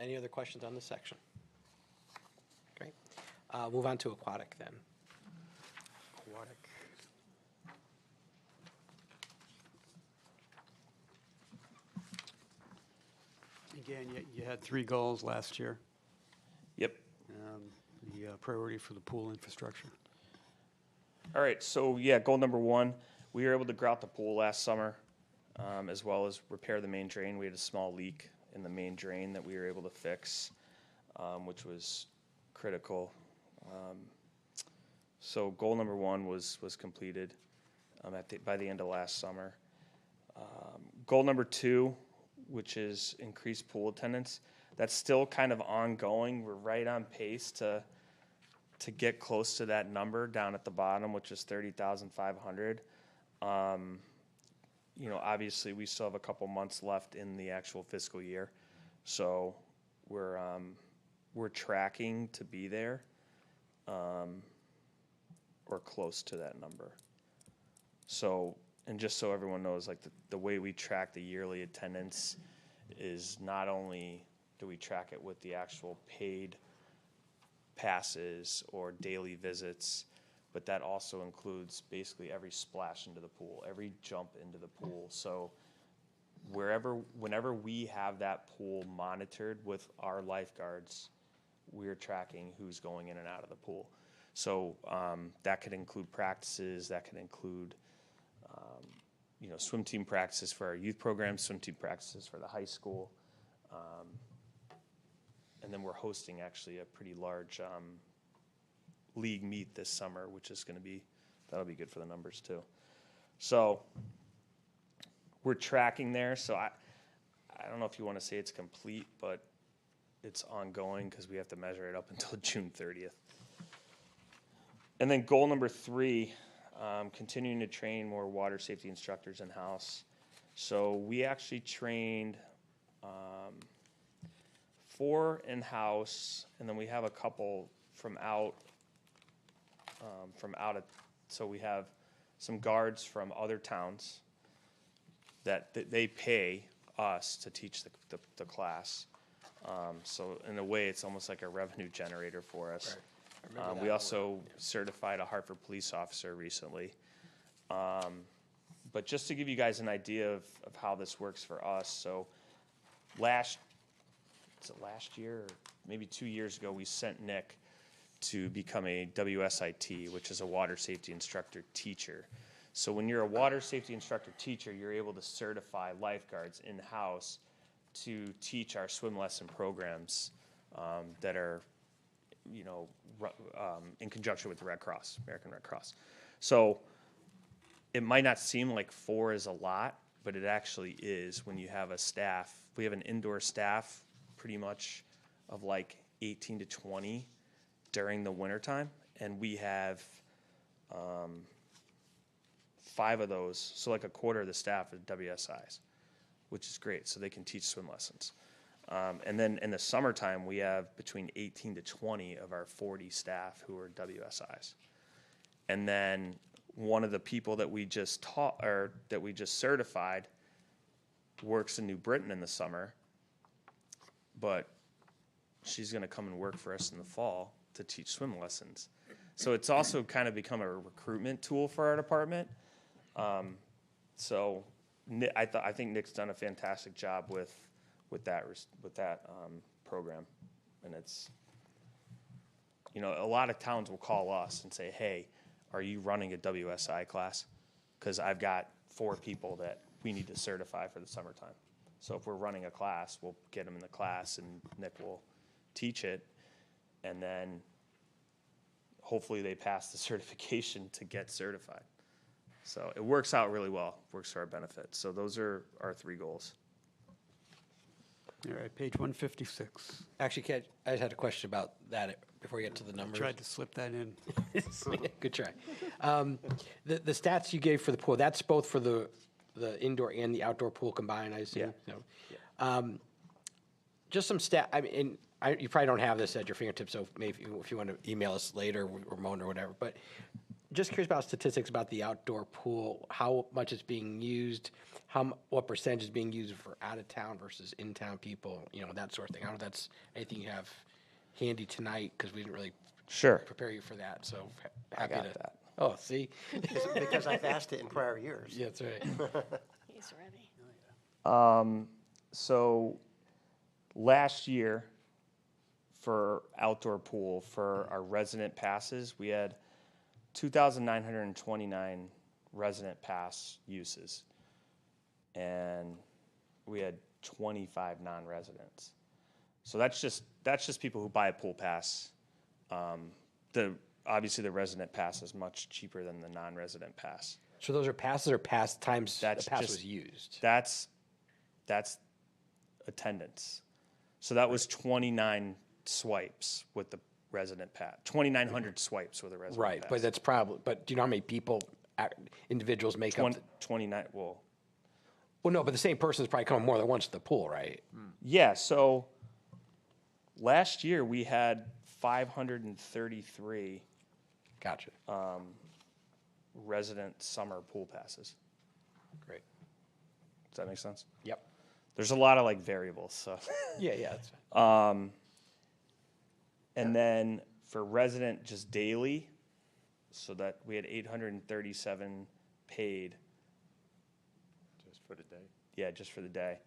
Any other questions on this section? Great. Move on to aquatic then. Aquatic. Again, you had 3 goals last year. Yep. The priority for the pool infrastructure. All right, so yeah, goal number 1, we were able to grout the pool last summer, as well as repair the main drain. We had a small leak in the main drain that we were able to fix, which was critical. So goal number 1 was completed by the end of last summer. Goal number 2, which is increased pool attendance, that's still kind of ongoing. We're right on pace to get close to that number down at the bottom, which is 30,500. You know, obviously we still have a couple months left in the actual fiscal year, so we're tracking to be there, or close to that number. So, and just so everyone knows, like the way we track the yearly attendance is not only do we track it with the actual paid passes or daily visits, but that also includes basically every splash into the pool, every jump into the pool. So whenever we have that pool monitored with our lifeguards, we're tracking who's going in and out of the pool. So that could include practices, that could include you know, swim team practices for our youth programs, swim team practices for the high school. And then we're hosting actually a pretty large league meet this summer, which is going to be, that'll be good for the numbers too. So we're tracking there. So I don't know if you want to say it's complete, but it's ongoing because we have to measure it up until June 30th. And then goal number 3, continuing to train more water safety instructors in-house. So we actually trained 4 in-house, and then we have a couple from out of, so we have some guards from other towns that they pay us to teach the class. So in a way, it's almost like a revenue generator for us. Right. We also certified a Hartford police officer recently. But just to give you guys an idea of how this works for us, so last year, or maybe 2 years ago, we sent Nick to become a WSIT, which is a water safety instructor teacher. So when you're a water safety instructor teacher, you're able to certify lifeguards in-house to teach our swim lesson programs that are, in conjunction with the Red Cross, American Red Cross. So it might not seem like 4 is a lot, but it actually is when you have a staff. We have an indoor staff pretty much of like 18 to 20 during the wintertime, and we have 5 of those, so like a quarter of the staff are WSIs, which is great, so they can teach swim lessons. And then in the summertime, we have between 18 to 20 of our 40 staff who are WSIs. And then one of the people that we just taught, or that we just certified, works in New Britain in the summer, but she's gonna come and work for us in the fall to teach swim lessons. So it's also kind of become a recruitment tool for our department. So I think Nick's done a fantastic job with that program, and it's, a lot of towns will call us and say, hey, are you running a WSI class? Because I've got 4 people that we need to certify for the summertime. So if we're running a class, we'll get them in the class and Nick will teach it, and then hopefully they pass the certification to get certified. So it works out really well, works to our benefit. So those are our 3 goals. All right, page 156. Actually, I just had a question about that before we get to the numbers. Tried to slip that in. Good try. The stats you gave for the pool, that's both for the indoor and the outdoor pool combined, I assume? Yeah. No. Just some you probably don't have this at your fingertips, so maybe if you want to email us later or Mona or whatever, but just curious about statistics about the outdoor pool, how much it's being used, what percentage is being used for out-of-town versus in-town people, that sort of thing. I don't know if that's anything you have handy tonight, because we didn't really prepare you for that, so happy I got to. that. Oh, see? Because I've asked it in prior years. Yeah, that's right. He's ready. So last year for outdoor pool, for our resident passes, we had 2,929 resident pass uses, and we had 25 non-residents. So that's just people who buy a pool pass. Obviously the resident pass is much cheaper than the non-resident pass. So those are passes or pass times the pass just- was used? That's attendance. So that was 29 swipes with the resident pass, 2,900 swipes with a resident Right, pass. but that's probably, but do you know how many people, individuals make up? 29, well, Well, no, but the same person is probably coming more than once to the pool, right? yeah, so last year we had 533 Gotcha. resident summer pool passes. Great. Does that make sense? Yep. There's a lot of variables, so. Yeah, that's fine. And then for resident just daily, so that we had 837 paid. Just for the day. Yeah, just for the day.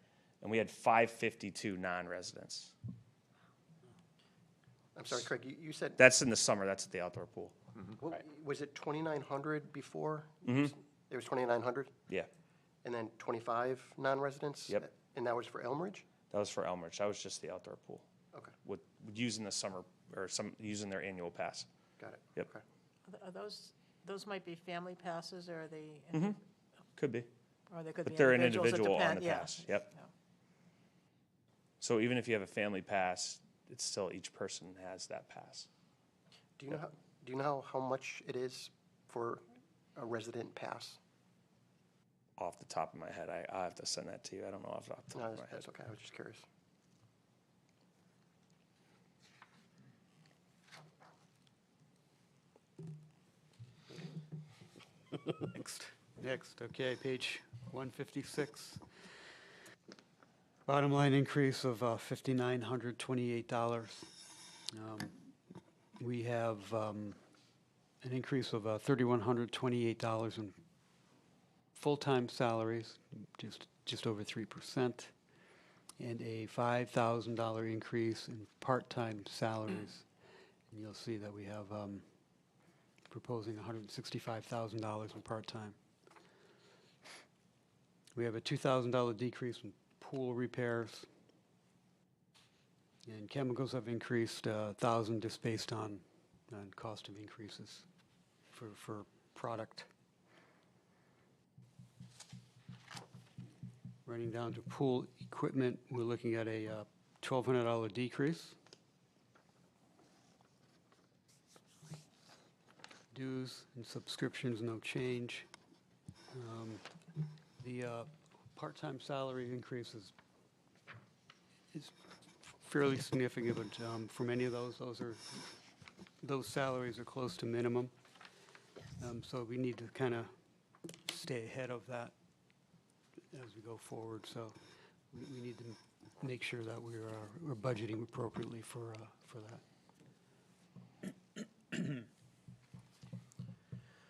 And we had 552 non-residents. I'm sorry, Craig, you said, That's in the summer, that's at the outdoor pool. was it 2,900 before? Mhm. It was 2,900? Yeah, And then 25 non-residents? Yep. And that was for Elmridge? that was for Elmridge, that was just the outdoor pool. Okay, With using the summer, or using their annual pass. got it. Yep. Okay. Are those might be family passes, or are they? Could be. Or they could be But they're an individuals, it individual on depend- the yeah. pass, yep. Yeah. So even if you have a family pass, it's still, each person has that pass. Do you know how much it is for a resident pass? Off the top of my head, I have to send that to you, I don't know off the top No, of my head. that's okay, I was just curious. Next, okay, page 156. Bottom line increase of $5,928. We have an increase of $3,128 in full-time salaries, just over 3%, and a $5,000 increase in part-time salaries. And you'll see that we have proposing $165,000 in part-time. We have a $2,000 decrease in pool repairs. And chemicals have increased 1,000 just based on cost of increases for product. Running down to pool equipment, we're looking at a $1,200 decrease. Dues and subscriptions, no change. The part-time salary increase is fairly significant, but for many of those salaries are close to minimum. So we need to kind of stay ahead of that as we go forward. So we need to make sure that we're budgeting appropriately for that.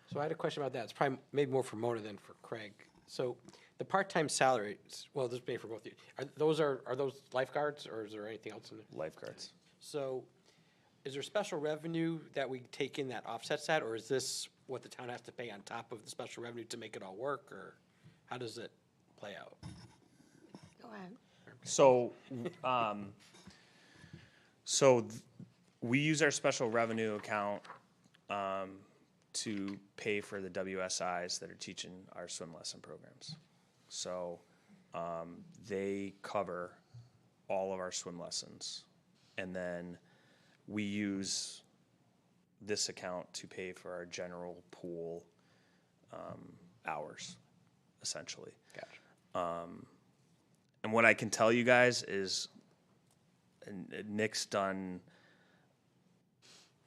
So I had a question about that. It's probably maybe more for Mona than for Craig. So the part-time salaries, well, this may be for both of you. Are those lifeguards, or is there anything else in there? Lifeguards. So is there special revenue that we take in that offsets that, or is this what the town has to pay on top of the special revenue to make it all work, or how does it play out? Go ahead. So, we use our special revenue account to pay for the WSIs that are teaching our swim lesson programs. So they cover all of our swim lessons. And then we use this account to pay for our general pool hours, essentially. Gotcha. And what I can tell you guys is Nick's done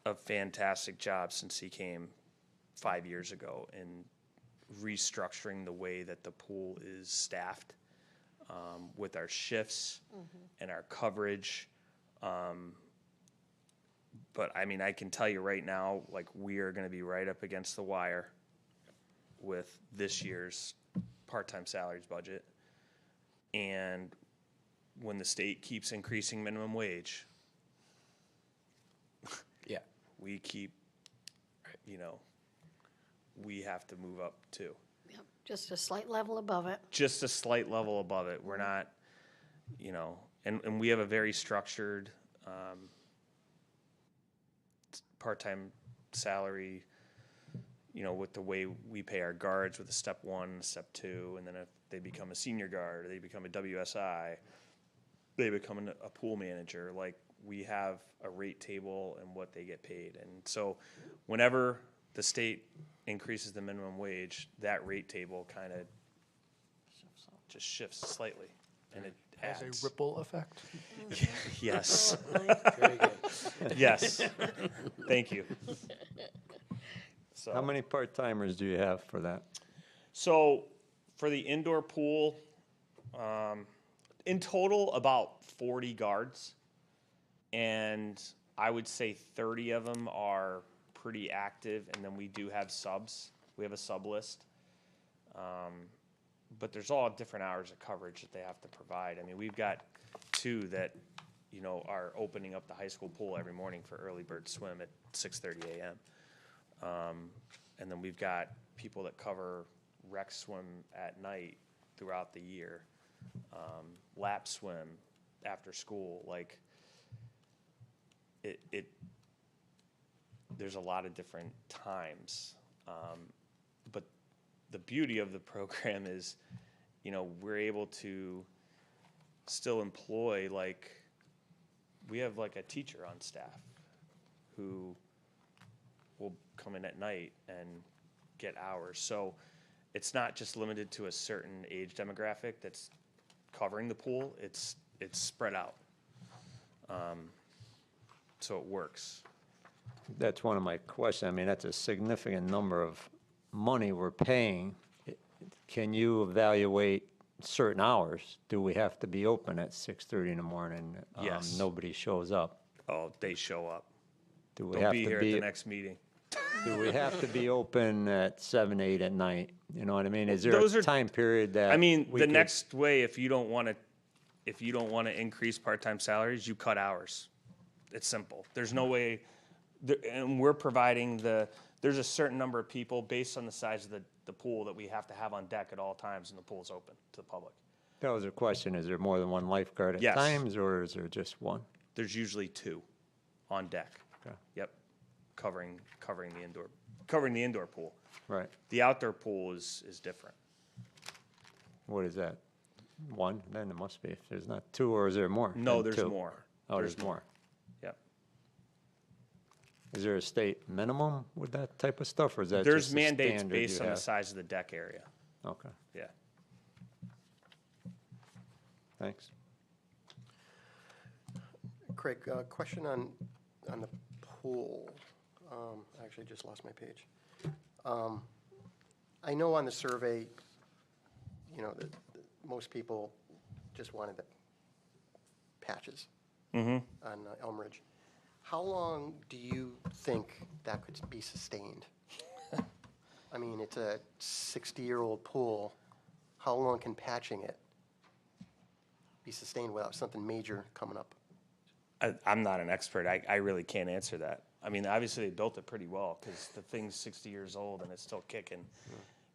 a fantastic job since he came 5 years ago in restructuring the way that the pool is staffed with our shifts and our coverage. But I mean, I can tell you right now, like, we are going to be right up against the wire with this year's part-time salaries budget. And when the state keeps increasing minimum wage, Yeah. we keep, we have to move up too. Yep, just a slight level above it. Just a slight level above it. We're not, and we have a very structured part-time salary, with the way we pay our guards with a step 1, step 2, and then if they become a senior guard, or they become a WSI, they become a pool manager. Like, we have a rate table and what they get paid. And so whenever the state increases the minimum wage, that rate table kind of just shifts slightly, and it adds. Has a ripple effect? Yes. Very good. Yes. Thank you. So, How many part-timers do you have for that? So for the indoor pool, in total, about 40 guards. And I would say 30 of them are pretty active, and then we do have subs. We have a sub list. But there's all different hours of coverage that they have to provide. I mean, we've got 2 that, are opening up the high school pool every morning for early bird swim at 6:30 a.m. And then we've got people that cover rec swim at night throughout the year, lap swim after school. Like, there's a lot of different times. But the beauty of the program is, we're able to still employ, we have a teacher on staff who will come in at night and get hours. So it's not just limited to a certain age demographic that's covering the pool. It's spread out. So it works. That's one of my questions. I mean, that's a significant number of money we're paying. Can you evaluate certain hours? Do we have to be open at 6:30 in the morning? Yes. Nobody shows up. Oh, they show up. Do we They'll have be to here be at the next meeting. Do we have to be open at 7, 8 at night? You know what I mean? Is there Those a are- time period that I mean, we the could- next way, if you don't want to increase part-time salaries, you cut hours. It's simple. There's no way, and we're providing there's a certain number of people based on the size of the pool that we have to have on deck at all times, and the pool's open to the public. That was a question, is there more than one lifeguard at Yes. times, or is there just one? There's usually 2 on deck. Okay. Yep, covering the indoor pool. Right, The outdoor pool is different. what is that? One, then it must be, if there's not 2, or is there more? No, than there's 2? more. Oh, there's more. Yep. Is there a state minimum with that type of stuff, or is that There's just a mandates standard based you on the have? size of the deck area. Okay, Yeah. thanks. Craig, question on the pool. I actually just lost my page. I know on the survey, you know, that most people just wanted the patches on Elm Ridge. How long do you think that could be sustained? I mean, it's a 60-year-old pool. How long can patching it be sustained without something major coming up? I'm not an expert. I really can't answer that. I mean, obviously they built it pretty well because the thing's 60 years old and it's still kicking.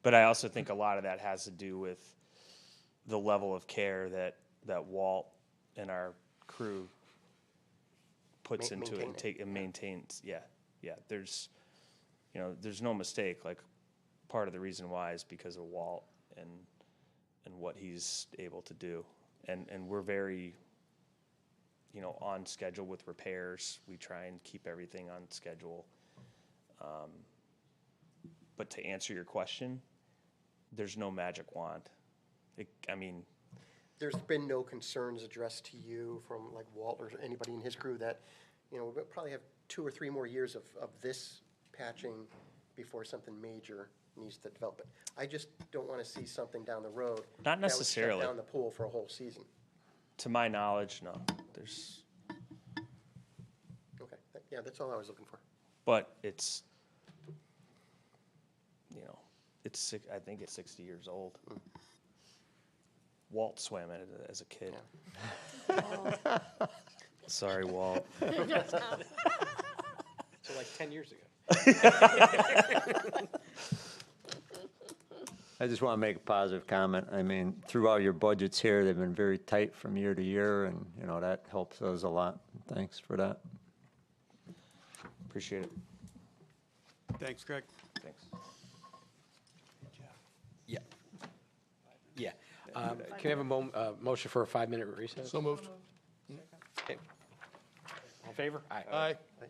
But I also think a lot of that has to do with the level of care that Walt and our crew puts into it and maintains. Yeah, yeah. There's no mistake. Like, part of the reason why is because of Walt and what he's able to do, and we're very, on schedule with repairs. We try and keep everything on schedule. But to answer your question, there's no magic wand. There's been no concerns addressed to you from like Walt or anybody in his crew that, we'll probably have 2 or 3 more years of this patching before something major needs to develop. I just don't want to see something down the road. Not necessarily. That would shut down the pool for a whole season. To my knowledge, no. There's, Okay, yeah, that's all I was looking for. but it's, I think it's 60 years old. Walt swam in it as a kid. Sorry, Walt. So like 10 years ago. I just want to make a positive comment. I mean, throughout your budgets here, they've been very tight from year to year, and, that helps us a lot. Thanks for that. Appreciate it. Thanks, Greg. Thanks. Yeah. Yeah. Can we have a motion for a 5-minute recess? So moved. Okay. All in favor? Aye. Aye. Right.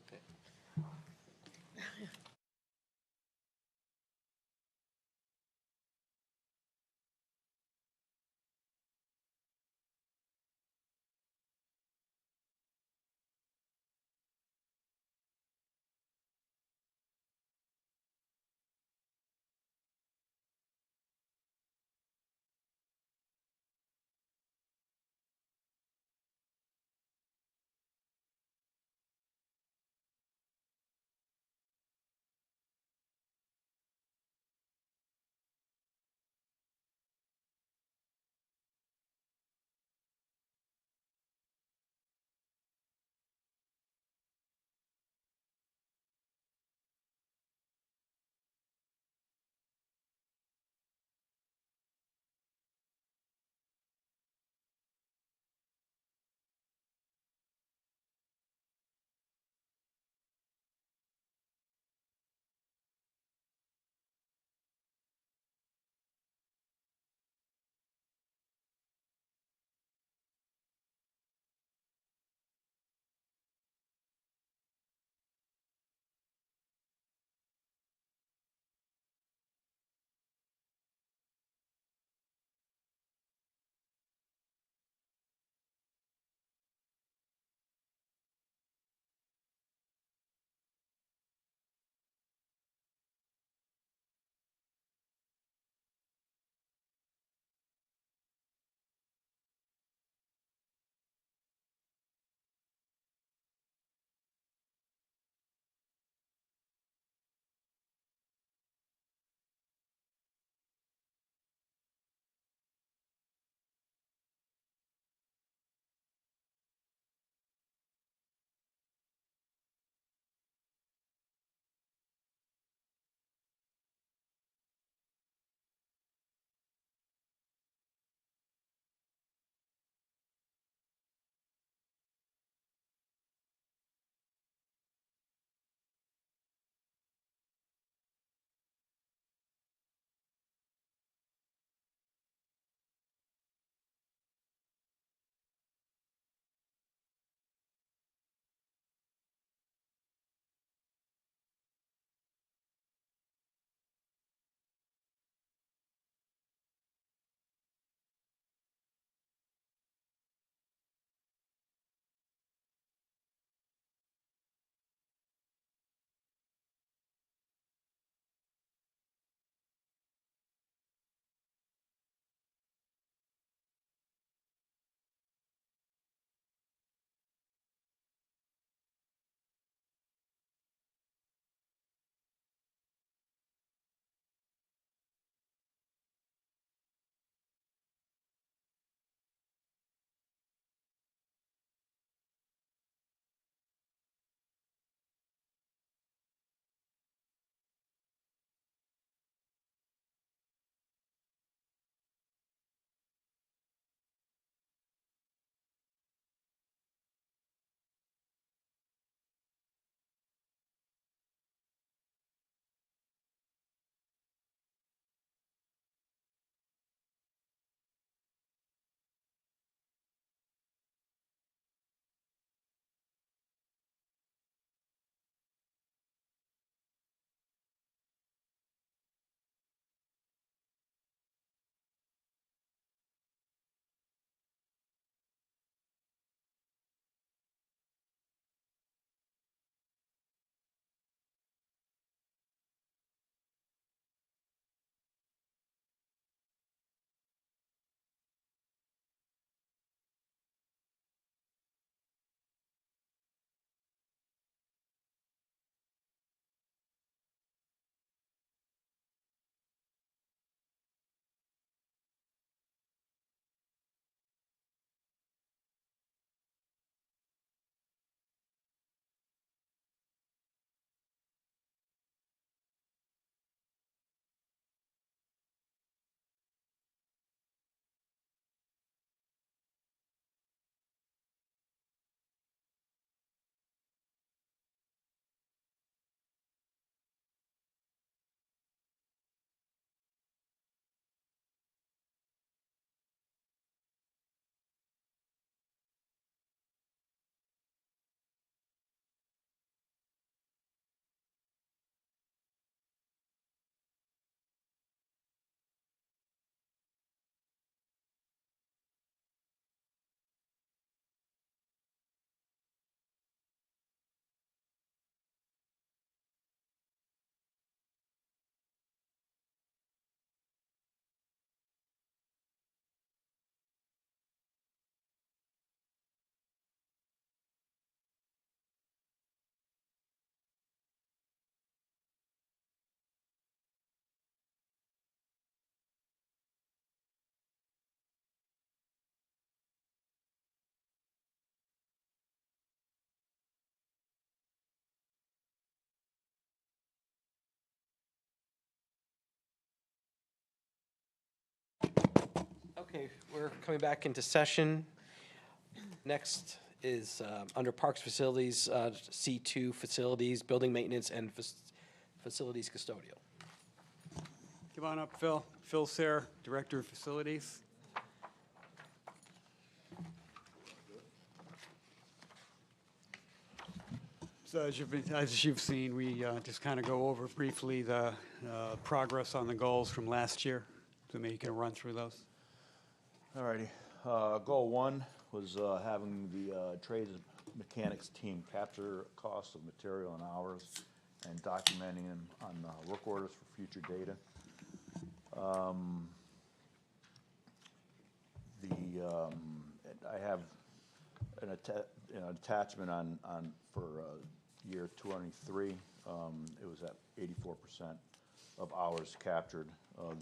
Okay, we're coming back into session. Next is under Parks Facilities, C2 Facilities, Building Maintenance, and Facilities Custodial. Come on up, Phil. Phil Sayre, Director of Facilities. So as you've seen, we just kind of go over briefly the progress on the goals from last year. So maybe you can run through those. All righty. Goal 1 was having the trades mechanics team capture costs of material and hours and documenting them on work orders for future data. I have an attachment on for year 23. It was at 84% of hours captured.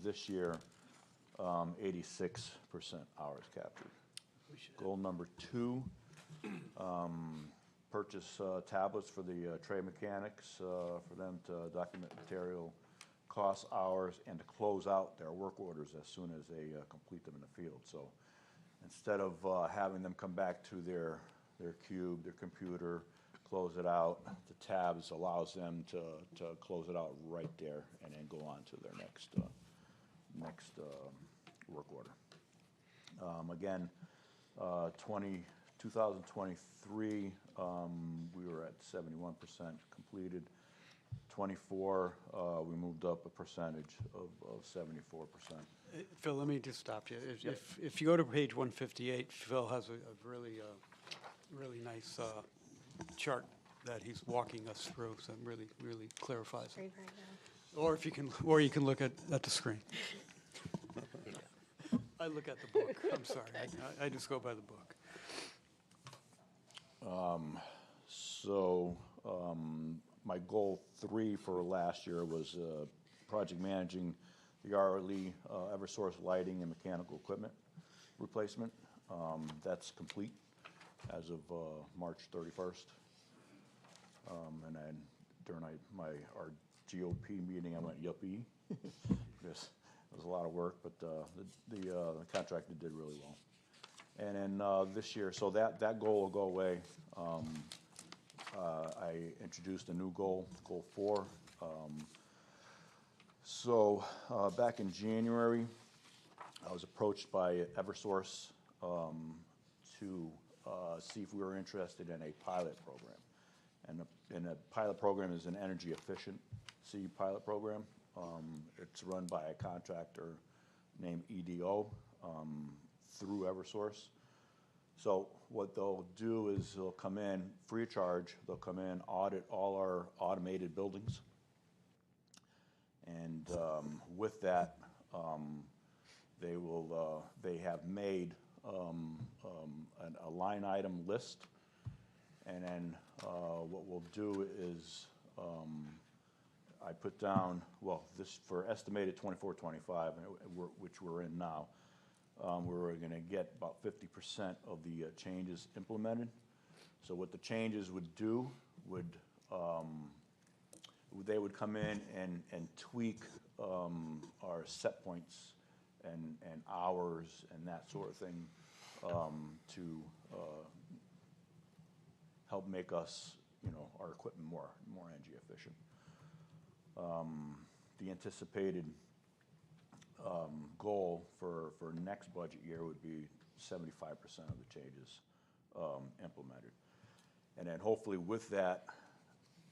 This year, 86% hours captured. Goal number 2, purchase tablets for the trade mechanics for them to document material costs, hours, and to close out their work orders as soon as they complete them in the field. So instead of having them come back to their cube, their computer, close it out, the tabs allows them to close it out right there and then go on to their next work order. Again, 2023, we were at 71% completed. 24, we moved up a percentage of 74%. Phil, let me just stop you. If you go to page 158, Phil has a really nice chart that he's walking us through, so it really clarifies it. Or you can look at the screen. I look at the book. I'm sorry. I just go by the book. My goal 3 for last year was project managing the RLE Eversource lighting and mechanical equipment replacement. That's complete as of March 31st. And then during our GOP meeting, I went yuppie. Because it was a lot of work, but the contractor did really well. And then this year, so that goal will go away. I introduced a new goal, goal 4. Back in January, I was approached by Eversource to see if we were interested in a pilot program. And a pilot program is an energy efficiency pilot program. It's run by a contractor named EDO through Eversource. So what they'll do is they'll come in free of charge. They'll come in, audit all our automated buildings. And with that, they have made a line item list. And then what we'll do is I put down, this for estimated 24-25, which we're in now, we're going to get about 50% of the changes implemented. So what the changes would do they would come in and tweak our set points and hours and that sort of thing to help make us, our equipment more energy efficient. The anticipated goal for next budget year would be 75% of the changes implemented. And then hopefully with that,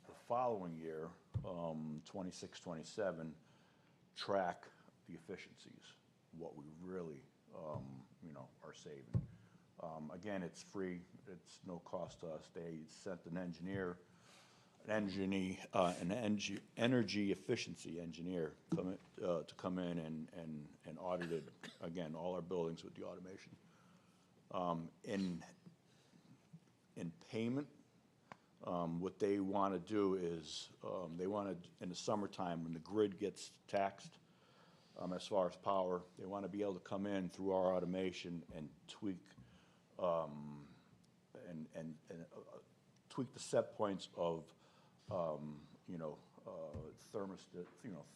the following year, 26-27, track the efficiencies, what we really, are saving. Again, it's free. It's no cost to us. They sent an energy efficiency engineer to come in and audited, again, all our buildings with the automation. In payment, what they want to do is they want to, in the summertime, when the grid gets taxed, as far as power, they want to be able to come in through our automation and tweak tweak the set points of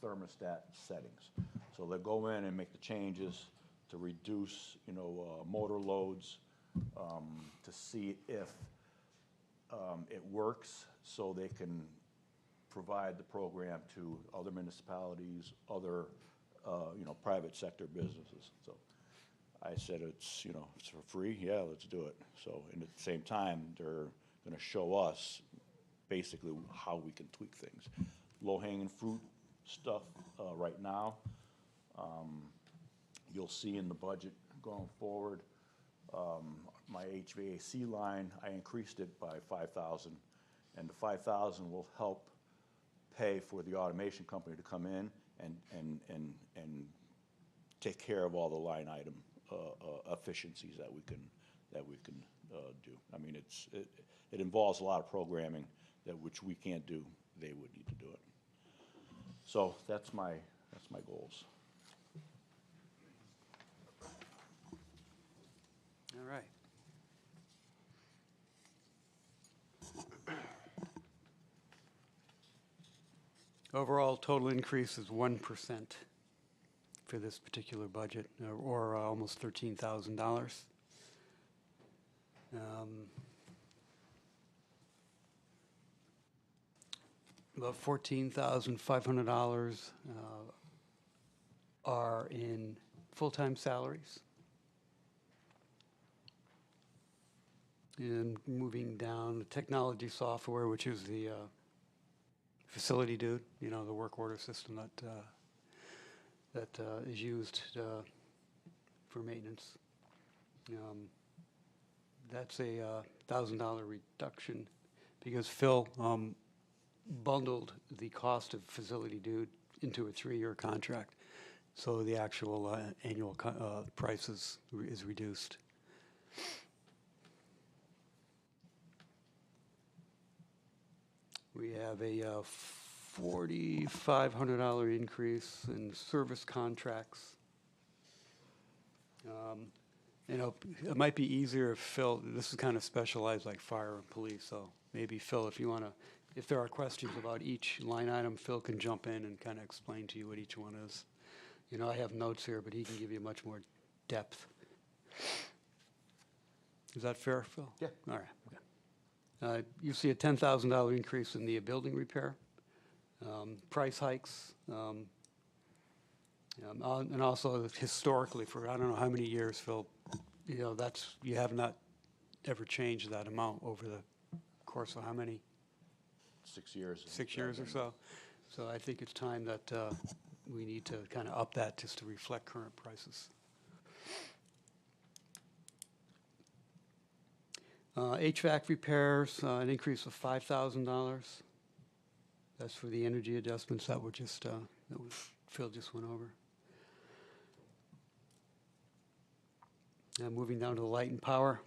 thermostat settings. So they'll go in and make the changes to reduce, motor loads, to see if it works, so they can provide the program to other municipalities, other, private sector businesses. So I said, it's for free, yeah, let's do it. So, and at the same time, they're going to show us basically how we can tweak things. Low-hanging fruit stuff right now. You'll see in the budget going forward, my HVAC line, I increased it by 5,000, and the 5,000 will help pay for the automation company to come in and take care of all the line item efficiencies that we can do. I mean, it involves a lot of programming which we can't do. They would need to do it. So that's my goals. All right. Overall, total increase is 1% for this particular budget, or almost $13,000. About $14,500 are in full-time salaries. And moving down, the technology software, which is the facility dude, the work order system that is used for maintenance. That's a $1,000 reduction because Phil bundled the cost of facility dude into a 3-year contract, so the actual annual price is reduced. We have a $4,500 increase in service contracts. It might be easier if Phil, this is kind of specialized like fire and police, so maybe Phil, if there are questions about each line item, Phil can jump in and kind of explain to you what each one is. I have notes here, but he can give you much more depth. Is that fair, Phil? Yeah. All right. Okay. You see a $10,000 increase in the building repair, price hikes, and also historically for I don't know how many years, Phil, you have not ever changed that amount over the course of how many? 6 years. 6 years or so. So I think it's time that we need to kind of up that just to reflect current prices. HVAC repairs, an increase of $5,000. That's for the energy adjustments that were just Phil just went over. Now moving down to the light and power,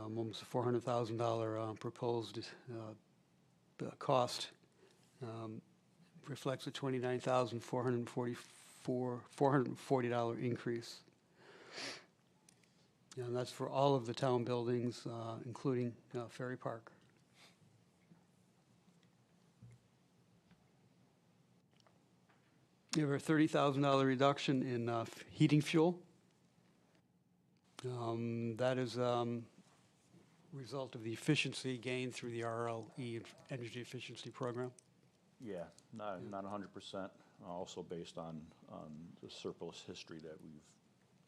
almost a $400,000 proposed cost. Reflects a $29,440 increase. And that's for all of the town buildings, including Ferry Park. You have a $30,000 reduction in heating fuel. That is result of the efficiency gained through the RLE Energy Efficiency Program. Yeah, not 100%. Also based on the surplus history that we've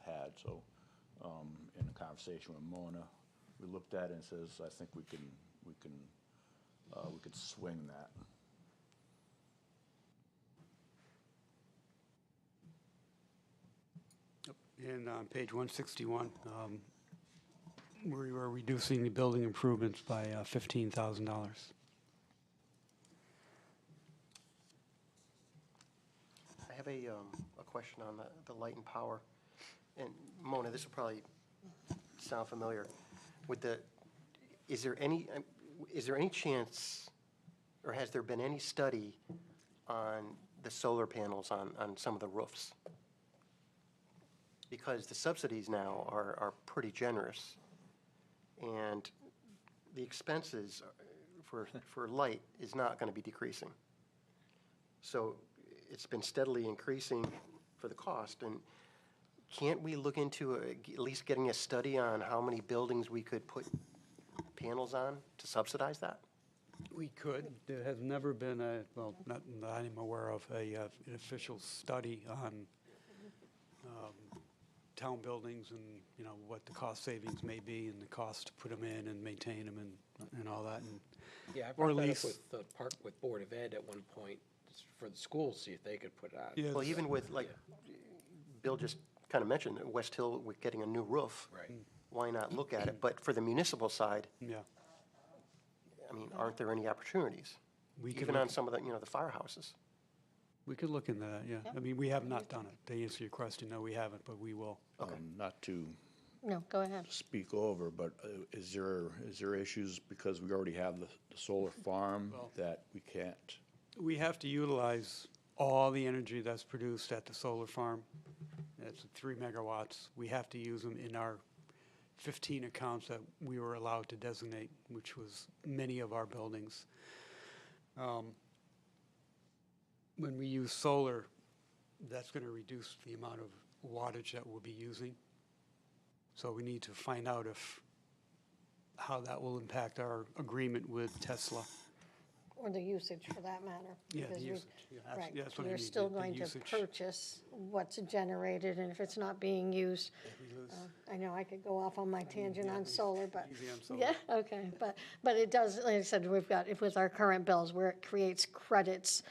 had. So, in a conversation with Mona, we looked at it and says, I think we could swing that. And on page 161, we were reducing the building improvements by $15,000. I have a question on the light and power. And Mona, this will probably sound familiar. Is there any chance, or has there been any study on the solar panels on some of the roofs? Because the subsidies now are pretty generous, and the expenses for light is not going to be decreasing. So it's been steadily increasing for the cost, and can't we look into at least getting a study on how many buildings we could put panels on to subsidize that? We could. There has never been a, well, not that I'm aware of, an official study on town buildings and, you know, what the cost savings may be and the cost to put them in and maintain them and all that. And Yeah, I or brought that up lease. with the park, with Board of Ed at one point, for the schools, see if they could put it on. Yeah, Well, even with, like, Bill just kind of mentioned, West Hill, with getting a new roof. Right. Why not look at it? But for the municipal side, Yeah. I mean, aren't there any opportunities? We could Even look- on some of the, the firehouses? We could look into that, yeah. I mean, we have not done it. To answer your question, no, we haven't, but we will. Not to No, go ahead. speak over, but is there issues because we already have the solar farm that we can't? We have to utilize all the energy that's produced at the solar farm. That's 3 megawatts. We have to use them in our 15 accounts that we were allowed to designate, which was many of our buildings. When we use solar, that's going to reduce the amount of wattage that we'll be using. So we need to find out how that will impact our agreement with Tesla. Or the usage, for that matter. Yeah, the because we- usage. Yeah, that's- Right, yeah, that's what I we're mean, still the going to usage. purchase what's generated, and if it's not being used, I know I could go off on my tangent on solar, but. Easy on solar. Yeah, okay, but it does, like I said, we've got, if with our current bills, where it creates credits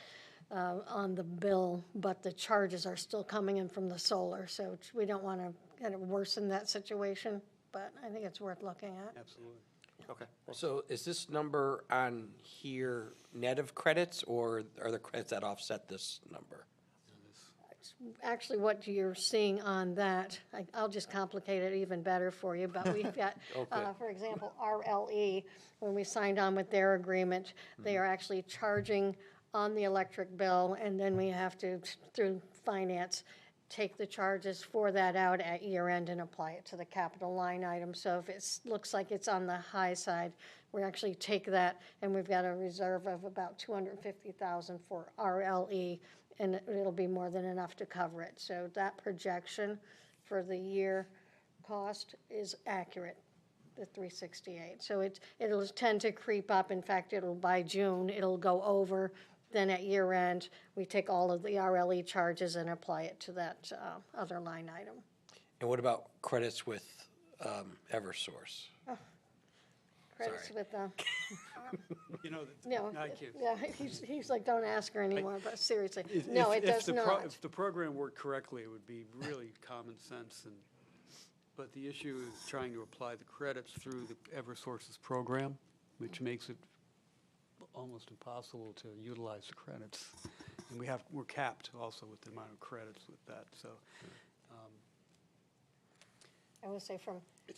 on the bill, but the charges are still coming in from the solar, so we don't want to kind of worsen that situation, but I think it's worth looking at. Absolutely. Okay. So is this number on here net of credits, or are there credits that offset this number? Actually, what you're seeing on that, I'll just complicate it even better for you, but we've got, for example, RLE, when we signed on with their agreement, they are actually charging on the electric bill, and then we have to, through finance, take the charges for that out at year end and apply it to the capital line item. So if it looks like it's on the high side, we actually take that, and we've got a reserve of about $250,000 for RLE, and it'll be more than enough to cover it. So that projection for the year cost is accurate, the 368. So it'll tend to creep up. In fact, by June, it'll go over. Then at year end, we take all of the RLE charges and apply it to that other line item. And what about credits with Eversource? Credits with, You know, no, I can't. yeah, he's like, don't ask her anymore, but seriously, If- no, if- it if does the not. If the program worked correctly, it would be really common sense, but the issue is trying to apply the credits through the Eversource's program, which makes it almost impossible to utilize the credits. And we're capped also with the amount of credits with that, so. I will say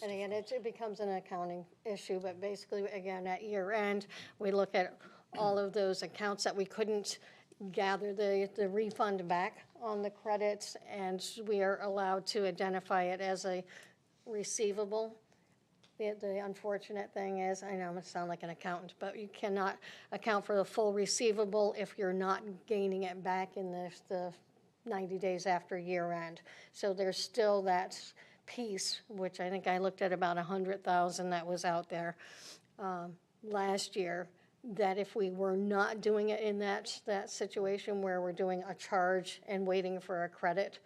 and again, it becomes an accounting issue, but basically, again, at year end, we look at all of those accounts that we couldn't gather the refund back on the credits, and we are allowed to identify it as a receivable. The unfortunate thing is, I know I'm going to sound like an accountant, but you cannot account for the full receivable if you're not gaining it back in the 90 days after year end. So there's still that piece, which I think I looked at about 100,000 that was out there last year, that if we were not doing it in that situation where we're doing a charge and waiting for a credit,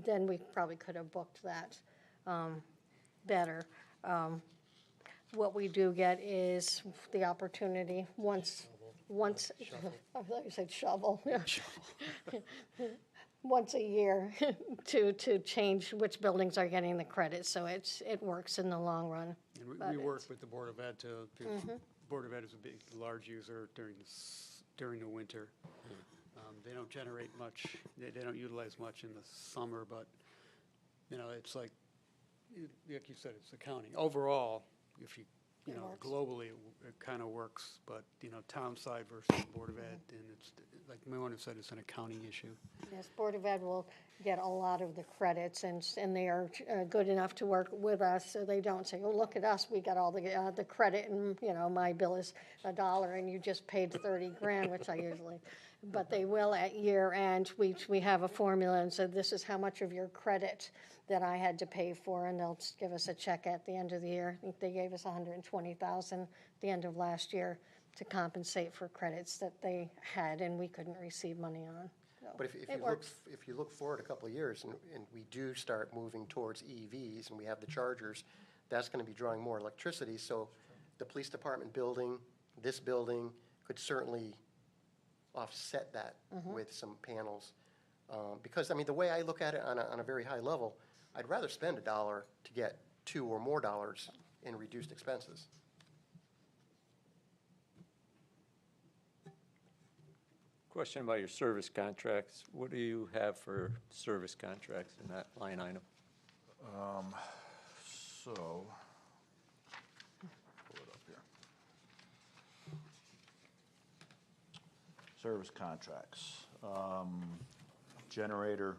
then we probably could have booked that better. What we do get is the opportunity once, I thought you said shovel. Once a year to change which buildings are getting the credit, so it works in the long run. And But we work with the Board of Ed Board of Ed is a large user during the winter. They don't generate much, they don't utilize much in the summer, but, it's like you said, it's accounting. Overall, if you globally, it kind of works, but, town side versus Board of Ed, and it's, like Mona said, it's an accounting issue. Yes, Board of Ed will get a lot of the credits, and they are good enough to work with us, so they don't say, oh, look at us, we got all the credit, and, my bill is $1, and you just paid 30 grand, which I usually but they will at year end. We have a formula and said, this is how much of your credit that I had to pay for, and they'll just give us a check at the end of the year. I think they gave us $120,000 at the end of last year to compensate for credits that they had and we couldn't receive money on. So But if it you look, works. if you look forward a couple of years and we do start moving towards EVs and we have the chargers, that's going to be drawing more electricity. So the police department building, this building could certainly offset that with some panels. Because, I mean, the way I look at it on a very high level, I'd rather spend $1 to get $2 or more in reduced expenses. Question about your service contracts. What do you have for service contracts in that line item? So, pull it up here. Service contracts, generator,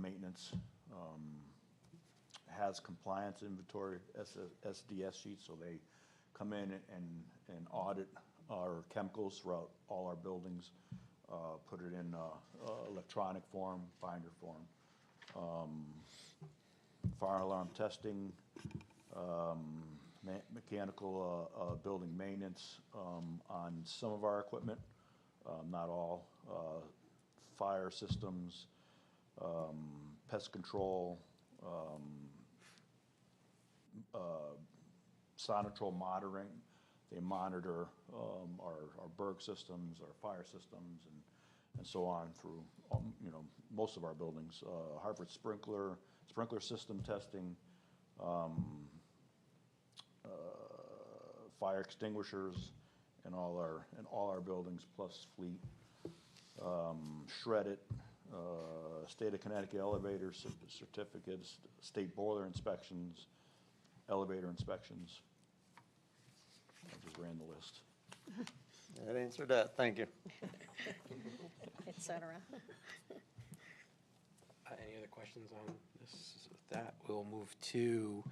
maintenance, has compliance inventory, SDS sheets, so they come in and audit our chemicals throughout all our buildings, put it in electronic form, binder form. Fire alarm testing, mechanical building maintenance on some of our equipment, not all. Fire systems, pest control, Sonatrol monitoring. They monitor our Berg systems, our fire systems, and so on through, most of our buildings. Harvard sprinkler system testing, fire extinguishers in all our buildings, plus fleet. Shred it, state of Connecticut elevator certificates, state boiler inspections, elevator inspections. I just ran the list. That answered that, thank you. Et cetera. Any other questions on this? With that, we'll move to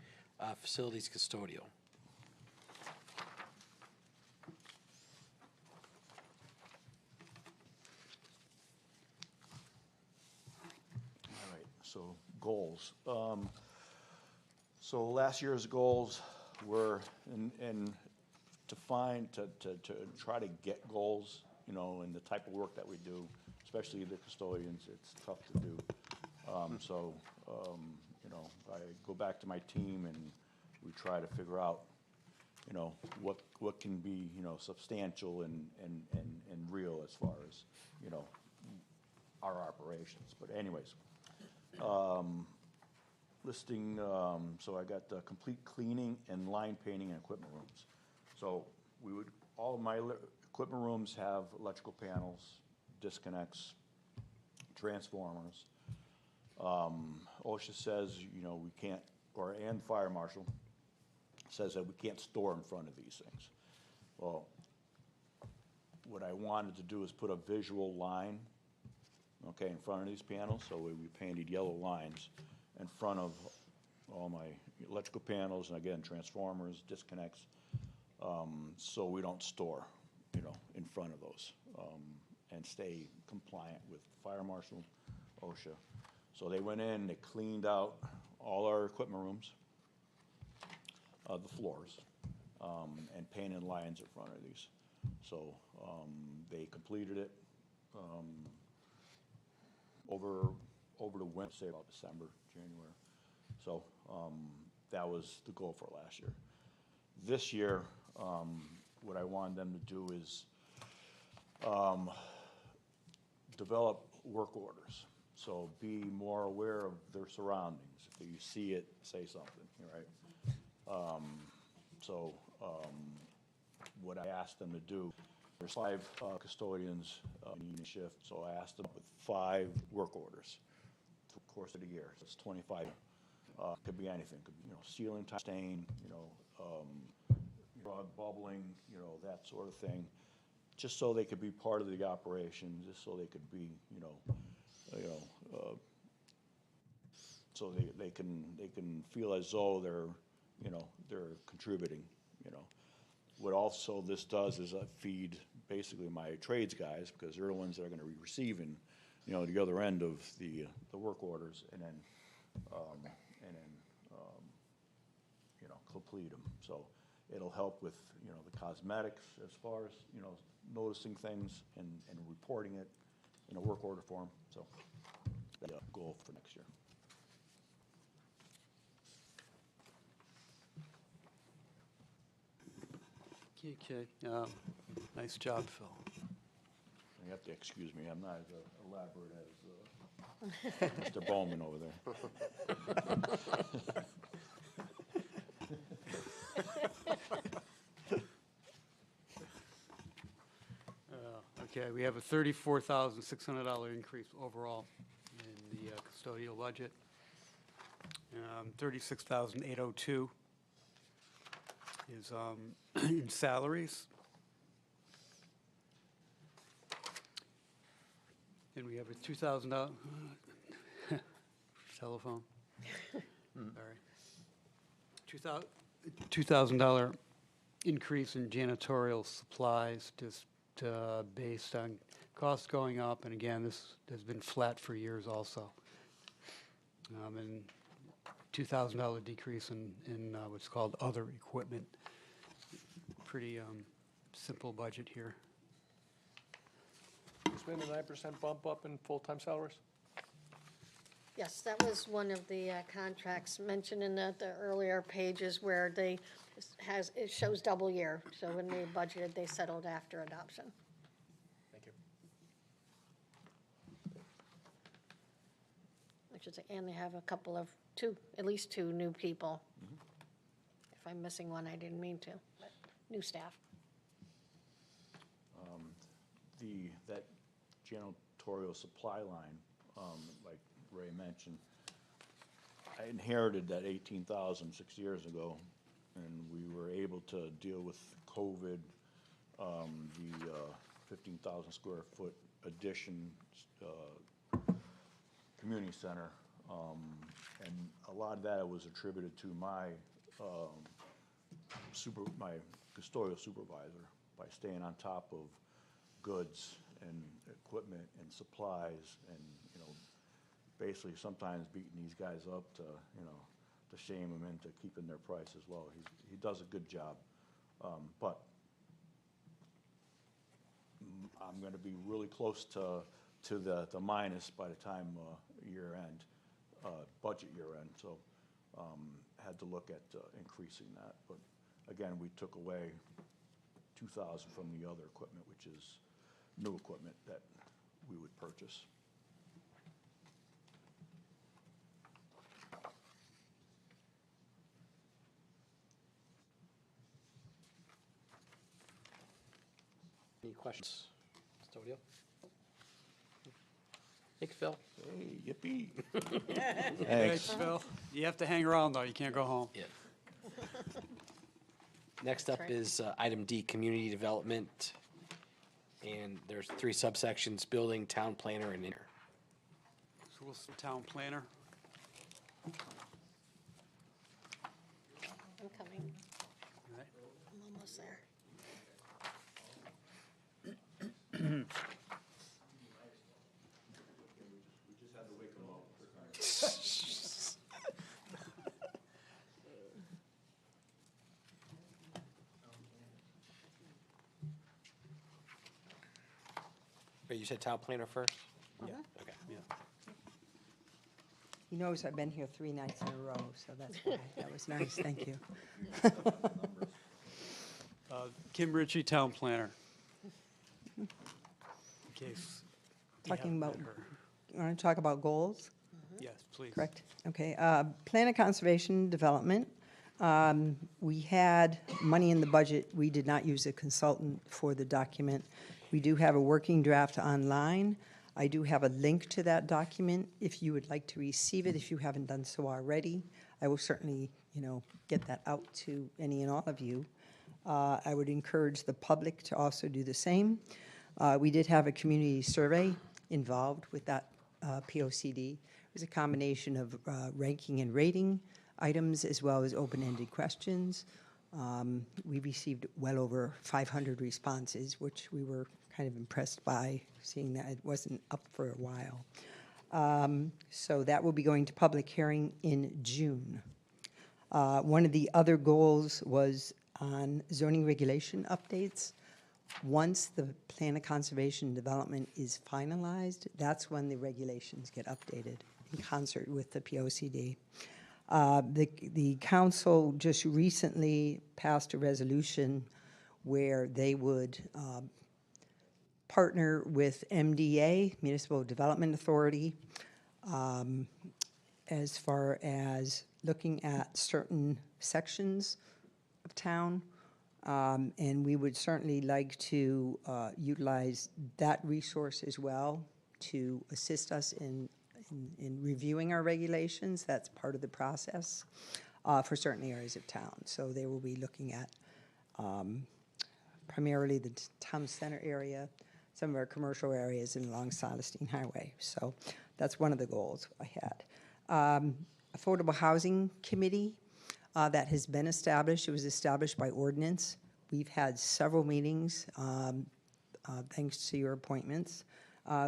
facilities custodial. All right, so goals. So last year's goals were to try to get goals, in the type of work that we do, especially the custodians, it's tough to do. I go back to my team and we try to figure out, what can be, substantial and real as far as, our operations. But anyways, listing, so I got complete cleaning and line painting and equipment rooms. So all of my equipment rooms have electrical panels, disconnects, transformers. OSHA says, we can't, and fire marshal says that we can't store in front of these things. Well, what I wanted to do is put a visual line, in front of these panels. So we painted yellow lines in front of all my electrical panels, and again, transformers, disconnects, so we don't store, in front of those, and stay compliant with fire marshal, OSHA. So they went in, they cleaned out all our equipment rooms, the floors, and painted lines in front of these. So they completed it over the winter, say about December, January. So that was the goal for last year. This year, what I wanted them to do is develop work orders. So be more aware of their surroundings. If you see it, say something, right? What I asked them to do, there's 5 custodians in each shift, so I asked them with 5 work orders through the course of the year. So it's 25. Could be anything. Could be, ceiling tile stain, rug bubbling, that sort of thing. Just so they could be part of the operation, just so they could be, so they can feel as though they're contributing. What also this does is feed basically my trades guys, because they're the ones that are gonna be receiving, you know, the other end of the work orders, and then, you know, complete them. So it'll help with, you know, the cosmetics as far as, you know, noticing things and reporting it in a work order form. So that's a goal for next year. Okay, nice job, Phil. You have to excuse me, I'm not as elaborate as Mr. Bowman over there. Okay, we have a $34,600 increase overall in the custodial budget. 36,802 is in salaries. And we have a $2,000 telephone. Sorry. $2,000 increase in janitorial supplies, just based on costs going up. And again, this has been flat for years also. And $2,000 decrease in what's called other equipment. Pretty simple budget here. There's been a 9% bump up in full-time salaries? Yes, that was one of the contracts mentioned in the earlier pages where it shows double year. So when they budgeted, they settled after adoption. Thank you. I should say, and they have a couple of at least two new people. If I'm missing one, I didn't mean to, but new staff. That janitorial supply line, like Ray mentioned, I inherited that 18,000 6 years ago, and we were able to deal with COVID, the 15,000 square foot addition, community center, and a lot of that was attributed to my custodial supervisor by staying on top of goods and equipment and supplies, and, you know, basically sometimes beating these guys up to, you know, to shame them into keeping their price as well. He does a good job. But I'm gonna be really close to the minus by the time year end, budget year end. So had to look at increasing that. But again, we took away 2,000 from the other equipment, which is new equipment that we would purchase. Any questions? Custodial? Thanks, Phil. Hey, yippee. Thanks, Phil. You have to hang around, though. You can't go home. Yeah. Next up is item D, community development. And there's 3 subsections: building, town planner, and inner. So we'll see town planner. I'm coming. All right. I'm almost there. Wait, you said town planner first? Yeah. Okay. Yeah. He knows I've been here 3 nights in a row, so that's why. That was nice, thank you. Kim Ritchie, town planner. In case you Talking haven't about, met her. you want to talk about goals? Yes, please. Correct? Okay. Plan of conservation development. We had money in the budget. We did not use a consultant for the document. We do have a working draft online. I do have a link to that document if you would like to receive it, if you haven't done so already. I will certainly, you know, get that out to any and all of you. I would encourage the public to also do the same. We did have a community survey involved with that POCD. It was a combination of ranking and rating items as well as open-ended questions. We received well over 500 responses, which we were kind of impressed by, seeing that it wasn't up for a while. So that will be going to public hearing in June. One of the other goals was on zoning regulation updates. Once the plan of conservation and development is finalized, that's when the regulations get updated in concert with the POCD. The council just recently passed a resolution where they would partner with MDA, Municipal Development Authority, as far as looking at certain sections of town. And we would certainly like to utilize that resource as well to assist us in reviewing our regulations. That's part of the process for certain areas of town. So they will be looking at primarily the town center area, some of our commercial areas, and along Solestein Highway. So that's one of the goals I had. Affordable Housing Committee that has been established. It was established by ordinance. We've had several meetings thanks to your appointments.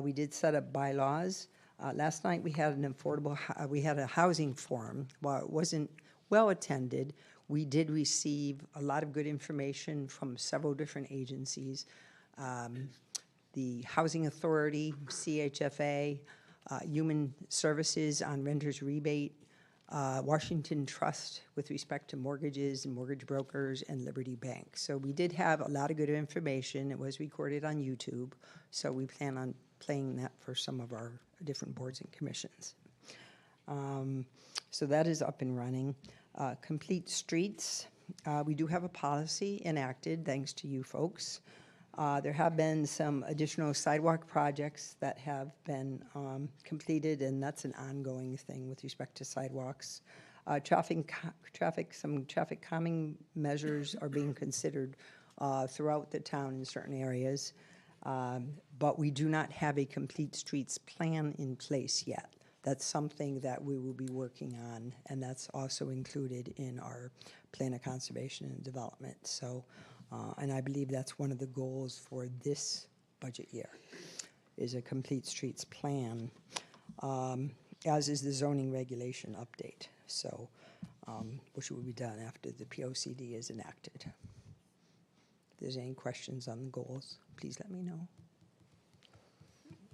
We did set up bylaws. Last night we had we had a housing forum. While it wasn't well attended, we did receive a lot of good information from several different agencies. The Housing Authority, CHFA, Human Services on renters rebate, Washington Trust with respect to mortgages and mortgage brokers, and Liberty Bank. So we did have a lot of good information. It was recorded on YouTube, so we plan on playing that for some of our different boards and commissions. So that is up and running. Complete Streets, we do have a policy enacted thanks to you folks. There have been some additional sidewalk projects that have been completed, and that's an ongoing thing with respect to sidewalks. Some traffic calming measures are being considered throughout the town in certain areas, but we do not have a complete streets plan in place yet. That's something that we will be working on, and that's also included in our plan of conservation and development. So. And I believe that's one of the goals for this budget year, is a complete streets plan, as is the zoning regulation update, so, which will be done after the POCD is enacted. If there's any questions on the goals, please let me know.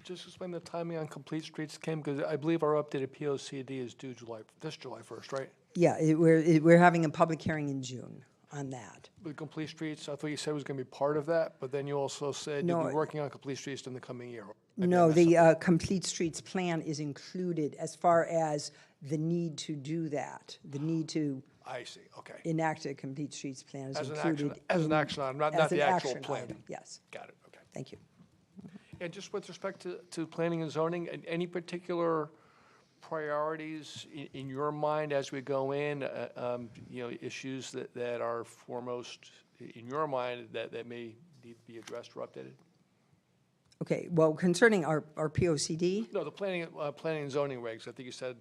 Just explain the timing on Complete Streets, Kim, because I believe our updated POCD is due this July 1st, right? Yeah, we're having a public hearing in June on that. With Complete Streets, I thought you said it was going to be part of that, but then you also said No, you'll be working on Complete Streets in the coming year. Maybe I No, missed the something. Complete Streets plan is included as far as the need to do that, the need to I see, okay. enact a Complete Streets plan is As an included. action, as an action item, not as the an actual action plan. item, yes. Got it, okay. Thank you. And just with respect to planning and zoning, any particular priorities in your mind as we go in, issues that are foremost in your mind that may need to be addressed or updated? Okay, well, concerning our POCD, No, the planning and zoning regs, I think you said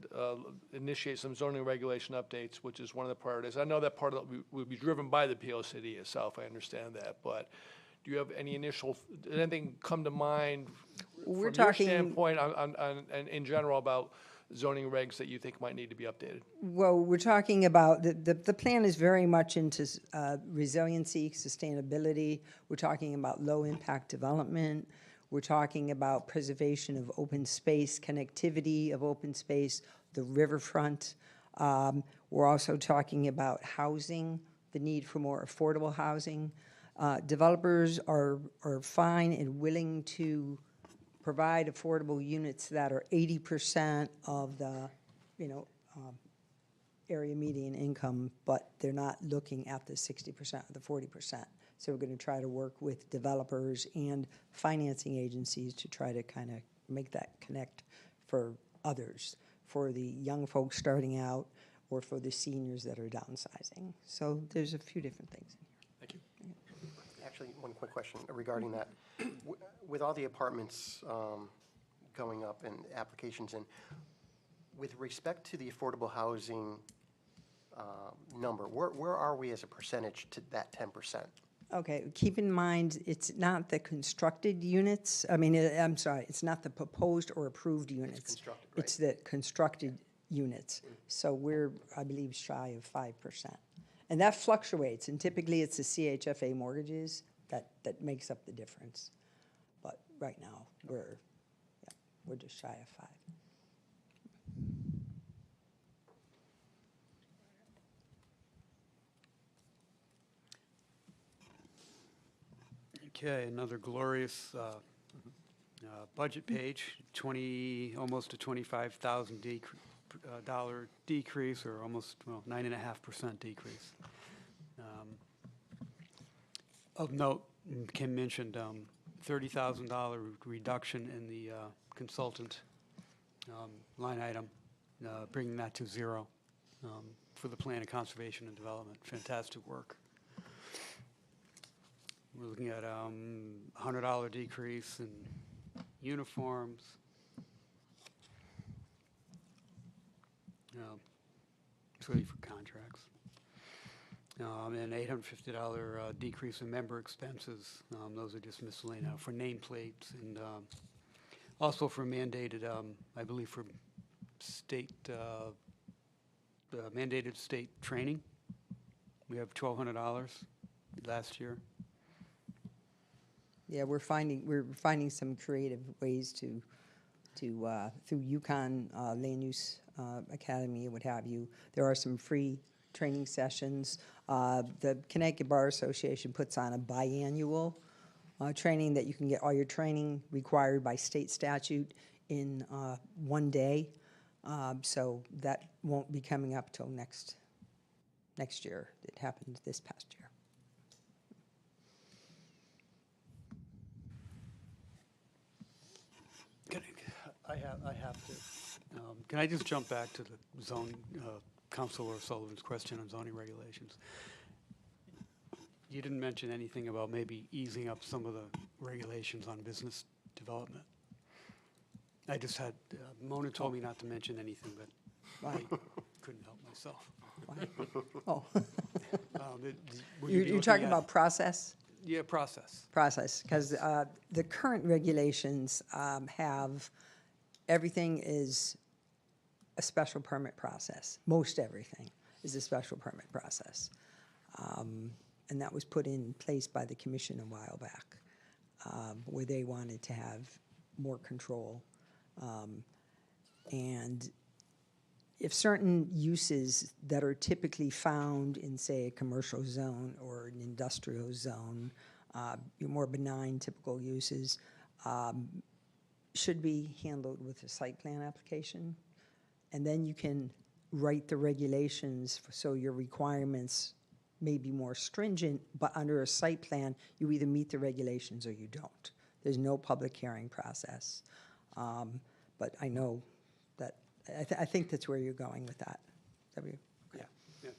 initiate some zoning regulation updates, which is one of the priorities. I know that part of it will be driven by the POCD itself, I understand that, but do you have any anything come to mind We're from your talking- standpoint and in general about zoning regs that you think might need to be updated? well, we're talking about, the plan is very much into resiliency, sustainability. We're talking about low-impact development. We're talking about preservation of open space, connectivity of open space, the riverfront. We're also talking about housing, the need for more affordable housing. Developers are fine and willing to provide affordable units that are 80% of the, area median income, but they're not looking at the 60% or the 40%. So we're going to try to work with developers and financing agencies to try to kind of make that connect for others, for the young folks starting out or for the seniors that are downsizing. So there's a few different things in here. Thank you. Actually, one quick question regarding that. With all the apartments going up and applications in, with respect to the affordable housing number. Where are we as a percentage to that 10%? Okay, keep in mind, it's not the constructed units, I'm sorry, it's not the proposed or approved units. constructed, right. It's the constructed units. So we're, I believe, shy of 5%. And that fluctuates, and typically it's the CHFA mortgages that makes up the difference. But right now, we're just shy of 5. Okay, another glorious budget page, almost a $25,000 dollar decrease, or almost, 9.5% decrease. Of note, Kim mentioned $30,000 reduction in the consultant line item, bringing that to zero for the Plan of Conservation and Development. Fantastic work. We're looking at $100 decrease in uniforms. It's really for contracts. And $850 decrease in member expenses. Those are just miscellaneous for nameplates and also for mandated, I believe for state, mandated state training. We have $1,200 last year. Yeah, we're finding some creative ways to through Yukon Land Use Academy, what have you. There are some free training sessions. The Connecticut Bar Association puts on a biannual training that you can get all your training required by state statute in one day. So that won't be coming up till next year. It happened this past year. I have to. Can I just jump back to the zone, Councilor Sullivan's question on zoning regulations? You didn't mention anything about maybe easing up some of the regulations on business development. I just had, Mona told me not to mention anything, but I couldn't help myself. Oh. Will you be You're looking talking at- about process? Yeah, process. Process, because the current regulations have, everything is a special permit process. Most everything is a special permit process. And that was put in place by the commission a while back, where they wanted to have more control. And if certain uses that are typically found in, say, a commercial zone or an industrial zone, your more benign typical uses, should be handled with a site plan application. And then you can write the regulations so your requirements may be more stringent, but under a site plan, you either meet the regulations or you don't. There's no public hearing process. But I know that, I think that's where you're going with that. Yeah, yeah.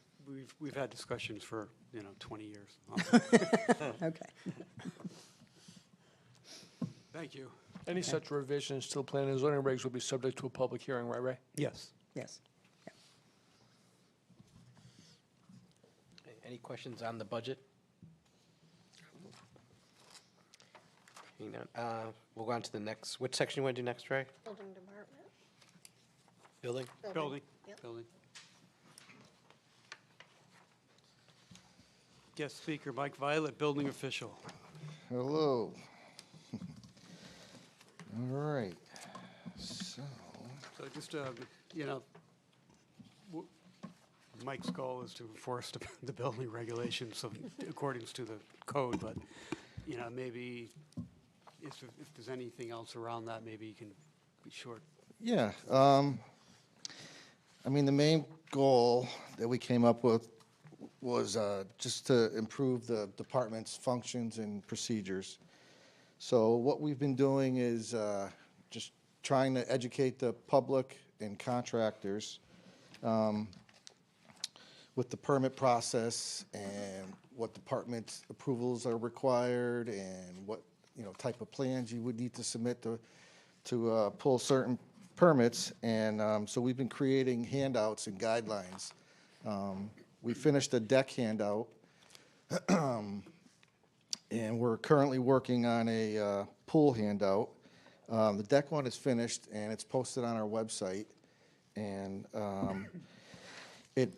We've had discussions for, 20 years. Okay. Thank you. Any such revisions to the planning and zoning regs will be subject to a public hearing, right, Ray? Yes. Yes. Any questions on the budget? We'll go on to the next, which section you want to do next, Ray? Building department. Building? Building. Yep. Building. Guest speaker, Mike Violet, building official. Hello. All right. So, just, Mike's goal is to enforce the building regulations according to the code, but, maybe if there's anything else around that, maybe you can be short. yeah, the main goal that we came up with was just to improve the department's functions and procedures. So what we've been doing is just trying to educate the public and contractors with the permit process and what department approvals are required and what type of plans you would need to submit to pull certain permits. And so we've been creating handouts and guidelines We finished a deck handout, and we're currently working on a pool handout. The deck one is finished, and it's posted on our website. And it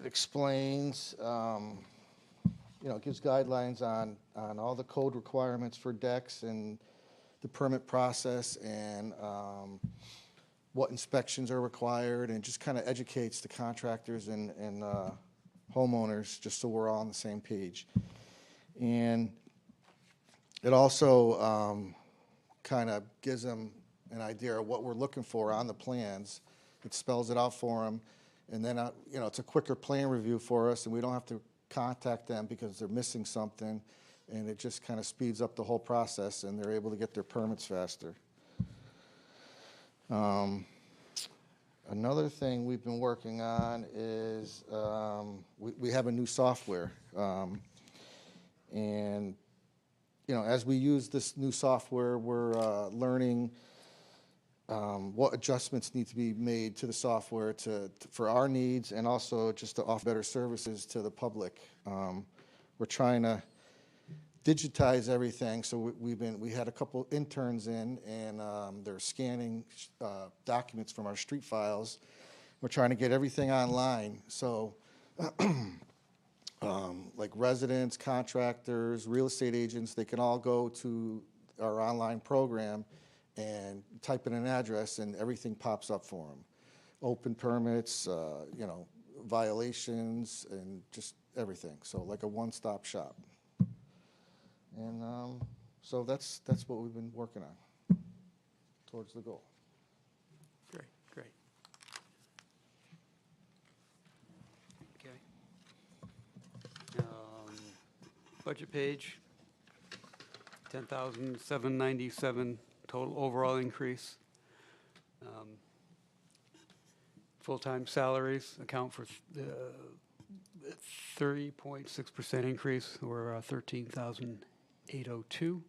explains, it gives guidelines on all the code requirements for decks and the permit process and what inspections are required, and just kind of educates the contractors and homeowners, just so we're all on the same page. And it also kind of gives them an idea of what we're looking for on the plans. It spells it out for them, and then it's a quicker plan review for us, and we don't have to contact them because they're missing something, and it just kind of speeds up the whole process, and they're able to get their permits faster. Another thing we've been working on is we have a new software, and as we use this new software, we're learning what adjustments need to be made to the software for our needs, and also just to offer better services to the public. We're trying to digitize everything, so we had a couple interns in, and they're scanning documents from our street files. We're trying to get everything online, so like residents, contractors, real estate agents, they can all go to our online program and type in an address, and everything pops up for them. Open permits, violations, and just everything. So like a one-stop shop. And so that's what we've been working on towards the goal. Great, great. Okay. Budget page, 10,797 total overall increase. Full-time salaries account for 30.6% increase, or 13,802.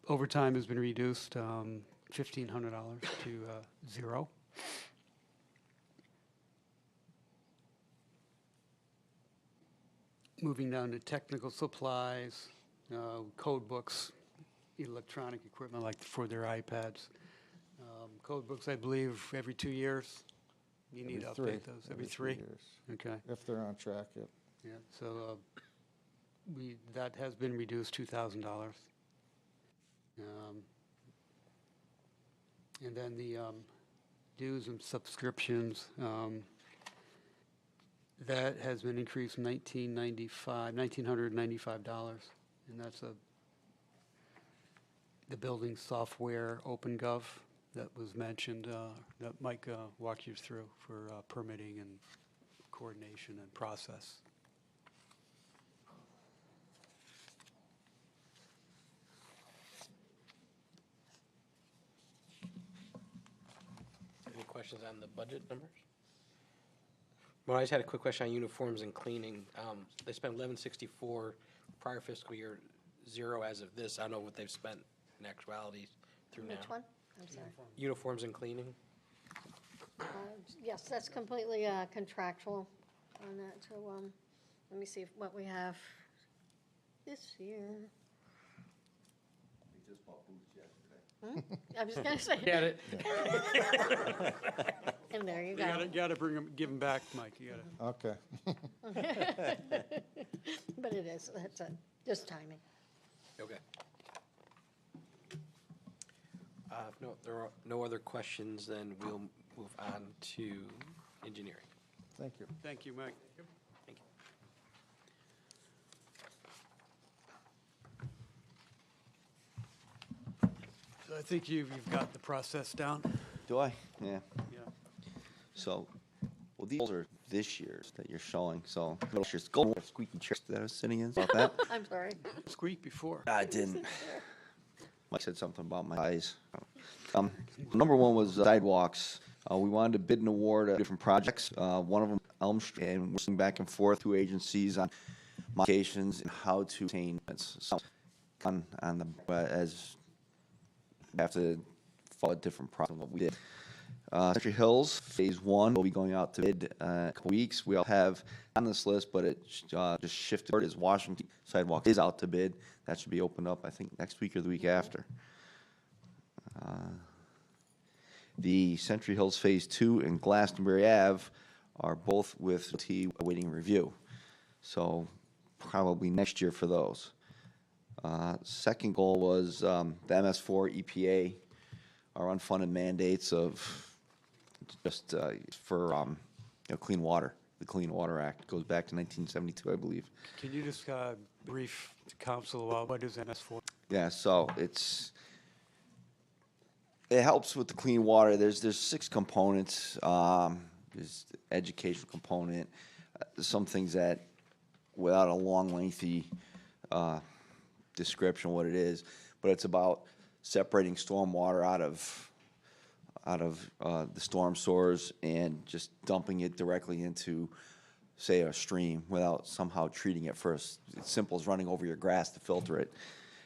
Overtime has been reduced $1,500 to zero. Moving down to technical supplies, code books, electronic equipment like for their iPads. Code books, I believe, every 2 years. You need to update those every three years. Okay. If they're on track, yep. Yeah. So that has been reduced $2,000. And then the dues and subscriptions, that has been increased $1,995, and that's the building software OpenGov that was mentioned, that Mike walked you through for permitting and coordination and process. Any questions on the budget numbers? Well, I just had a quick question on uniforms and cleaning. They spent $1164 prior fiscal year, zero as of this. I don't know what they've spent in actuality through now. Which one? I'm sorry. Uniforms and cleaning? Yes, that's completely contractual on that. So let me see what we have this year. We just bought boots yesterday. I was going to say. Get it. And there you go. You gotta bring them, give them back, Mike. You gotta. Okay. But it is, that's just timing. Okay. If there are no other questions, then we'll move on to engineering. Thank you. Thank you, Mike. Thank you. So I think you've got the process down. Do I? Yeah. Yeah. So, well, these are this year's that you're showing. So, this year's gold squeaky chairs that I was sitting in. About that? I'm sorry. Squeak before. I didn't. Mike said something about my eyes. Number one was sidewalks. We wanted to bid and award different projects. One of them, Elm Street, and we're working back and forth through agencies on modifications and how to obtain it. So, on the as we have to follow a different process than what we did. Century Hills, Phase 1 will be going out to bid in a couple weeks. We all have on this list, but it just shifted. Is Washington sidewalk is out to bid. That should be opened up, I think, next week or the week after. The Century Hills Phase 2 and Glastonbury Ave are both with T awaiting review. So probably next year for those. Second goal was the MS4 EPA, our unfunded mandates of just for clean water. The Clean Water Act goes back to 1972, I believe. Can you just brief the council about what is MS4? Yeah, so it helps with the clean water. There's 6 components. There's the education component, some things that, without a long, lengthy description of what it is, but it's about separating storm water out of the storm sores and just dumping it directly into, say, a stream without somehow treating it first. It's simple as running over your grass to filter it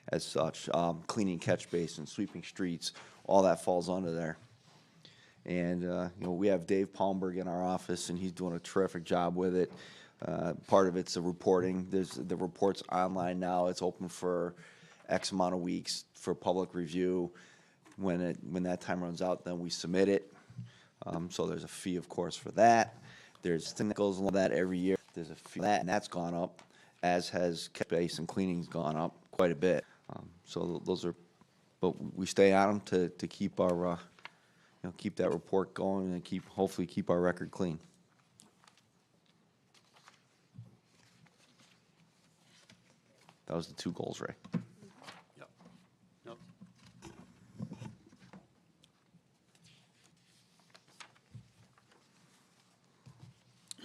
as such. Cleaning catch basins, sweeping streets, all that falls under there. And we have Dave Palmberg in our office, and he's doing a terrific job with it. Part of it's the reporting. There's the report's online now. It's open for X amount of weeks for public review. When that time runs out, then we submit it. So there's a fee, of course, for that. There's thing that goes along with that every year. There's a fee for that, and that's gone up, as has catch basin cleaning's gone up quite a bit. So those are, but we stay on them to keep our, keep that report going and hopefully keep our record clean. That was the 2 goals, Ray. Yep. Yep.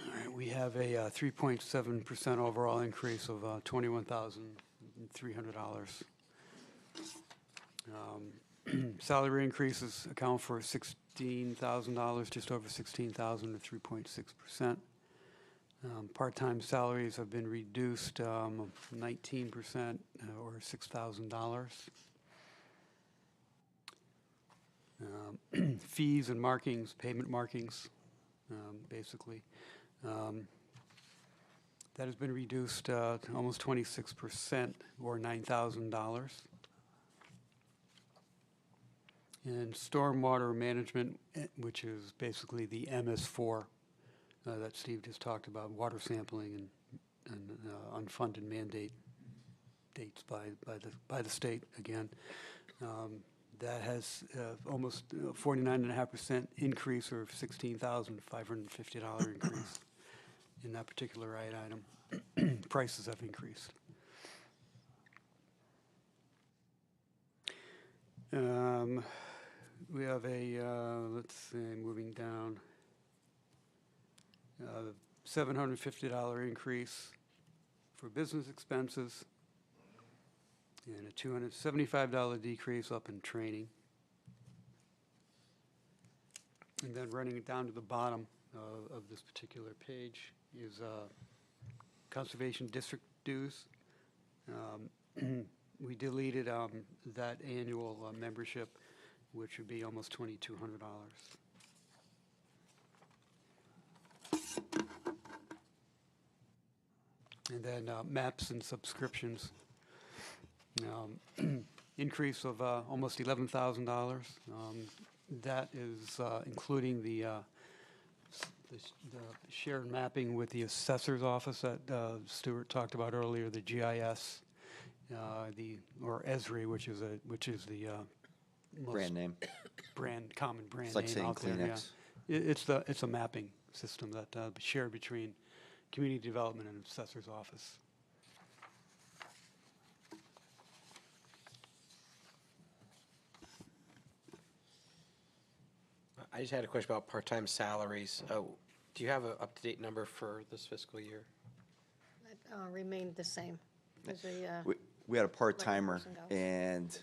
All right, we have a 3.7% overall increase of $21,300. Salary increases account for $16,000, just over $16,000 to 3.6%. Part-time salaries have been reduced 19% or $6,000. Fees and markings, payment markings, basically. That has been reduced to almost 26% or $9,000. And stormwater management, which is basically the MS4 that Steve just talked about, water sampling and unfunded mandate dates by the state again. That has almost 49.5% increase, or $16,550 increase in that particular item. Prices have increased. We have let's see, moving down, $750 increase for business expenses, and a $275 decrease up in training. And then running it down to the bottom of this particular page is conservation district dues. We deleted that annual membership, which would be almost $2,200. And then maps and subscriptions, increase of almost $11,000. That is including the shared mapping with the assessor's office that Stuart talked about earlier, the GIS, or Esri, which is the most Brand name. Common brand It's like name saying out there. Kleenex. Yeah. It's a mapping system that shared between community development and assessor's office. I just had a question about part-time salaries. Do you have an up-to-date number for this fiscal year? That remained the same as We had a part-timer, person goes. and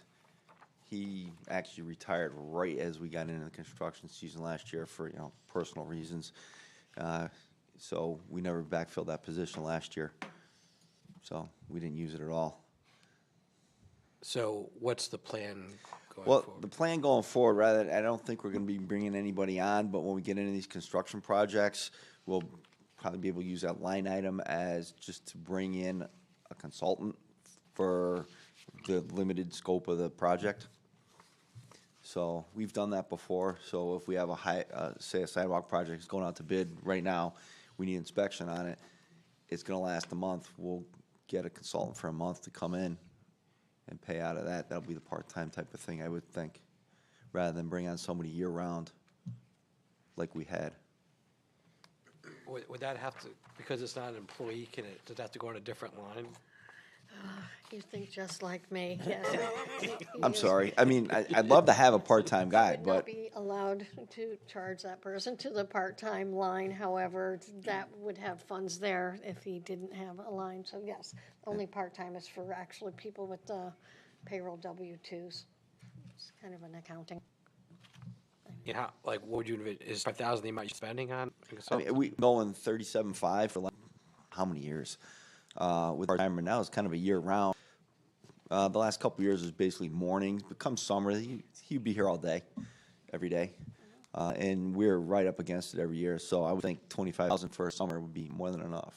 he actually retired right as we got into the construction season last year for, personal reasons. So we never backfilled that position last year. So we didn't use it at all. So what's the plan going Well, forward? the plan going forward, rather, I don't think we're gonna be bringing anybody on, but when we get into these construction projects, we'll probably be able to use that line item as just to bring in a consultant for the limited scope of the project. So we've done that before, so if we have a say a sidewalk project is going out to bid right now, we need inspection on it, it's gonna last a month, we'll get a consultant for a month to come in and pay out of that. That'll be the part-time type of thing, I would think, rather than bring on somebody year-round like we had. Would that have to, because it's not an employee, does that have to go on a different line? You think just like me, yes. I'm sorry. I mean, I'd love to have a part-time guy, Would not but be allowed to charge that person to the part-time line, however, that would have funds there if he didn't have a line, so yes, only part-time is for actually people with payroll W-2s. It's kind of an accounting. You know, like, what would you, is 5,000 the amount you're spending on? I mean, we going 37.5 for like, how many years? With part-timer now, it's kind of a year-round. The last couple of years is basically mornings, but come summer, he'd be here all day, every day. And we're right up against it every year, so I would think 25,000 for a summer would be more than enough.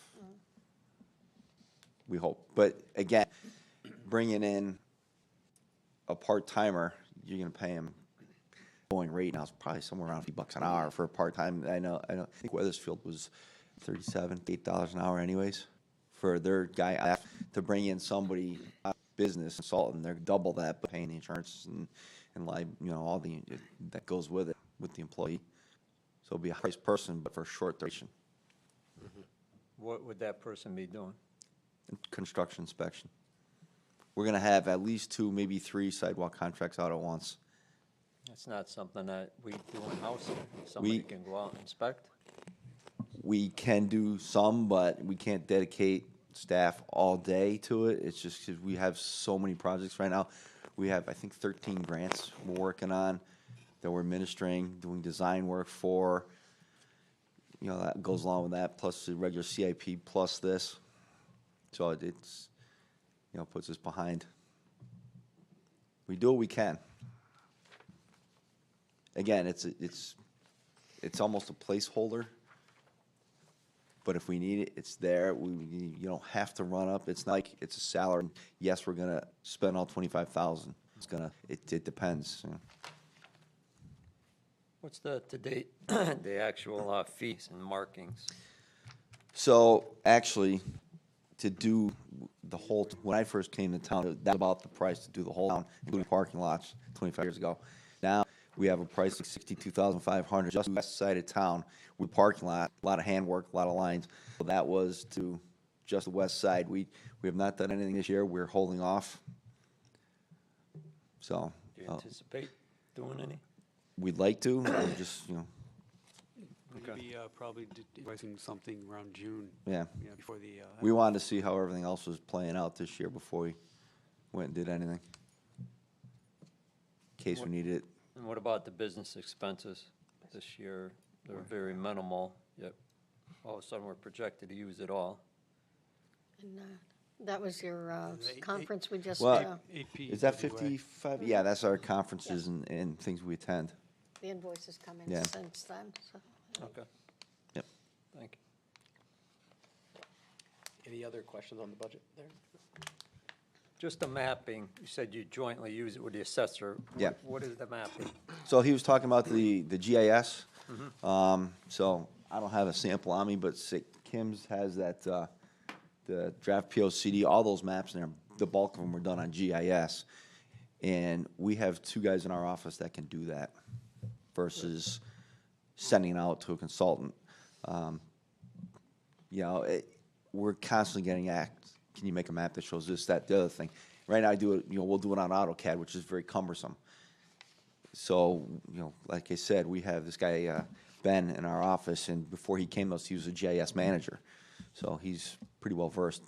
We hope. But again, bringing in a part-timer, you're gonna pay him, going rate now is probably somewhere around $50 an hour for a part-time. I think Weathersfield was $8 an hour anyways, for their guy to bring in somebody, business consultant, they're double that, but paying the insurance and like, all that goes with it, with the employee. So it'll be a high person, but for a short duration. What would that person be doing? Construction inspection. We're gonna have at least 2, maybe 3 sidewalk contracts out at once. That's not something that we do in-house. Somebody can go out and inspect. We can do some, but we can't dedicate staff all day to it. It's just 'cause we have so many projects right now. We have, I think, 13 grants we're working on that we're administering, doing design work for. That goes along with that, plus the regular CIP, plus this. So it's, puts us behind. We do what we can. Again, it's almost a placeholder. But if we need it, it's there. You don't have to run up. It's not like it's a salary. Yes, we're gonna spend all 25,000. It depends. What's the to-date, the actual fees and markings? So actually, to do the whole, when I first came to town, that was about the price to do the whole town, including parking lots, 25 years ago. Now, we have a price of $62,500 just the west side of town with parking lot, a lot of handwork, a lot of lines. So that was to just the west side. We have not done anything this year. We're holding off. So. Do you anticipate doing any? We'd like to. We're just, Maybe probably invoicing something around June. Yeah. Before the. We wanted to see how everything else was playing out this year before we went and did anything. In case we needed it. And what about the business expenses this year? They're very minimal, yet all of a sudden we're projected to use it all. And that was your conference we just, Well, is that 55? Yeah, that's our conferences and things we attend. the invoices come in Yeah. since then, so. Okay. Yep. Thank you. Any other questions on the budget there? Just the mapping, you said you jointly use it with the assessor. Yeah. What is the mapping? So he was talking about the GIS. So I don't have a sample on me, but Kim's has that, the draft POCD, all those maps in there, the bulk of them were done on GIS. And we have 2 guys in our office that can do that versus sending it out to a consultant. We're constantly getting can you make a map that shows this, that, the other thing? Right now I do it, we'll do it on AutoCAD, which is very cumbersome. So, like I said, we have this guy, Ben, in our office, and before he came to us, he was a GIS manager. So he's pretty well versed.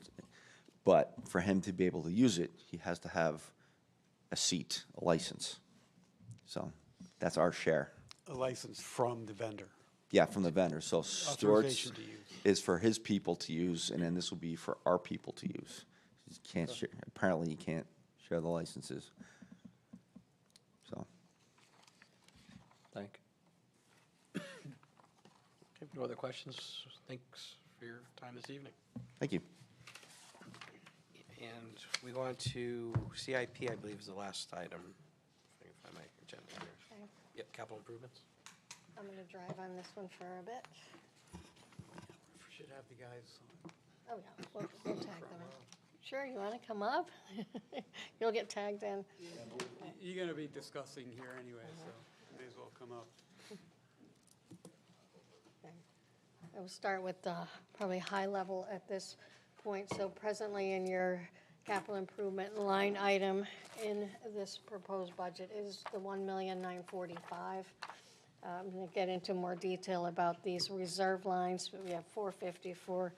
But for him to be able to use it, he has to have a seat, a license. So that's our share. A license from the vendor. Yeah, from the vendor. So Stewart's Authorization to use. is for his people to use, and then this will be for our people to use. You can't share, apparently you can't share the licenses. Thank Okay, no other questions? Thanks for your time this evening. Thank you. And we go on to CIP, I believe is the last item. If I can find my agenda here. Okay. Yep, capital improvements. I'm going to drive on this one for a bit. Should have the guys. Oh, yeah, we'll tag them in. Sure, you want to come up? You'll get tagged in. You're going to be discussing here anyway, so may as well come up. I will start with the probably high level at this point. So presently in your capital improvement line item in this proposed budget is the $1,945,000. I'm going to get into more detail about these reserve lines. We have $450 for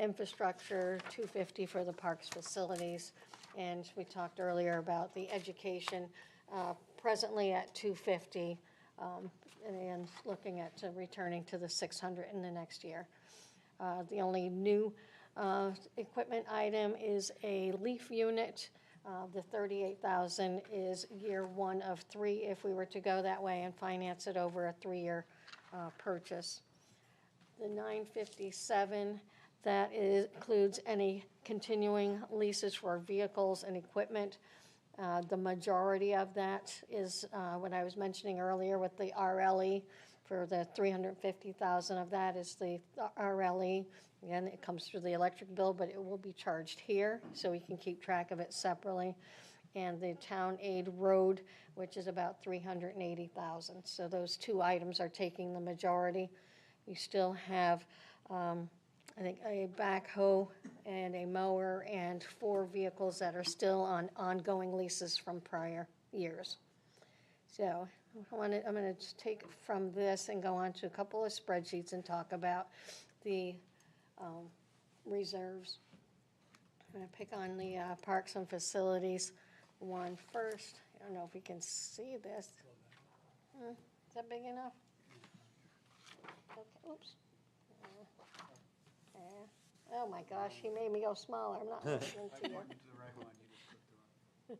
infrastructure, $250 for the parks facilities, and we talked earlier about the education, presently at $250, and looking at returning to the $600 in the next year. The only new equipment item is a leaf unit. The $38,000 is year 1 of 3 if we were to go that way and finance it over a 3-year purchase. The $957, that includes any continuing leases for vehicles and equipment. The majority of that is what I was mentioning earlier with the RLE. For the $350,000 of that is the RLE. Again, it comes through the electric bill, but it will be charged here, so we can keep track of it separately. And the town aid road, which is about $380,000. So those 2 items are taking the majority. You still have, I think, a backhoe and a mower and 4 vehicles that are still on ongoing leases from prior years. So I'm going to take from this and go on to a couple of spreadsheets and talk about the reserves. I'm going to pick on the parks and facilities one first. I don't know if you can see this. Is that big enough? Okay, oops. Oh my gosh, he made me go smaller. I'm not listening to you.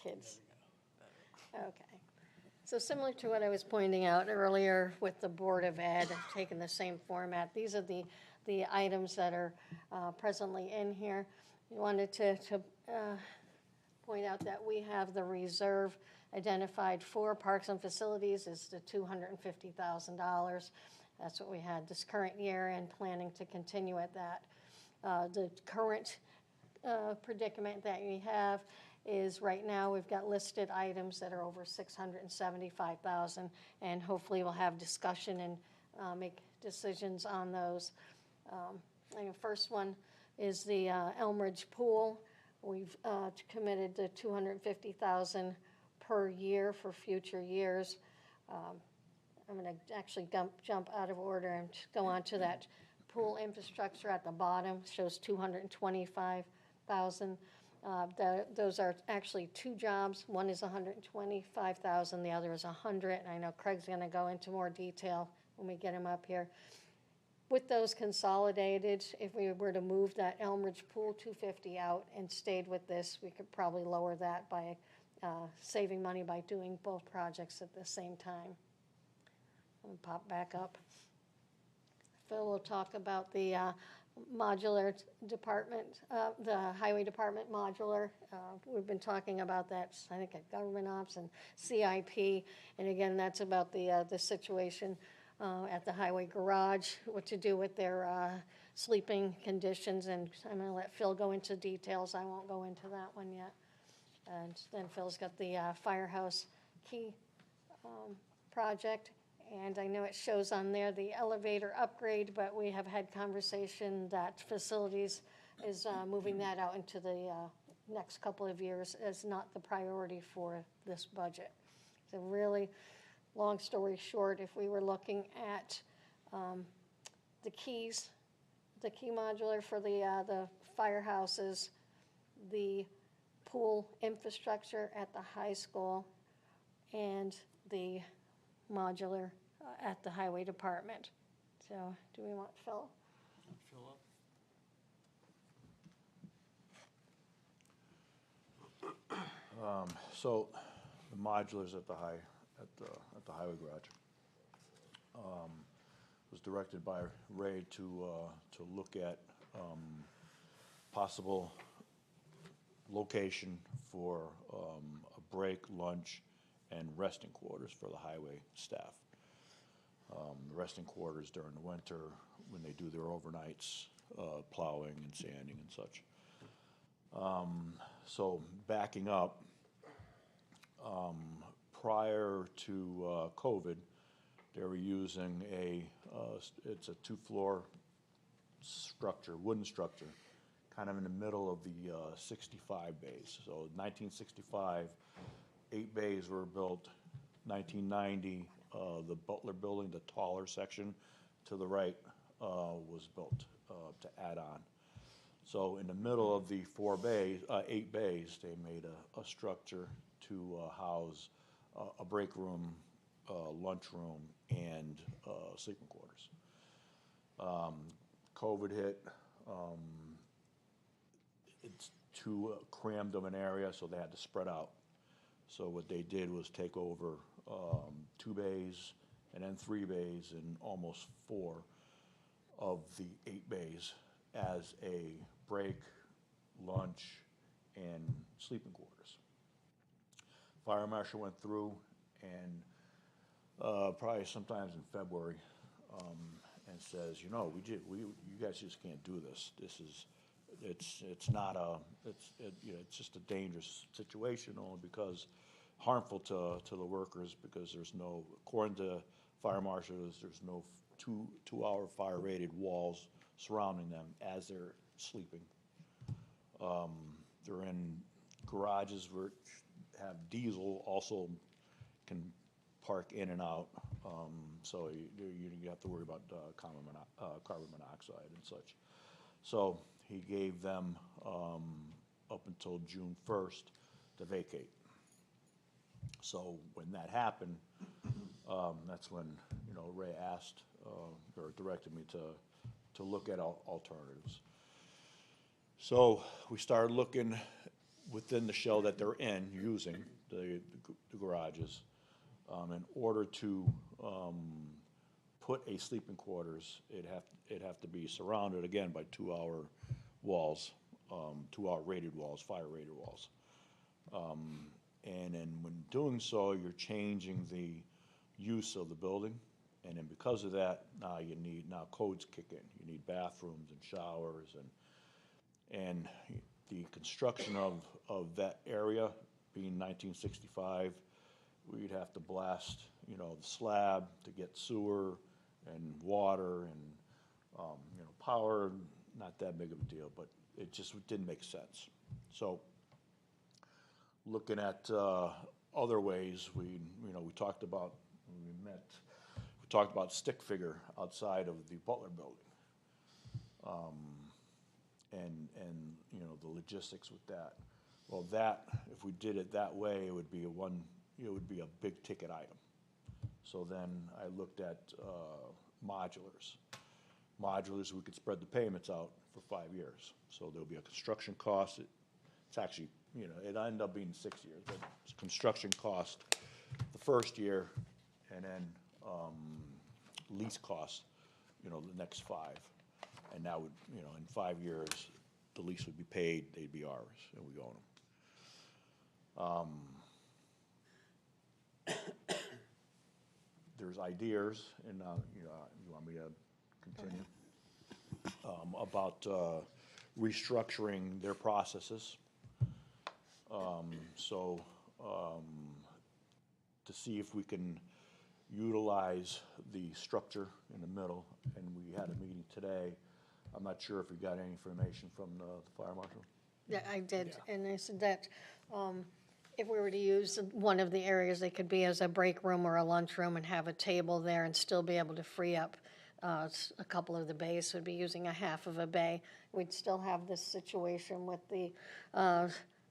Kids. Okay. So similar to what I was pointing out earlier with the Board of Ed, I've taken the same format. These are the items that are presently in here. We wanted to point out that we have the reserve identified for parks and facilities is the $250,000. That's what we had this current year and planning to continue at that. The current predicament that we have is right now we've got listed items that are over $675,000, and hopefully we'll have discussion and make decisions on those. The first one is the Elmridge Pool. We've committed to $250,000 per year for future years. I'm going to actually jump out of order and go on to that pool infrastructure at the bottom. Shows $225,000. Those are actually 2 jobs. One is $125,000. The other is $100,000. And I know Craig's going to go into more detail when we get him up here. With those consolidated, if we were to move that Elmridge Pool $250,000 out and stayed with this, we could probably lower that by saving money by doing both projects at the same time. I'll pop back up. Phil will talk about the modular department, the highway department modular. We've been talking about that, I think, at government ops and CIP. And again, that's about the situation at the highway garage, what to do with their sleeping conditions. And I'm going to let Phil go into details. I won't go into that one yet. And then Phil's got the firehouse key project. And I know it shows on there the elevator upgrade, but we have had conversation that facilities is moving that out into the next couple of years as not the priority for this budget. So really, long story short, if we were looking at the keys, the key modular for the firehouses, the pool infrastructure at the high school, and the modular at the highway department. So do we want Phil? So the modulars at the at the highway garage. Was directed by Ray to look at possible location for a break, lunch, and resting quarters for the highway staff. The resting quarters during the winter when they do their overnights, plowing and sanding and such. So backing up, prior to COVID, they were using it's a two-floor structure, wooden structure, kind of in the middle of the 65 bays. So 1965, 8 bays were built. 1990, the Butler building, the taller section to the right, was built to add on. So in the middle of the 8 bays, they made a structure to house a break room, lunchroom, and sleeping quarters. COVID hit. It's too crammed of an area, so they had to spread out. So what they did was take over 2 bays and then 3 bays and almost 4 of the 8 bays as a break, lunch, and sleeping quarters. Fire marshal went through and probably sometimes in February and says, you guys just can't do this. It's not it's just a dangerous situation only because harmful to the workers because there's no, according to fire marshals, there's no two-hour fire rated walls surrounding them as they're sleeping. They're in garages where have diesel, also can park in and out. So you have to worry about carbon monoxide and such. So he gave them up until June 1st to vacate. So when that happened, that's when Ray asked or directed me to look at alternatives. So we started looking within the shell that they're using the garages, in order to put a sleeping quarters. It'd have to be surrounded again by 2-hour walls, 2-hour rated walls, fire rated walls. And then when doing so, you're changing the use of the building. And then because of that, now codes kick in. You need bathrooms and showers and the construction of that area being 1965, we'd have to blast, the slab to get sewer and water and, power, not that big of a deal, but it just didn't make sense. So looking at other ways, we talked about, when we met, we talked about stick figure outside of the Butler building. And the logistics with that. Well, if we did it that way, it would be a big ticket item. So then I looked at modulars. Modulars, we could spread the payments out for 5 years. So there'll be a construction cost. It's actually, it ended up being 6 years, but it's construction cost the first year, and then lease cost, the next 5. And that would, in 5 years, the lease would be paid, they'd be ours, and we own them. There's ideas, and you want me to continue? About restructuring their processes. To see if we can utilize the structure in the middle, and we had a meeting today. I'm not sure if we got any information from the fire marshal. Yeah, I did, and I said that if we were to use one of the areas, it could be as a break room or a lunchroom and have a table there and still be able to free up a couple of the bays. So we'd be using a half of a bay. We'd still have this situation with the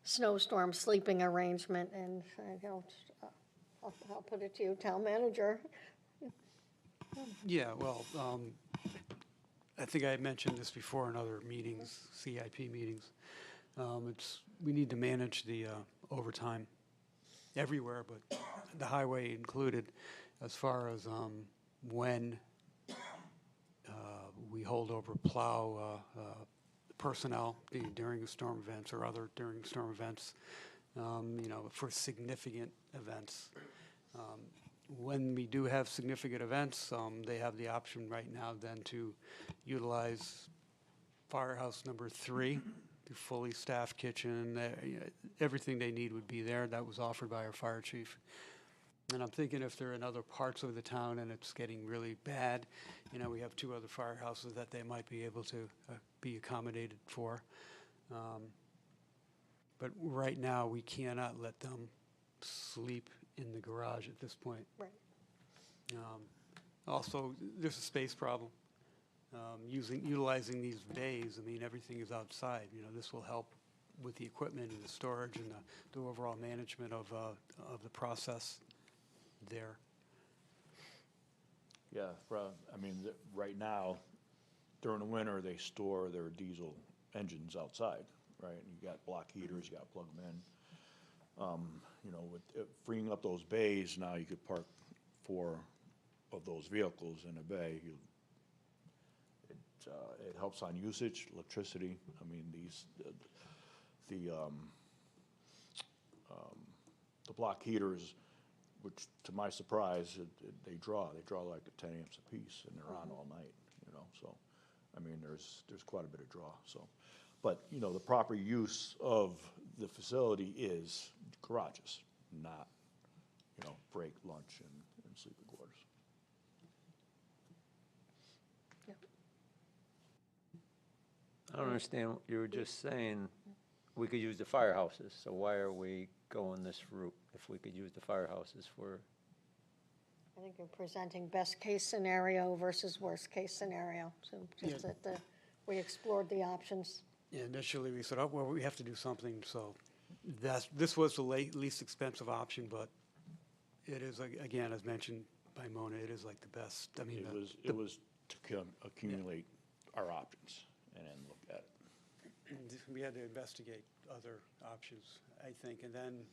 snowstorm sleeping arrangement, and I'll put it to you, town manager. Yeah, well, I think I had mentioned this before in other meetings, CIP meetings. We need to manage the overtime everywhere, but the highway included, as far as when we hold over plow personnel during the storm events or other during storm events, for significant events. When we do have significant events, they have the option right now then to utilize Firehouse number 3, the fully staffed kitchen. Everything they need would be there. That was offered by our fire chief. And I'm thinking if they're in other parts of the town and it's getting really bad, we have 2 other firehouses that they might be able to be accommodated for. But right now, we cannot let them sleep in the garage at this point. Right. Also, there's a space problem. Utilizing these bays, everything is outside. This will help with the equipment and the storage and the overall management of the process there. Yeah, right now, during the winter, they store their diesel engines outside, right? And you got block heaters, you got to plug them in. With freeing up those bays, now you could park 4 of those vehicles in a bay. It helps on usage, electricity. The block heaters, which to my surprise, they draw like 10 amps apiece, and they're on all night. So there's quite a bit of draw. So, but the proper use of the facility is garages, not break, lunch, and sleeping quarters. I don't understand, what you were just saying we could use the firehouses, so why are we going this route if we could use the firehouses for? I think you're presenting best-case scenario versus worst-case scenario. So just that we explored the options. Yeah, initially we said, well, we have to do something, so this was the least expensive option, but it is, again, as mentioned by Mona, it is like the best. It was to accumulate our options and then look at it. We had to investigate other options, I think, and then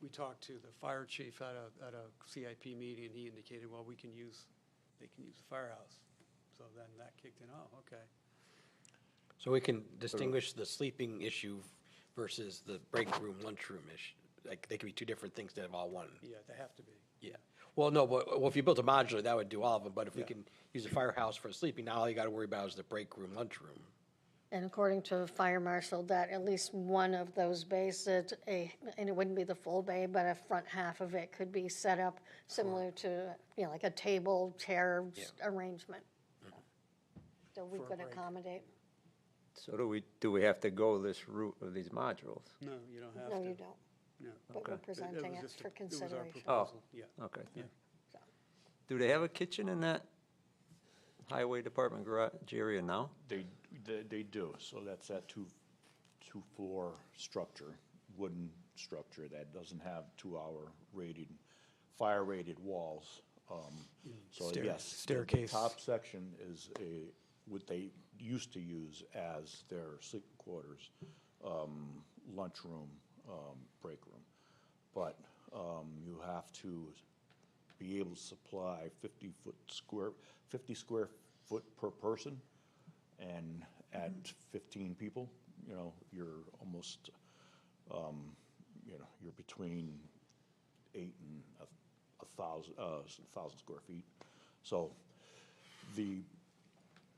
we talked to the fire chief at a CIP meeting, and he indicated, well, they can use the firehouse. So then that kicked in, okay. So we can distinguish the sleeping issue versus the break room, lunchroom issue. Like, they could be 2 different things that have all one. Yeah, they have to be. Yeah. Well, no, but if you built a modular, that would do all of them. But if we can use a firehouse for sleeping, now all you got to worry about is the break room, lunchroom. And according to Fire Marshal, that at least one of those bays, and it wouldn't be the full bay, but a front half of it could be set up similar to, like a table, chair arrangement. So we could accommodate. So do we have to go this route of these modules? No, you don't have to. No, you don't. No. But we're Okay. presenting it was for It was consideration. our proposal, yeah. Okay. Yeah. Do they have a kitchen in that highway department garage area now? They do. So that's that two-floor structure, wooden structure that doesn't have 2-hour fire-rated walls. So yes, staircase. The top section is what they used to use as their sleeping quarters, lunchroom, break room. But you have to be able to supply 50 square foot per person, and at 15 people, you're almost, you're between 8 and 1,000 square feet. So the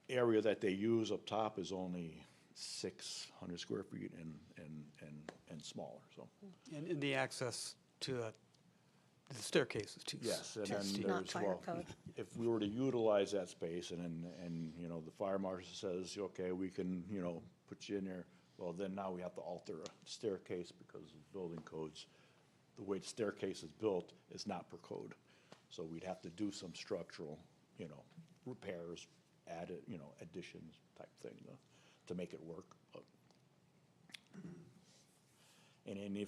area that they use up top is only 600 square feet and smaller, so. And the access to the staircases too. Yes, and then not there's, fire code. if we were to utilize that space and the fire marshal says, okay, we can, put you in there, well, then now we have to alter a staircase because of building codes. The way the staircase is built is not per code. So we'd have to do some structural, repairs, additions type thing to make it work. And then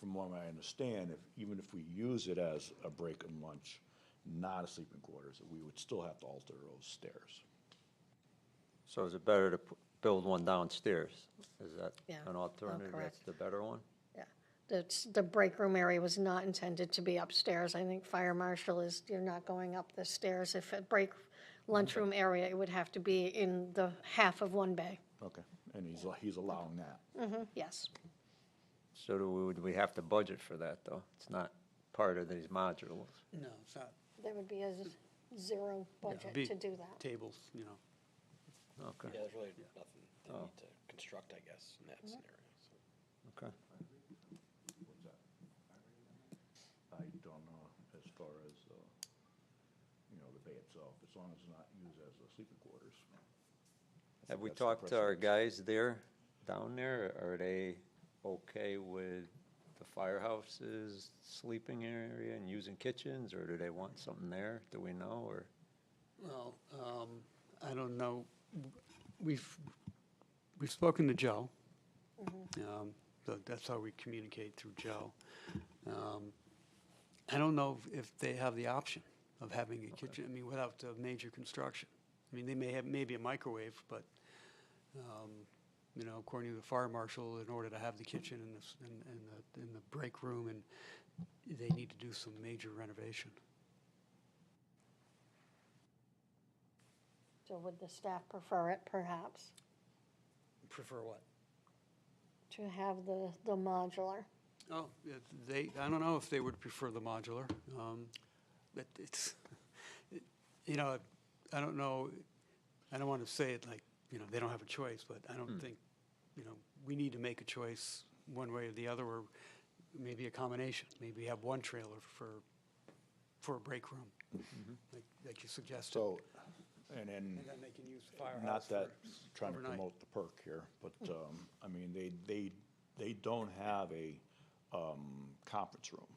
from what I understand, even if we use it as a break and lunch, not a sleeping quarters, we would still have to alter those stairs. So is it better to build one downstairs? Is that Yeah. an alternative? correct. That's the better one? Yeah. the break room area was not intended to be upstairs. I think fire marshal is, you're not going up the stairs. If a break lunchroom area, it would have to be in the half of one bay. Okay, and he's allowing that. Yes. So do we have to budget for that, though? It's not part of these modules. No, it's not. There would be a zero budget Big to do that. tables, you know. Okay, Yeah, there's really nothing they Oh. need to construct, I guess, in that scenario. So. okay. I don't know as far as, the bay itself, as long as it's not used as sleeping quarters. Have we That's the talked to our precedence. guys there, down there? Are they okay with the firehouse's sleeping area and using kitchens, or do they want something there? Do we know, or? Well, I don't know. We've spoken to Joe. So that's how we communicate, through Joe. I don't know if they have the option of having a kitchen, I mean, without major construction. I mean, they may have maybe a microwave, but, according to the fire marshal, in order to have the kitchen in the break room, and they need to do some major renovation. So would the staff prefer it, perhaps, Prefer what? to have the modular? Oh, I don't know if they would prefer the modular. But it's, I don't know, I don't want to say it like, they don't have a choice, but I don't think, we need to make a choice one way or the other, or maybe a combination. Maybe have one trailer for a break room, like you suggested. So, and then, And then they can use the firehouse not that, for trying to overnight. promote the perk here, but, I mean, they don't have a, conference room,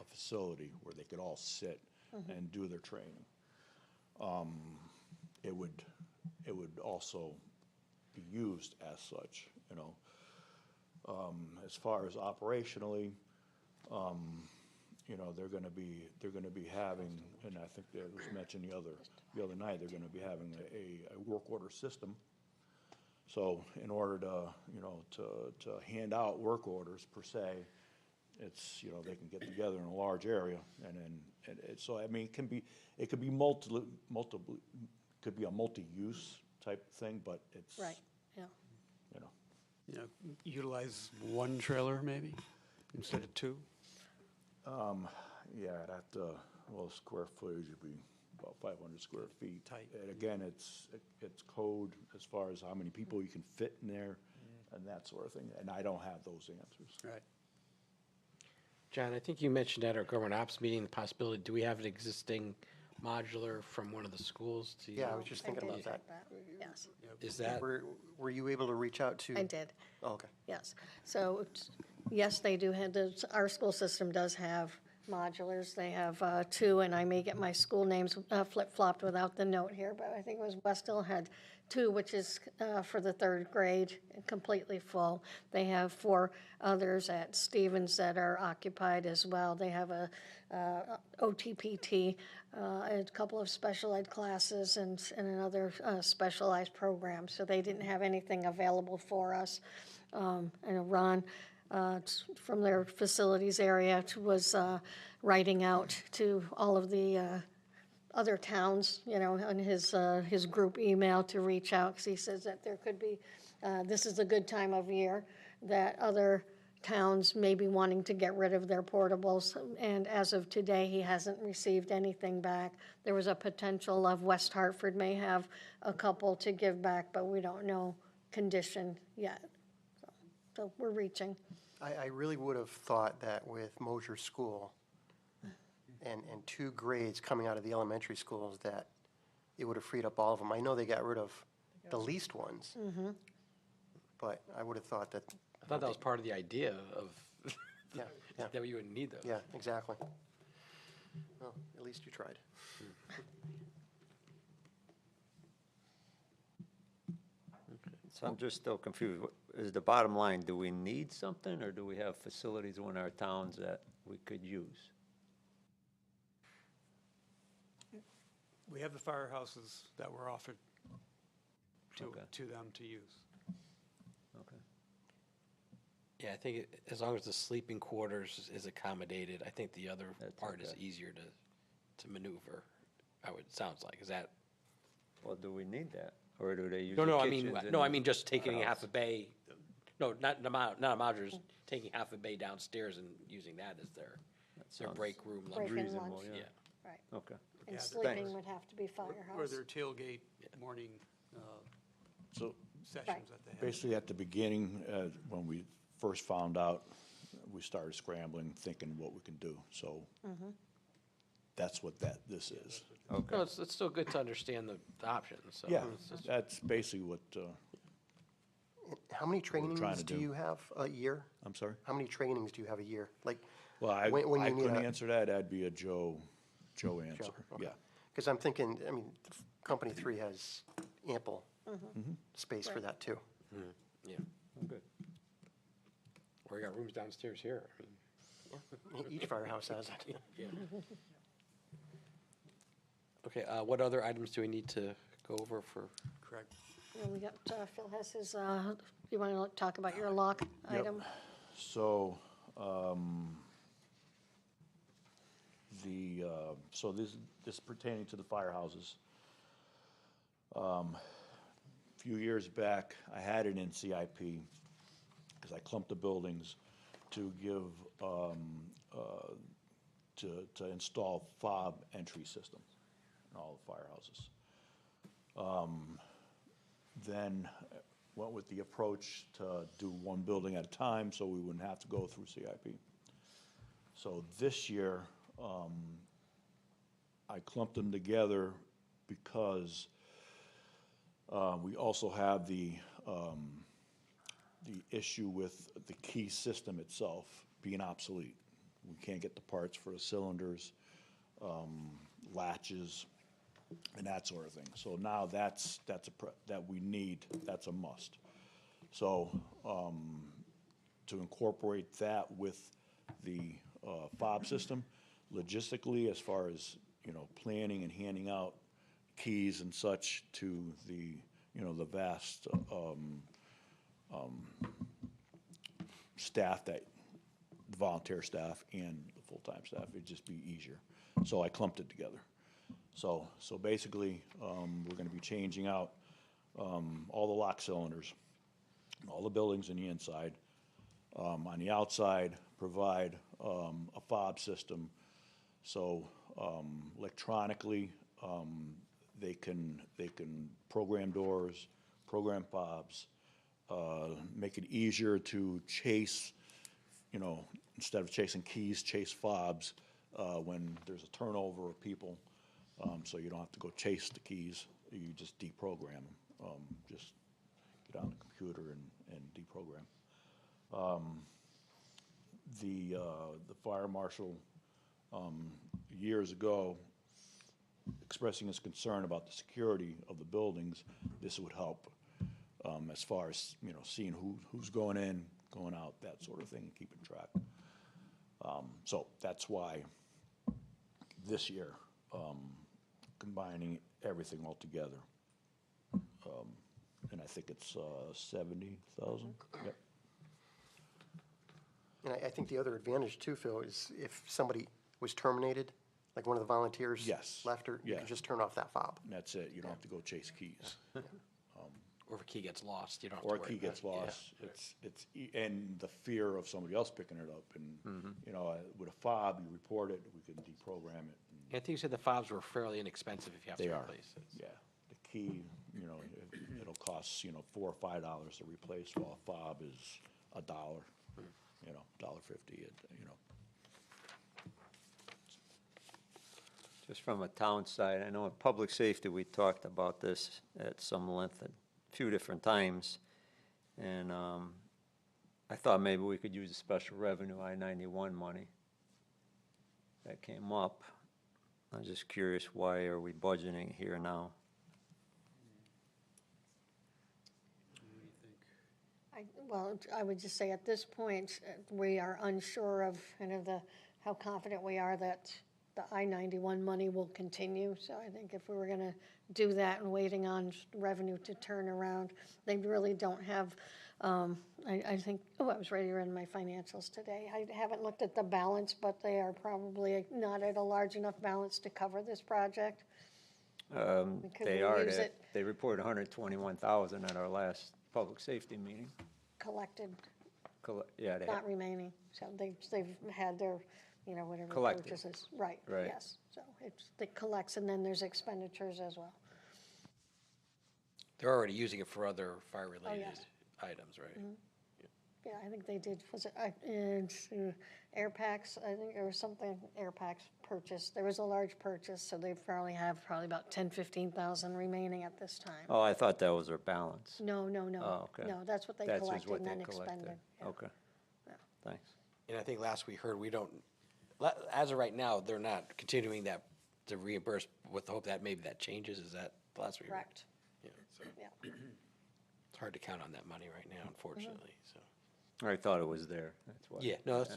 a facility where they could all sit and do their training. It would also be used as such, as far as operationally, they're gonna be having, and I think that was mentioned the other night, they're gonna be having a work order system. So in order to hand out work orders per se, it's, they can get together in a large area, and then, so, I mean, it could be could be a multi-use type thing, but it's. Right, yeah. Utilize one trailer maybe, instead of two? Yeah, square footage would be about 500 square feet. Tight. And again, it's code as far as how many people you can fit in there and that sort of thing, and I don't have those answers. Right. John, I think you mentioned at our government ops meeting the possibility, do we have an existing modular from one of the schools to? Yeah, I was just thinking about that. Yes, Is that, Were you able to reach out to? I did. Oh, okay. Yes. So, yes, they do have, our school system does have modulars. They have two, and I may get my school names flip-flopped without the note here, but I think it was West Hill had two, which is for the third grade, completely full. They have 4 others at Stevens that are occupied as well. They have a OTPT, a couple of special ed classes, and another specialized program. So they didn't have anything available for us. I know Ron from their facilities area was writing out to all of the other towns, on his group email to reach out, because he says that there could be, this is a good time of year, that other towns may be wanting to get rid of their portables, and as of today, he hasn't received anything back. There was a potential of West Hartford may have a couple to give back, but we don't know condition yet. So we're reaching. I really would have thought that with Mosier School and 2 grades coming out of the elementary schools, that it would have freed up all of them. I know they got rid of the least ones, but I would have thought that. I thought that was part of the idea of, Yeah, yeah. that you would need those. Yeah, exactly. Well, at least you tried. So I'm just still confused. Is the bottom line, do we need something, or do we have facilities in our towns that we could use? We have the firehouses that were offered Okay. to them to use. Okay. Yeah, I think as long as the sleeping quarters is accommodated, I think the other part is okay. easier to maneuver, sounds like. Is that? Well, do we need that? Or do they use No, the no, kitchens in I the mean just taking half house? a bay, no, not a modular, just taking half a bay downstairs and using that as their sounds break room. Break lunch. and lunch. yeah. Right. Okay. And Yeah, sleeping thanks. would have to be Or firehouse. their tailgate morning So sessions that they have. basically, at the beginning, when we first found out, we started scrambling, thinking what we can do. So that's what this is. Okay. No, it's still good to understand the options, so. Yeah, it's just- that's basically what, How many trying trainings to do do. you have a year? I'm sorry? How many trainings do you have a year? Like, Well, I when you need couldn't a- answer that. That'd be a Joe answer. Yeah. Because I'm thinking, I mean, Company 3 has ample space for Right. that, too. Yeah, Good. we got rooms downstairs here. Each firehouse has it. Yeah. Okay, what other items do we need to go over for? Correct. And we got, Phil has his, you want to talk about your lock item? So, so this pertaining to the firehouses. A few years back, I had it in CIP, because I clumped the buildings to give, to install fob entry system in all the firehouses. Then went with the approach to do one building at a time, so we wouldn't have to go through CIP. So this year, I clumped them together because we also have the issue with the key system itself being obsolete. We can't get the parts for the cylinders, latches, and that sort of thing. So now that we need, that's a must. So to incorporate that with the fob system, logistically, as far as, planning and handing out keys and such to the, the vast staff, the volunteer staff and the full-time staff, it'd just be easier. So I clumped it together. So basically, we're gonna be changing out all the lock cylinders, all the buildings in the inside. On the outside, provide a fob system. So electronically, they can program doors, program fobs, make it easier to chase, instead of chasing keys, chase fobs when there's a turnover of people. So you don't have to go chase the keys, you just deprogram them. Just get on the computer and deprogram. The fire marshal, years ago, expressing his concern about the security of the buildings, this would help, as far as, seeing who's going in, going out, that sort of thing, keeping track. So that's why this year, combining everything all together. And I think it's 70,000. Yep. And I think the other advantage too, Phil, is if somebody was terminated, like one of the volunteers Yes. left, or you Yeah. can just turn off that fob. And that's it. You don't have to go chase keys. Or if a key gets lost, you don't have to Or worry a key about gets it. Yeah. lost. And the fear of somebody else picking it up. And, with a fob, you report it, we can deprogram it. I think you said the fobs were fairly inexpensive if you have They to are. replace it. Yeah. The key, it'll cost, $4 or $5 to replace, while a fob is $1, $1.50, Just from a town side, I know in public safety, we talked about this at some length a few different times. And I thought maybe we could use the special revenue I-91 money. That came up. I'm just curious, why are we budgeting here now? Well, I would just say at this point, we are unsure of kind of how confident we are that the I-91 money will continue. So I think if we were going to do that and waiting on revenue to turn around, they really don't have I think, I was ready to run my financials today. I haven't looked at the balance, but they are probably not at a large enough balance to cover this project. Could They we are, use it they reported 121,000 at our last public safety meeting. collected, Yeah, they not remaining? So they've had their, whatever Collected. purchases. Right, Right. yes. So it collects, and then there's expenditures as well. They're already using it for other fire-related yes. items, right? Mhm. Yeah, I think they did, was it, air packs, I think there was something, air packs purchased. There was a large purchase, so they probably have about 10, 15,000 remaining at this time. Oh, I thought that was their balance. No. Oh, okay. No, that's what they That's just collected what and they then collected. expended. Yeah. Okay. Yeah. Thanks. And I think last we heard, as of right now, they're not continuing that to reimburse with the hope that maybe that changes. Is that the last we heard? Correct. Yeah, so Yeah. it's hard to count on that money right now, unfortunately, so. I thought it was there, that's why. Yeah, no, that's,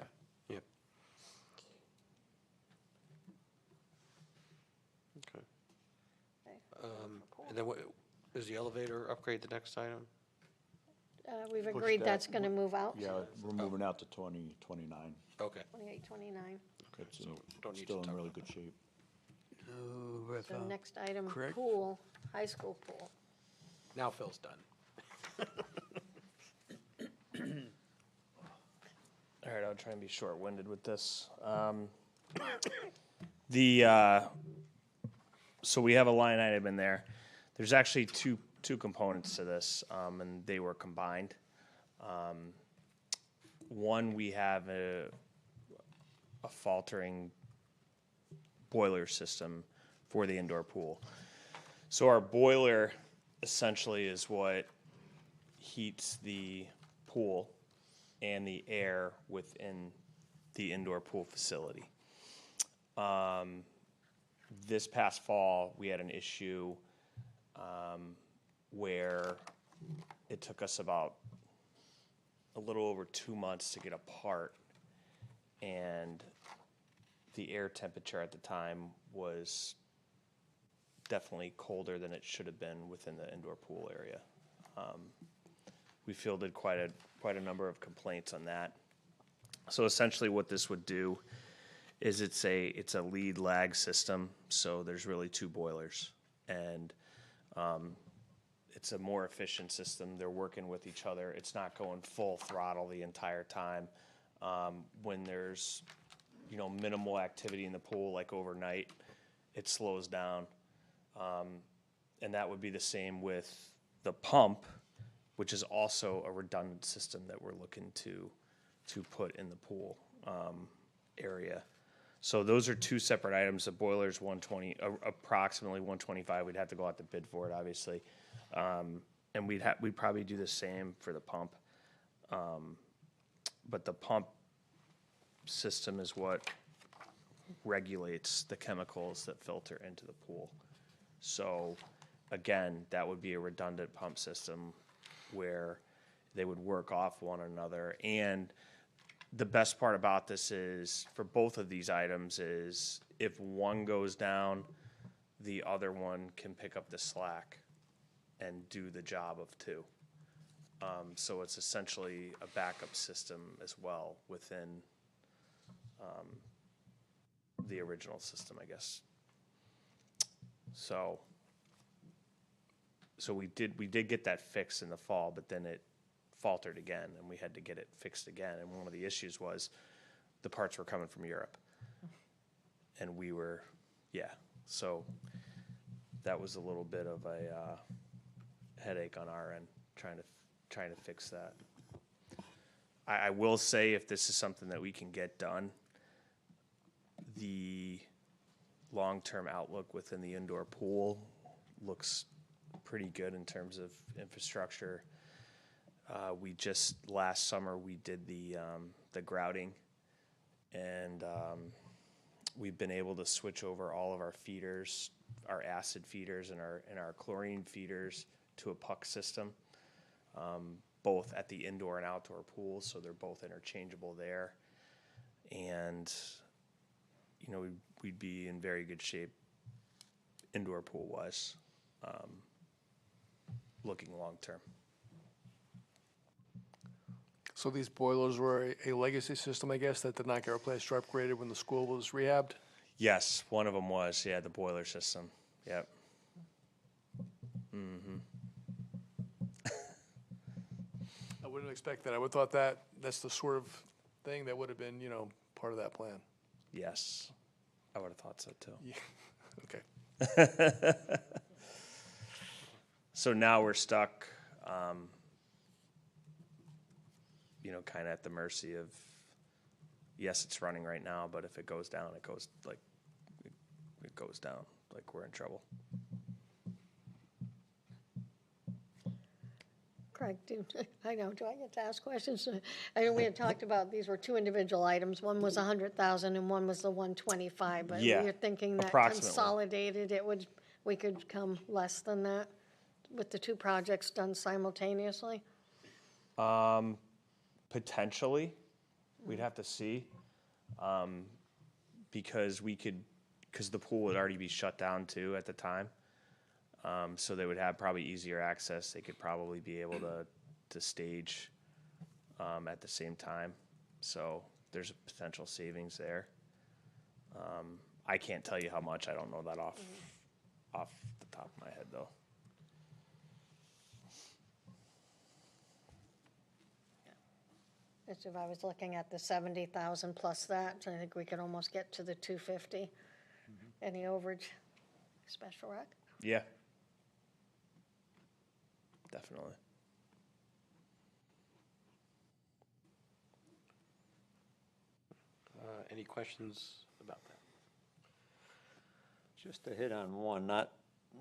yeah. Okay. And then what, is the elevator upgrade the next item? We've Push agreed that. that's going to move out. Yeah, we're moving out to 2029. Okay. 28, 29. It's don't need to still in talk really about good shape. So next item, correct? pool, high school pool. Now Phil's done. All right, I'll try and be short-winded with this. So we have a line item in there. There's actually two components to this, and they were combined. One, we have a faltering boiler system for the indoor pool. So our boiler essentially is what heats the pool and the air within the indoor pool facility. This past fall, we had an issue where it took us about a little over 2 months to get a part, and the air temperature at the time was definitely colder than it should have been within the indoor pool area. We fielded quite a number of complaints on that. So essentially what this would do is it's a lead lag system, so there's really two boilers, and it's a more efficient system. They're working with each other. It's not going full throttle the entire time. When there's minimal activity in the pool, like overnight, it slows down. And that would be the same with the pump, which is also a redundant system that we're looking to put in the pool area. So those are two separate items. The boiler's approximately 125. We'd have to go out to bid for it, obviously. And we'd probably do the same for the pump. But the pump system is what regulates the chemicals that filter into the pool. So again, that would be a redundant pump system where they would work off one another. And the best part about this is, for both of these items, is if one goes down, the other one can pick up the slack and do the job of two. So it's essentially a backup system as well within the original system, I guess. So we did get that fixed in the fall, but then it faltered again, and we had to get it fixed again. And one of the issues was the parts were coming from Europe, and so that was a little bit of a headache on our end, trying to fix that. I will say, if this is something that we can get done, the long-term outlook within the indoor pool looks pretty good in terms of infrastructure. Last summer, we did the grouting, and we've been able to switch over all of our feeders, our acid feeders and our chlorine feeders, to a puck system, both at the indoor and outdoor pools, so they're both interchangeable there. And we'd be in very good shape indoor pool-wise, looking long-term. So these boilers were a legacy system, I guess, that did not get replaced or upgraded when the school was rehabbed? Yes, one of them was, yeah, the boiler system. Yep. Mm-hmm. I wouldn't expect that. I would thought that that's the sort of thing that would have been, part of that plan. Yes, I would have thought so too. Yeah. Okay. So now we're stuck, kind of at the mercy of, yes, it's running right now, but if it goes down, it goes down, like we're in trouble. Craig, do I get to ask questions? I know we had talked about, these were two individual items. One was 100,000 and one was the 125, but Yeah, you're thinking that approximately. consolidated, we could come less than that with the two projects done simultaneously? Potentially, we'd have to see, because the pool would already be shut down too at the time. So they would have probably easier access. They could probably be able to stage at the same time. So there's a potential savings there. I can't tell you how much. I don't know that off the top of my head though. Just if I was looking at the 70,000 plus that, I think we could almost get to the 250. Any overage, special rec? Yeah. Definitely. Any questions about that? Just to hit on one, not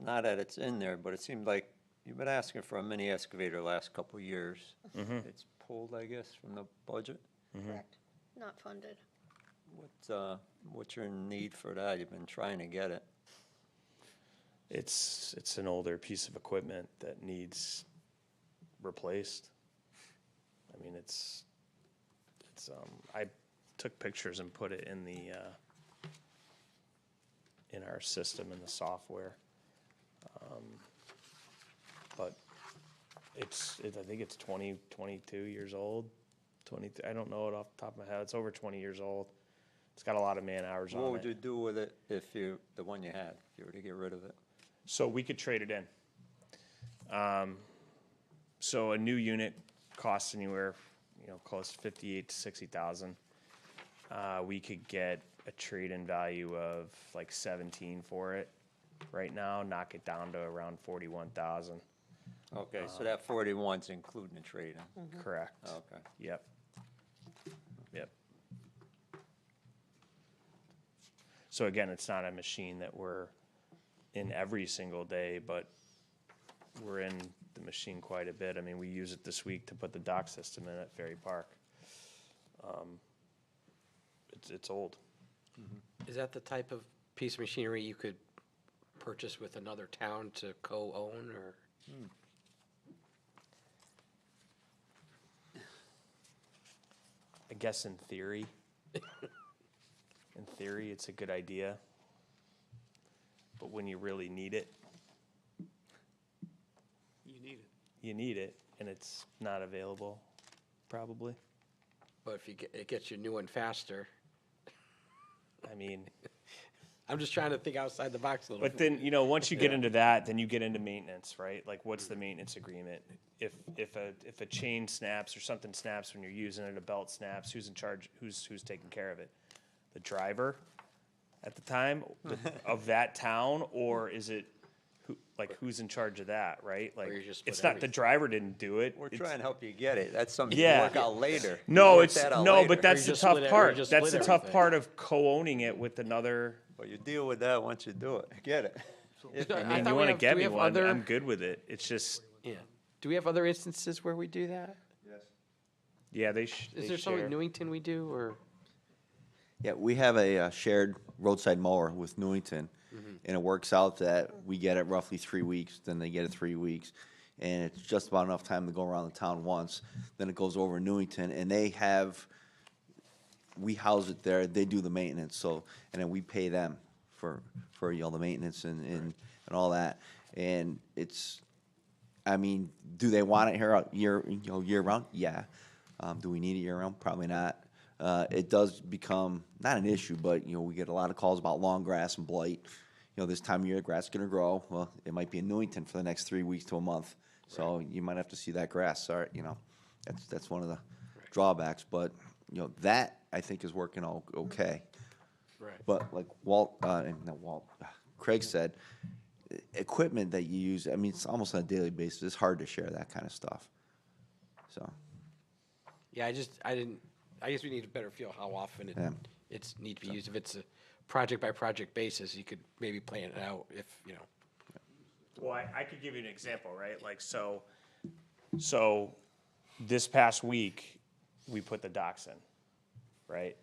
that it's in there, but it seemed like you've been asking for a mini excavator the last couple of years. Mhm. It's pulled, I guess, from the budget. Correct. Not funded. What's your need for that? You've been trying to get it. It's an older piece of equipment that needs replaced. I mean, I took pictures and put it in in our system, in the software. But I think it's 22 years old. 23, I don't know it off the top of my head. It's over 20 years old. It's got a lot of man hours on it. What would you do with it if the one you had, if you were to get rid of it? So we could trade it in. So a new unit costs anywhere, close to 58 to 60,000. We could get a trade-in value of like 17 for it right now, knock it down to around 41,000. Okay, so that 41's including the trade-in? Correct. Okay. Yep. So again, it's not a machine that we're in every single day, but we're in the machine quite a bit. I mean, we use it this week to put the dock system in at Ferry Park. It's old. Is that the type of piece of machinery you could purchase with another town to co-own, or? I guess in theory, it's a good idea. But when you really need it, you need it, and it's not available, probably. But if it gets you new and faster. I mean, I'm just trying to think outside the box a little. But then, once you get into that, then you get into maintenance, right? Like, what's the maintenance agreement? If a chain snaps or something snaps when you're using it, a belt snaps, who's in charge? Who's taking care of it? The driver at the time of that town, or is it who's in charge of that, right? Like, it's not the driver didn't do it. We're trying to help you get it. That's something Yeah. you work out later. No, You work it's that out no, later. but that's the just tough split it- or part. just That's the split tough everything. part of co-owning it with another. But you deal with that once you do it. Get it. If I you I mean, thought you we want to have- get do we me have one? other- I'm good with it. It's just, Yeah. Do we have other instances where we do that? yeah, they. Is there something in Newington we do, or? Yeah, we have a shared roadside mower with Newington, and it works out that we get it roughly 3 weeks, then they get it 3 weeks, and it's just about enough time to go around the town once. Then it goes over to Newington, and we house it there, they do the maintenance, so, and then we pay them for the maintenance and all that. And it's, I mean, do they want it here year round? Yeah. Do we need it year-round? Probably not. It does become, not an issue, but, we get a lot of calls about long grass and blight. This time of year, the grass is going to grow. Well, it might be in Newington for the next 3 weeks to a month. So you might have to see that grass start, that's one of the drawbacks. But, that, I think, is working okay. Right. But like Craig said, equipment that you use, I mean, it's almost on a daily basis. It's hard to share that kind of stuff. So, Yeah, I guess we need a better feel how often Yeah. it's need to be used. If it's a project by project basis, you could maybe plan it out if, Well, I could give you an example, right? Like, so this past week, we put the docks in, right?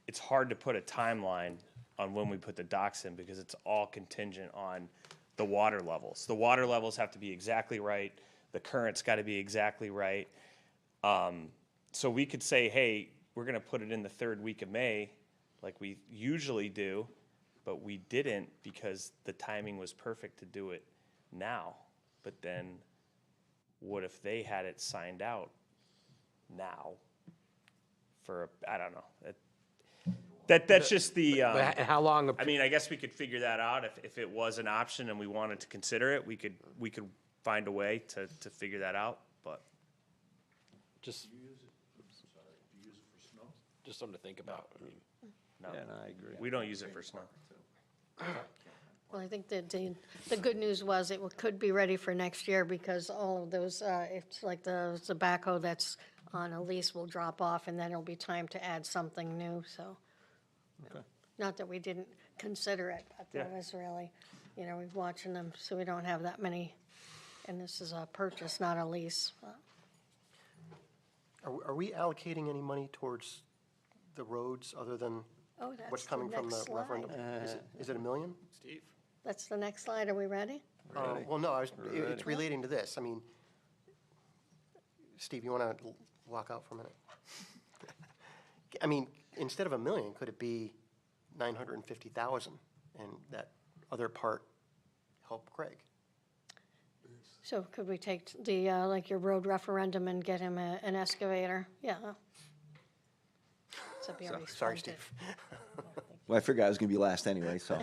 It's hard to put a timeline on when we put the docks in because it's all contingent on the water levels. The water levels have to be exactly right. The current's got to be exactly right. So we could say, hey, we're going to put it in the 3rd week of May like we usually do, but we didn't because the timing was perfect to do it now. But then what if they had it signed out now for, I don't know. That's just the. But how long? I mean, I guess we could figure that out if it was an option and we wanted to consider it. We could find a way to figure that out. But just just something to think about. I mean, no, Yeah, no, I agree. we don't use it for snow. Well, I think that the good news was it could be ready for next year because all of those, it's like the backhoe that's on a lease will drop off and then it'll be time to add something new, so. Okay. Not that we didn't consider it, but there was really, we're watching them, so we don't have that many. And this is a purchase, not a lease. Are we allocating any money towards the roads other than Oh, that's what's the coming from next the referendum? slide. Is it $1 million? Steve? That's the next slide. Are we ready? Well, no, it's relating to this. I mean, Steve, you want to walk out for a minute? I mean, instead of $1 million, could it be 950,000, and that other part help Craig? So could we take the, like your road referendum and get him an excavator? Yeah. Except he already Sorry, spent it. Steve. Well, I figured I was going to be last anyway, so.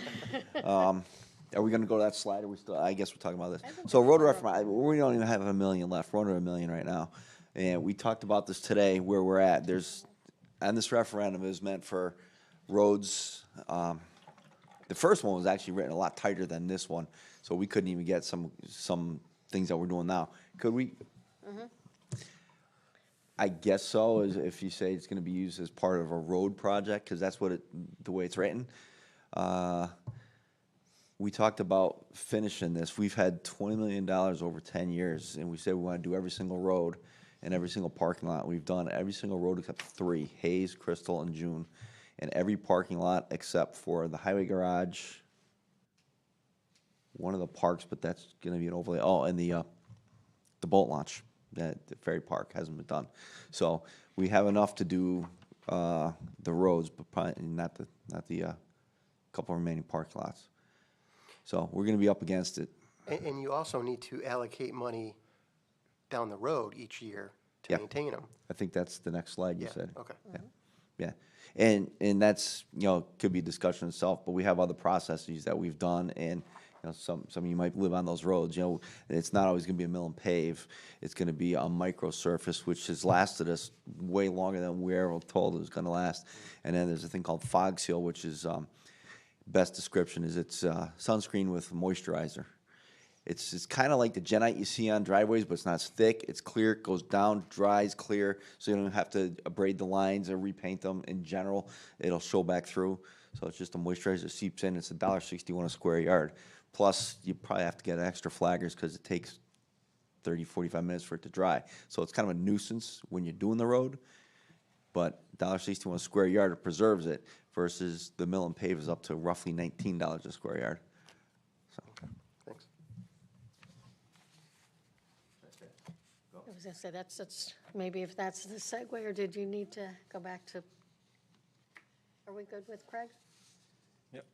Are we going to go to that slide, or we still, I guess we're talking about this. So road referendum, we don't even have $1 million left. We're under $1 million right now. And we talked about this today, where we're at. And this referendum is meant for roads. The first one was actually written a lot tighter than this one, so we couldn't even get some things that we're doing now. Could we? I guess so, if you say it's going to be used as part of a road project, because that's the way it's written. We talked about finishing this. We've had $20 million over 10 years, and we said we want to do every single road and every single parking lot. We've done every single road except 3, Hayes, Crystal, and June, and every parking lot except for the highway garage, one of the parks, but that's going to be an overlay. Oh, and the boat launch, the ferry park hasn't been done. So we have enough to do the roads, but probably not the couple remaining parking lots. So we're going to be up against it. And you also need to allocate money down the road each year to Yeah. maintain them. I think that's the next slide you Yeah, said. okay. Yeah. And that's, could be a discussion itself, but we have other processes that we've done, and, some of you might live on those roads, it's not always gonna be a mill and pave. It's gonna be a micro surface, which has lasted us way longer than we were told it was gonna last. And then there's a thing called fog seal, which is, best description is it's sunscreen with moisturizer. It's kind of like the Genite you see on driveways, but it's not as thick. It's clear, it goes down, dries, clear, so you don't have to abrade the lines or repaint them. In general, it'll show back through. So it's just a moisturizer that seeps in. It's $1.61 a square yard. Plus, you probably have to get extra flaggers because it takes 30, 45 minutes for it to dry. So it's kind of a nuisance when you're doing the road, but $1.61 a square yard preserves it versus the mill and pave is up to roughly $19 a square yard. Thanks. I was gonna say, that's, maybe if that's the segue, or did you need to go back to, are we good with Craig? Yep.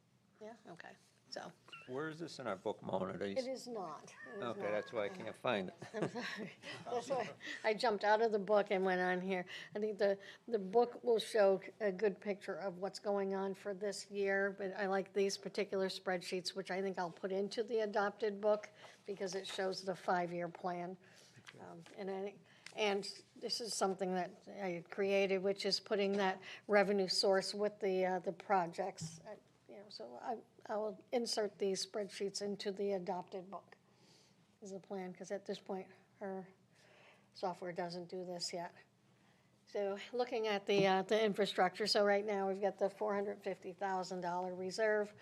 Yeah, okay. So, Where is this in our book, Mona? it is not. It is Okay, not. that's why I can't find it. I'm sorry. That's why I jumped out of the book and went on here. I think the book will show a good picture of what's going on for this year, but I like these particular spreadsheets, which I think I'll put into the adopted book because it shows the 5-year plan. And this is something that I created, which is putting that revenue source with the projects. So I will insert these spreadsheets into the adopted book is the plan, because at this point, our software doesn't do this yet. So looking at the infrastructure, so right now we've got the $450,000 reserve.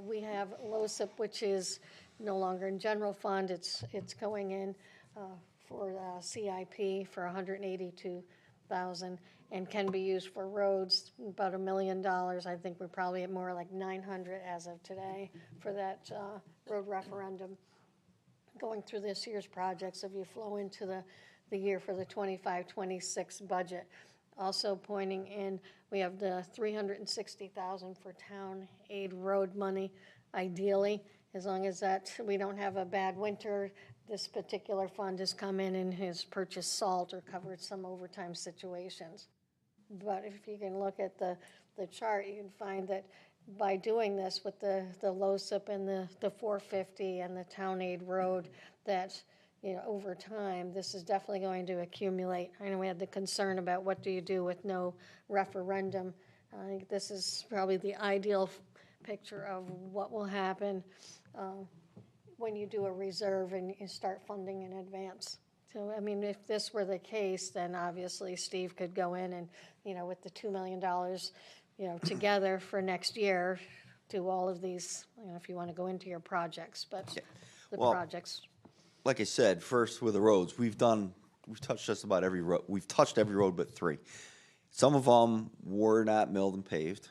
We have LoCIP, which is no longer in general fund. It's going in for CIP for $182,000 and can be used for roads, about $1 million. I think we're probably at more like 900 as of today for that road referendum. Going through this year's projects, if you flow into the year for the 25-26 budget. Also pointing in, we have the $360,000 for town aid road money. Ideally, as long as that we don't have a bad winter, this particular fund has come in and has purchased salt or covered some overtime situations. But if you can look at the chart, you can find that by doing this with the LoCIP and the 450 and the town aid road, that over time, this is definitely going to accumulate. I know we had the concern about what do you do with no referendum. I think this is probably the ideal picture of what will happen when you do a reserve and you start funding in advance. So, I mean, if this were the case, then obviously Steve could go in and, with the $2 million, together for next year, do all of these, if you want to go into your projects, but the Well, projects. Like I said, first with the roads, we've touched just about every road. We've touched every road but 3. Some of them were not milled and paved,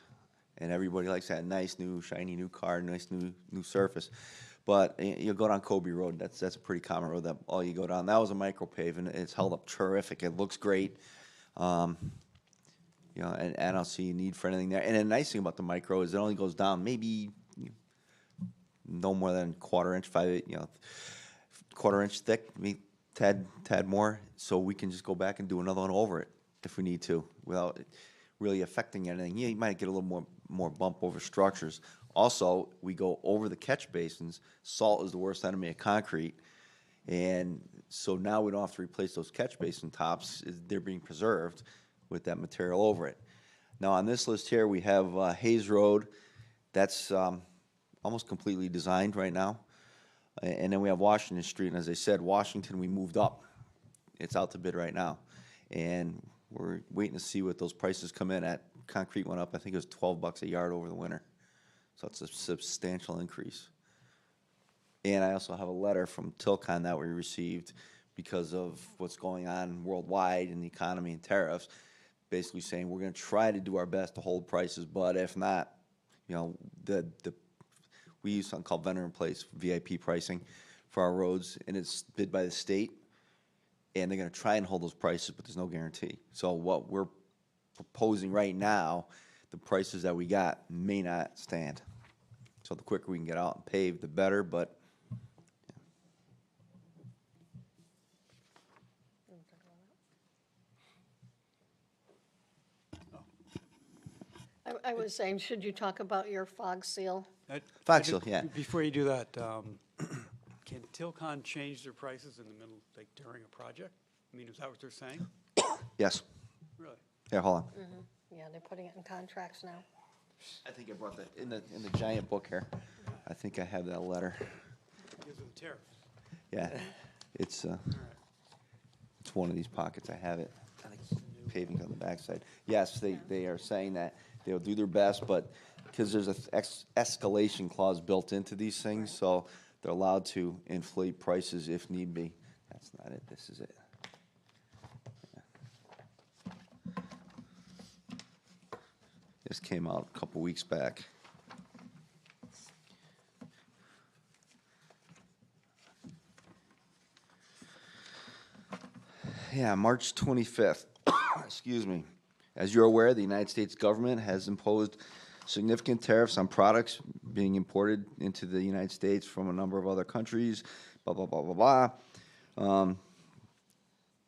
and everybody likes that nice new shiny new car, nice new surface. But you go down Kobe Road, that's a pretty common road that all you go down. That was a micro pave, and it's held up terrific. It looks great. And I don't see a need for anything there. And the nice thing about the micro is it only goes down maybe no more than quarter inch thick, maybe tad more. So we can just go back and do another one over it if we need to, without it really affecting anything. Yeah, you might get a little more bump over structures. Also, we go over the catch basins. Salt is the worst enemy of concrete. And so now we don't have to replace those catch basin tops. They're being preserved with that material over it. Now, on this list here, we have Hayes Road. That's almost completely designed right now. And then we have Washington Street. And as I said, Washington, we moved up. It's out to bid right now. And we're waiting to see what those prices come in at. Concrete went up, I think it was $12 a yard over the winter. So it's a substantial increase. And I also have a letter from Tilcon that we received because of what's going on worldwide in the economy and tariffs, basically saying we're going to try to do our best to hold prices, but if not, we use something called vendor in place VIP pricing for our roads, and it's bid by the state, and they're going to try and hold those prices, but there's no guarantee. So what we're proposing right now, the prices that we got may not stand. So the quicker we can get out and pave, the better, but I was saying, should you talk about your fog seal? Fog seal, yeah. Before you do that, can Tilcon change their prices in the middle, like during a project? I mean, is that what they're saying? yes. Really? Yeah, hold on. Yeah, they're putting it in contracts now. I think I brought that in the giant book here. I think I have that letter. Gives them tariffs. Yeah, it's one of these pockets. I have it. Paving on the backside. Yes, they are saying that they'll do their best, but because there's a escalation clause built into these things, so they're allowed to inflate prices if need be. That's not it. This is it. This came out a couple weeks back. Yeah, March 25th. Excuse me. As you're aware, the United States government has imposed significant tariffs on products being imported into the United States from a number of other countries, blah, blah, blah, blah, blah.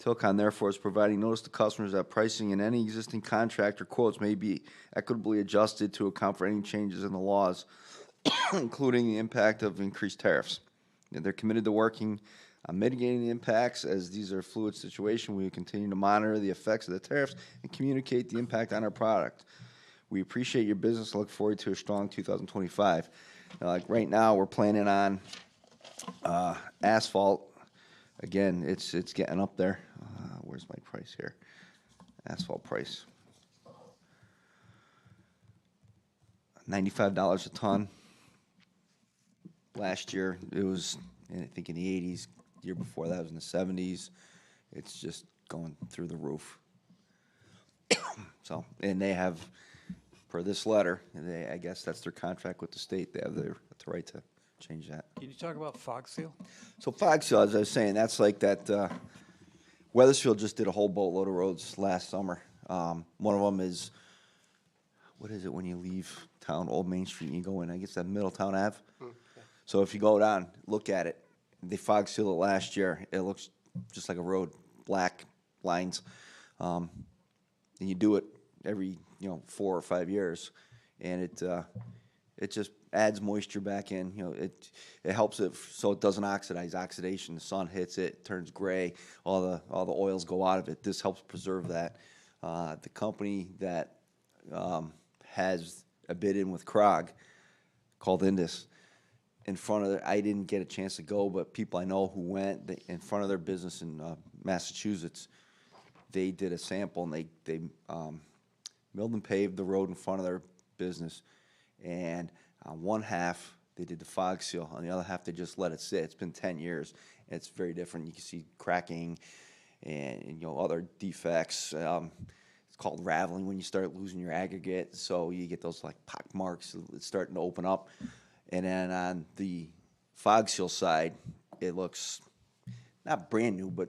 Tilcon therefore is providing notice to customers that pricing in any existing contract or quotes may be equitably adjusted to account for any changes in the laws, including the impact of increased tariffs. And they're committed to working on mitigating the impacts. As these are a fluid situation, we will continue to monitor the effects of the tariffs and communicate the impact on our product. We appreciate your business and look forward to a strong 2025. Like right now, we're planning on asphalt. Again, it's getting up there. Where's my price here? Asphalt price. $95 a ton. Last year, it was, I think, in the 80s. The year before that was in the 70s. It's just going through the roof. So, and they have, per this letter, I guess that's their contract with the state. They have the right to change that. Can you talk about fog seal? So fog seal, as I was saying, that's like that. Weathersfield just did a whole boatload of roads last summer. One of them is, what is it when you leave town, Old Main Street, and you go in? I guess that Middletown Ave. So if you go down, look at it. They fog sealed it last year. It looks just like a road, black lines. And you do it every 4 or 5 years, and it just adds moisture back in. It helps it so it doesn't oxidize. Oxidation, the sun hits it, turns gray. All the oils go out of it. This helps preserve that. The company that has a bid in with Krog, called Indus, in front of their, I didn't get a chance to go, but people I know who went, in front of their business in Massachusetts, they did a sample, and they milled and paved the road in front of their business, and on one half they did the fog seal, on the other half they just let it sit. It's been 10 years, and it's very different. You can see cracking and other defects. It's called raveling when you start losing your aggregate, so you get those like pock marks. It's starting to open up. And then on the fog seal side, it looks not brand new, but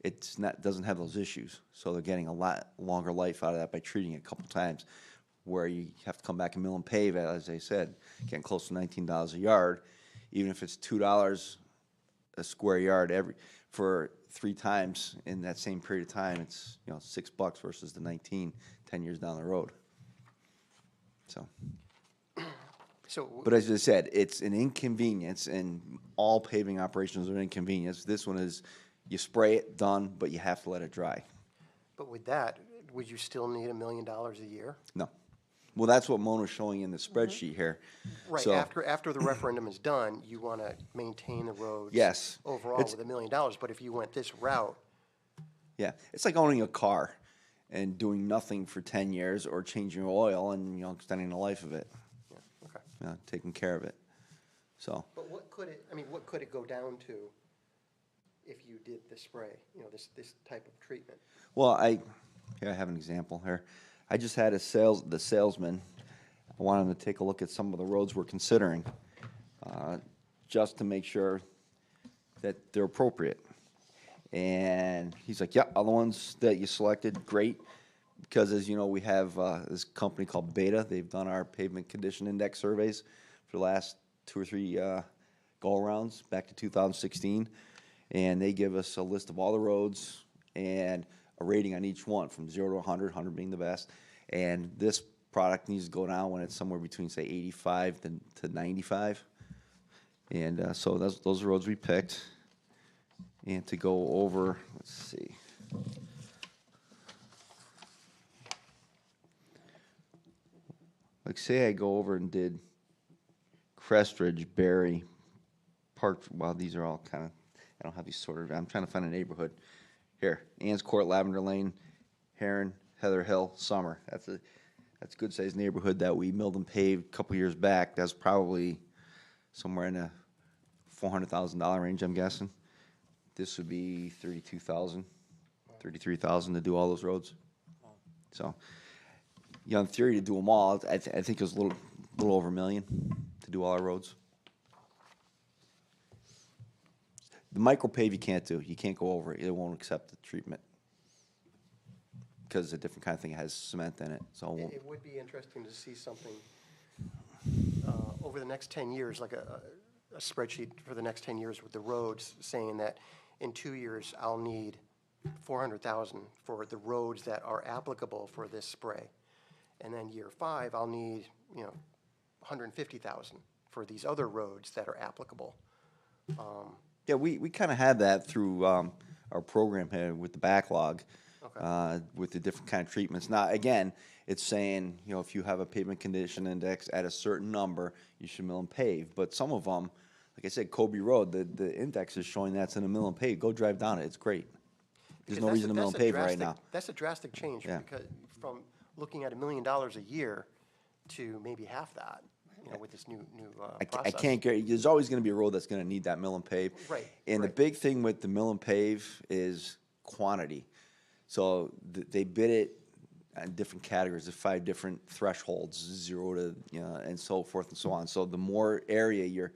it's not, doesn't have those issues. So they're getting a lot longer life out of that by treating it a couple times, where you have to come back and mill and pave, as I said, getting close to $19 a yard. Even if it's $2 a square yard for 3 times in that same period of time, it's $6 versus the 19 10 years down the road. But as I said, it's an inconvenience, and all paving operations are an inconvenience. This one is, you spray it, done, but you have to let it dry. But with that, would you still need $1 million a year? No. Well, that's what Mona's showing in the spreadsheet here. Right, So, after the referendum is done, you want to maintain the roads. Yes. Overall with $1 million, but if you went this route. yeah, it's like owning a car and doing nothing for 10 years or changing your oil and extending the life of it. Okay. Taking care of it. So. But what could it go down to if you did the spray, this type of treatment? Well, here I have an example here. I just had the salesman, I wanted him to take a look at some of the roads we're considering, just to make sure that they're appropriate. And he's like, yeah, other ones that you selected, great. Because as you know, we have this company called Beta. They've done our pavement condition index surveys for the last 2 or 3 go-arounds back to 2016. And they give us a list of all the roads and a rating on each one from 0 to 100, 100 being the best. And this product needs to go down when it's somewhere between, say, 85 to 95. And so those are roads we picked. And to go over, let's see. Like, say I go over and did Crestridge, Berry, Park. Well, these are all kind of, I don't have these sorted. I'm trying to find a neighborhood. Here, Ann's Court, Lavender Lane, Heron, Heather Hill, Summer. That's a good sized neighborhood that we milled and paved a couple years back. That's probably somewhere in the $400,000 range, I'm guessing. This would be $32,000, $33,000 to do all those roads. So, in theory, to do them all, I think it was a little over $1 million to do all our roads. The micropave you can't do. You can't go over it. It won't accept the treatment because it's a different kind of thing. It has cement in it, so it won't. It would be interesting to see something over the next 10 years, like a spreadsheet for the next 10 years with the roads, saying that in 2 years, I'll need 400,000 for the roads that are applicable for this spray. And then year 5, I'll need, 150,000 for these other roads that are applicable. Yeah, we kind of had that through our program here with the backlog, with the different kind of treatments. Now, again, it's saying, if you have a pavement condition index at a certain number, you should mill and pave. But some of them, like I said, Kobe Road, the index is showing that's in a mill and pave. Go drive down it. It's great. There's no reason to mill and pave right now. That's a drastic change, Yeah. because from looking at $1 million a year to maybe half that, with this new I process. can't guarantee, there's always going to be a road that's going to need that mill and pave. Right, And the big thing with the mill and pave is quantity. So they bid it in different categories, there's 5 different thresholds, 0 to, and so forth and so on. So the more area you're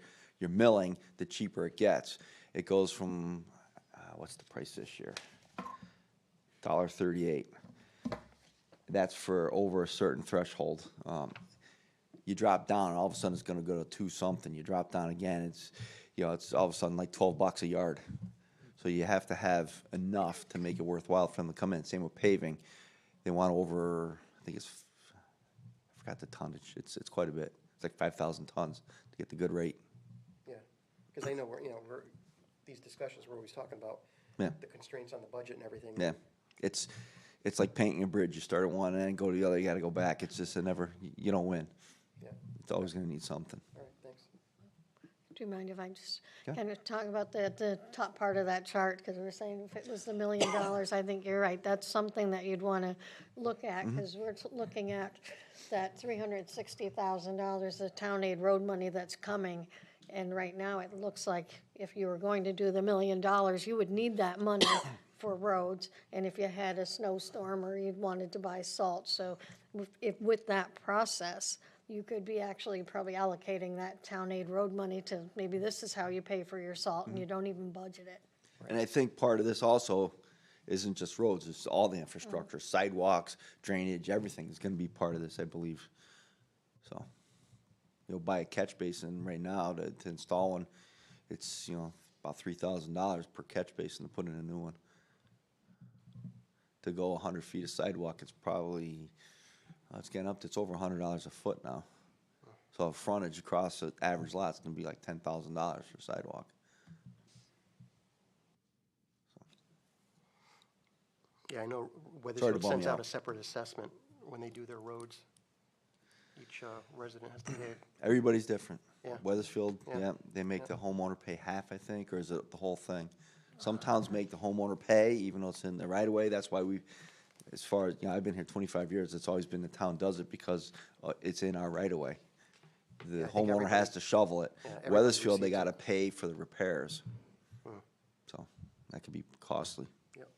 milling, the cheaper it gets. It goes from, what's the price this year? $1.38. That's for over a certain threshold. You drop down, and all of a sudden it's going to go to 2 something. You drop down again, it's all of a sudden like $12 a yard. So you have to have enough to make it worthwhile for them to come in. Same with paving. They want over, I think I forgot the tonnage. It's quite a bit. It's like 5,000 tons to get the good rate. Yeah, because I know these discussions, we're always talking about the constraints on the budget and everything. Yeah, it's like painting a bridge. You start at one end, go to the other, you got to go back. It's just you don't win. Yeah. It's always going to need something. All right, thanks. Do you mind if I just Yeah. kind of talk about the top part of that chart? Because we were saying if it was $1 million, I think you're right. That's something that you'd want to look at, because we're looking at that $360,000 of town aid road money that's coming. And right now, it looks like if you were going to do the $1 million, you would need that money for roads. And if you had a snowstorm or you wanted to buy salt. So with that process, you could be actually probably allocating that town aid road money to maybe this is how you pay for your salt, and you don't even budget it. And I think part of this also isn't just roads, it's all the infrastructure, sidewalks, drainage, everything is going to be part of this, I believe. So, buy a catch basin right now to install one, it's, about $3,000 per catch basin to put in a new one. To go 100 feet of sidewalk, it's probably, it's getting up to, it's over $100 a foot now. So a frontage across the average lot is going to be like $10,000 for sidewalk. Yeah, I know Sorry to Weathersfield bum sends you out out. a separate assessment when they do their roads. Each resident has to pay. Everybody's different. Yeah. Weathersfield, Yeah. yeah, they make the homeowner pay half, I think, or is it the whole thing? Some towns make the homeowner pay, even though it's in the right of way. That's why as far as, I've been here 25 years, it's always been the town does it because it's in our right of way. The I think homeowner has to shovel it. Yeah, everybody Weathersfield, they receives gotta pay for the repairs. Hmm. So, that could be costly. Yep.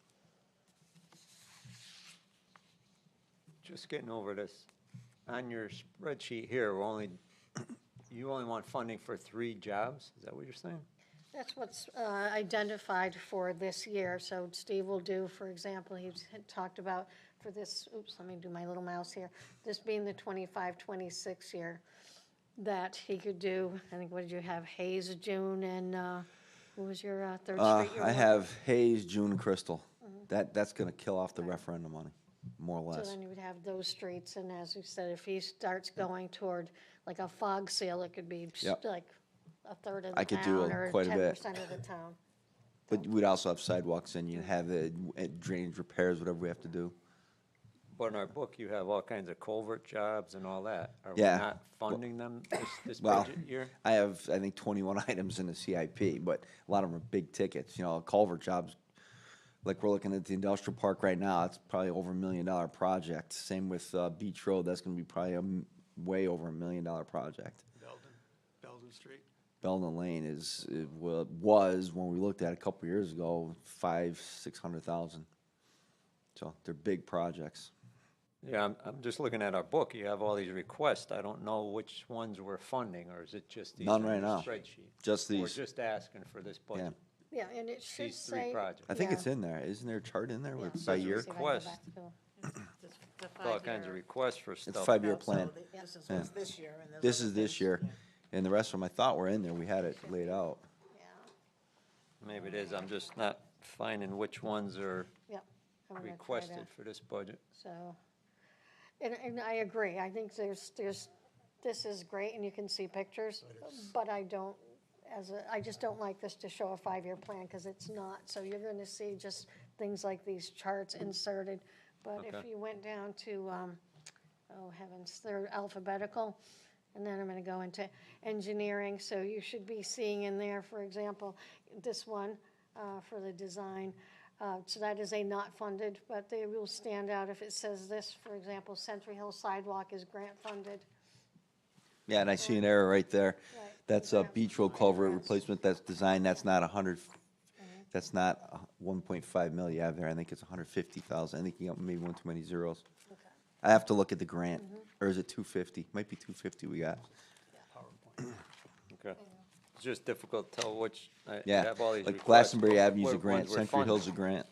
Just getting over this. On your spreadsheet here, you only want funding for 3 jobs? Is that what you're saying? That's what's identified for this year. So Steve will do, for example, he's had talked about for this, oops, let me do my little mouse here, this being the 25-26 year, that he could do, I think, what did you have, Hayes, June, and what was your Third Street? I have Hayes, June, and Crystal. That's gonna kill off the referendum money, more or So less. then you would have those streets, and as you said, if he starts going toward like a fog seal, it could be Yep. like a third of I the could do town or quite a bit. 10% of the town. But we'd also have sidewalks and you'd have the drainage repairs, whatever we have to do. But in our book, you have all kinds of culvert jobs and all that. Are we Yeah. not funding them this Well, budget year? I have, I think, 21 items in the CIP, but a lot of them are big tickets, culvert jobs. Like we're looking at the industrial park right now, it's probably over $1 million project. Same with Beach Road, that's gonna be probably way over $1 million project. Belden Street. Belden Lane was, when we looked at it a couple years ago, 600,000. So they're big projects. Yeah, I'm just looking at our book. You have all these requests. I don't know which ones we're funding, or is it just these None on right your now. spreadsheet? Just We're these. just asking for this budget. Yeah, and it should These 3 say. projects. I think yeah. it's in there. Isn't there a chart in there with It by says year? request. The All kinds of requests for It's stuff. a 5-year plan. This is Yeah. what's this year, and there's This other is this things. year. And the rest of them I thought were in there. We had it laid out. Maybe it is, I'm just not finding which ones are Yep. I'm gonna try to- requested for this budget. So, and I agree, I think this is great, and you can see pictures, but I don't, I just don't like this to show a 5-year plan, because it's not. So you're gonna see just things like these charts inserted, but if Okay. you went down to, oh heavens, they're alphabetical, and then I'm gonna go into engineering, so you should be seeing in there, for example, this one, for the design. So that is a not funded, but they will stand out if it says this, for example, Century Hill Sidewalk is grant funded. Yeah, and I see an error right there. Right. That's a beach road culvert replacement, that's designed, that's not 100, that's not 1.5 million you have there, I think it's 150,000, I think you got maybe one too many zeros. I have to look at the grant, or is it 250? Might be 250 we got. Okay. It's just difficult to tell which, I Yeah, have all these like requests, Glastonbury but Avenue's a what grant, ones were Century funded? Hill's a grant.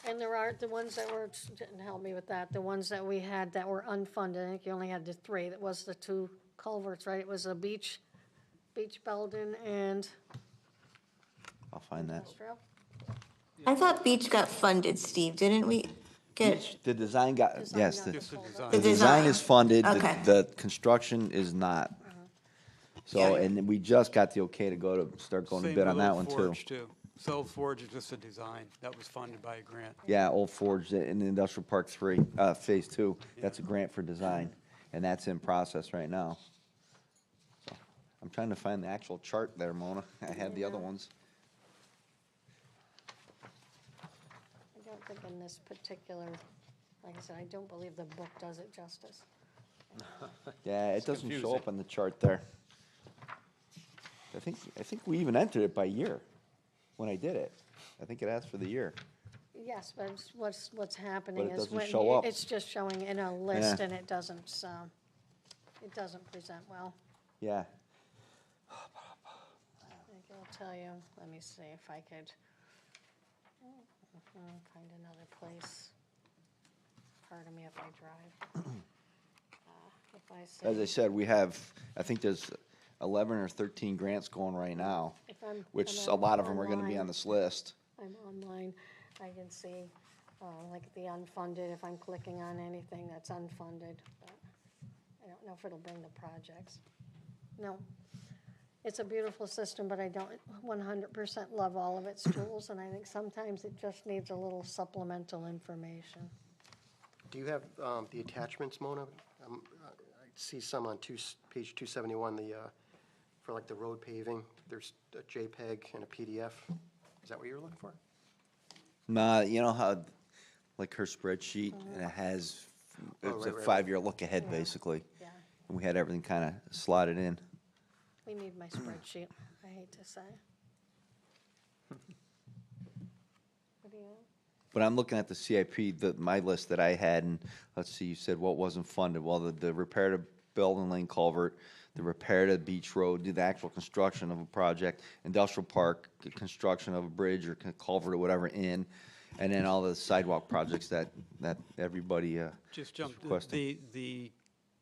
And there are the ones that were, didn't help me with that, the ones that we had that were unfunded, I think you only had the 3, that was the 2 culverts, right? It was a Beach Belden and I'll find that. Industrial. I thought Beach got funded, Steve, didn't we get? The design got, Design, yes, not the, the Just the culvert. design. the design is funded, Okay. the construction is not. So, and we just got the okay to go to, start going to Same bid on with that Old one too. Forge, too. So Old Forge is just a design. That was funded by a grant. Yeah, Old Forge in the Industrial Park 3, Phase 2, that's a grant for design, and that's in process right now. So, I'm trying to find the actual chart there, Mona. I had the other ones. I don't think in this particular, like I said, I don't believe the book does it justice. Yeah, it doesn't show confusing. up on the chart there. I think we even entered it by year when I did it. I think it asked for the year. Yes, but what's happening it is doesn't when show up. it's just showing in a list Yeah. and it doesn't present well. Yeah. I think I'll tell you, let me see if I could find another place. Pardon me if I drive. If I say. As I said, we have, I think there's 11 or 13 grants going right now, If I'm- which I'm a lot of them are going to be online. on this list. I'm online, I can see, like the unfunded, if I'm clicking on anything that's unfunded, but I don't know if it'll bring the projects. No. It's a beautiful system, but I don't 100% love all of its tools, and I think sometimes it just needs a little supplemental information. Do you have the attachments, Mona? I see some on page 271, for like the road paving, there's a JPEG and a PDF. Is that what you were looking for? Nah, you know how, like her spreadsheet, and it has, it's a right. 5-year look ahead, basically. Yeah, And we had everything kind of slotted in. we need my spreadsheet, I hate to say. What do you? But I'm looking at the CIP, my list that I had, and let's see, you said what wasn't funded. Well, the repair to Belden Lane culvert, the repair to Beach Road, do the actual construction of a project, industrial park, the construction of a bridge or culvert or whatever in, and then all the sidewalk projects that everybody Just is jumped, requesting. the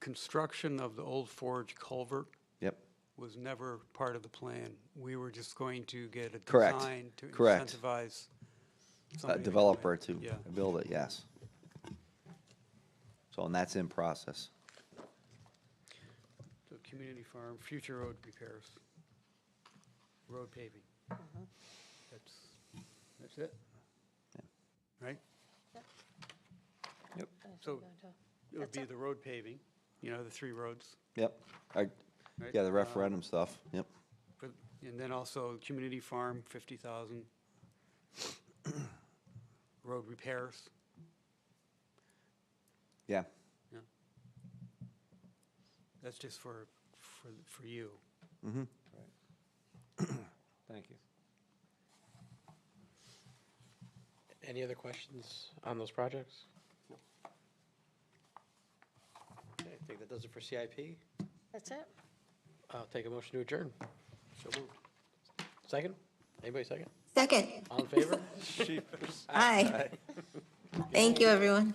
construction of the Old Forge culvert Yep, was never part of the plan. We were just going to get a Correct. design to Correct. incentivize a somebody to come developer in. to Yeah. build it, yes. So, and that's in process. So community farm, future road repairs, road paving. That's it? Right? Yep. So it would be the road paving, you know, the 3 roads. Yep, Right. yeah, the referendum stuff, yep. And then also community farm, 50,000. Road repairs. Yeah. Yeah. That's just for you. Mm-hmm. Thank you. Any other questions on those projects? Okay, I think that does it for CIP. That's it? I'll take a motion to adjourn. So moved. Second? Anybody second? Second. All in favor? Aye. Thank you, everyone.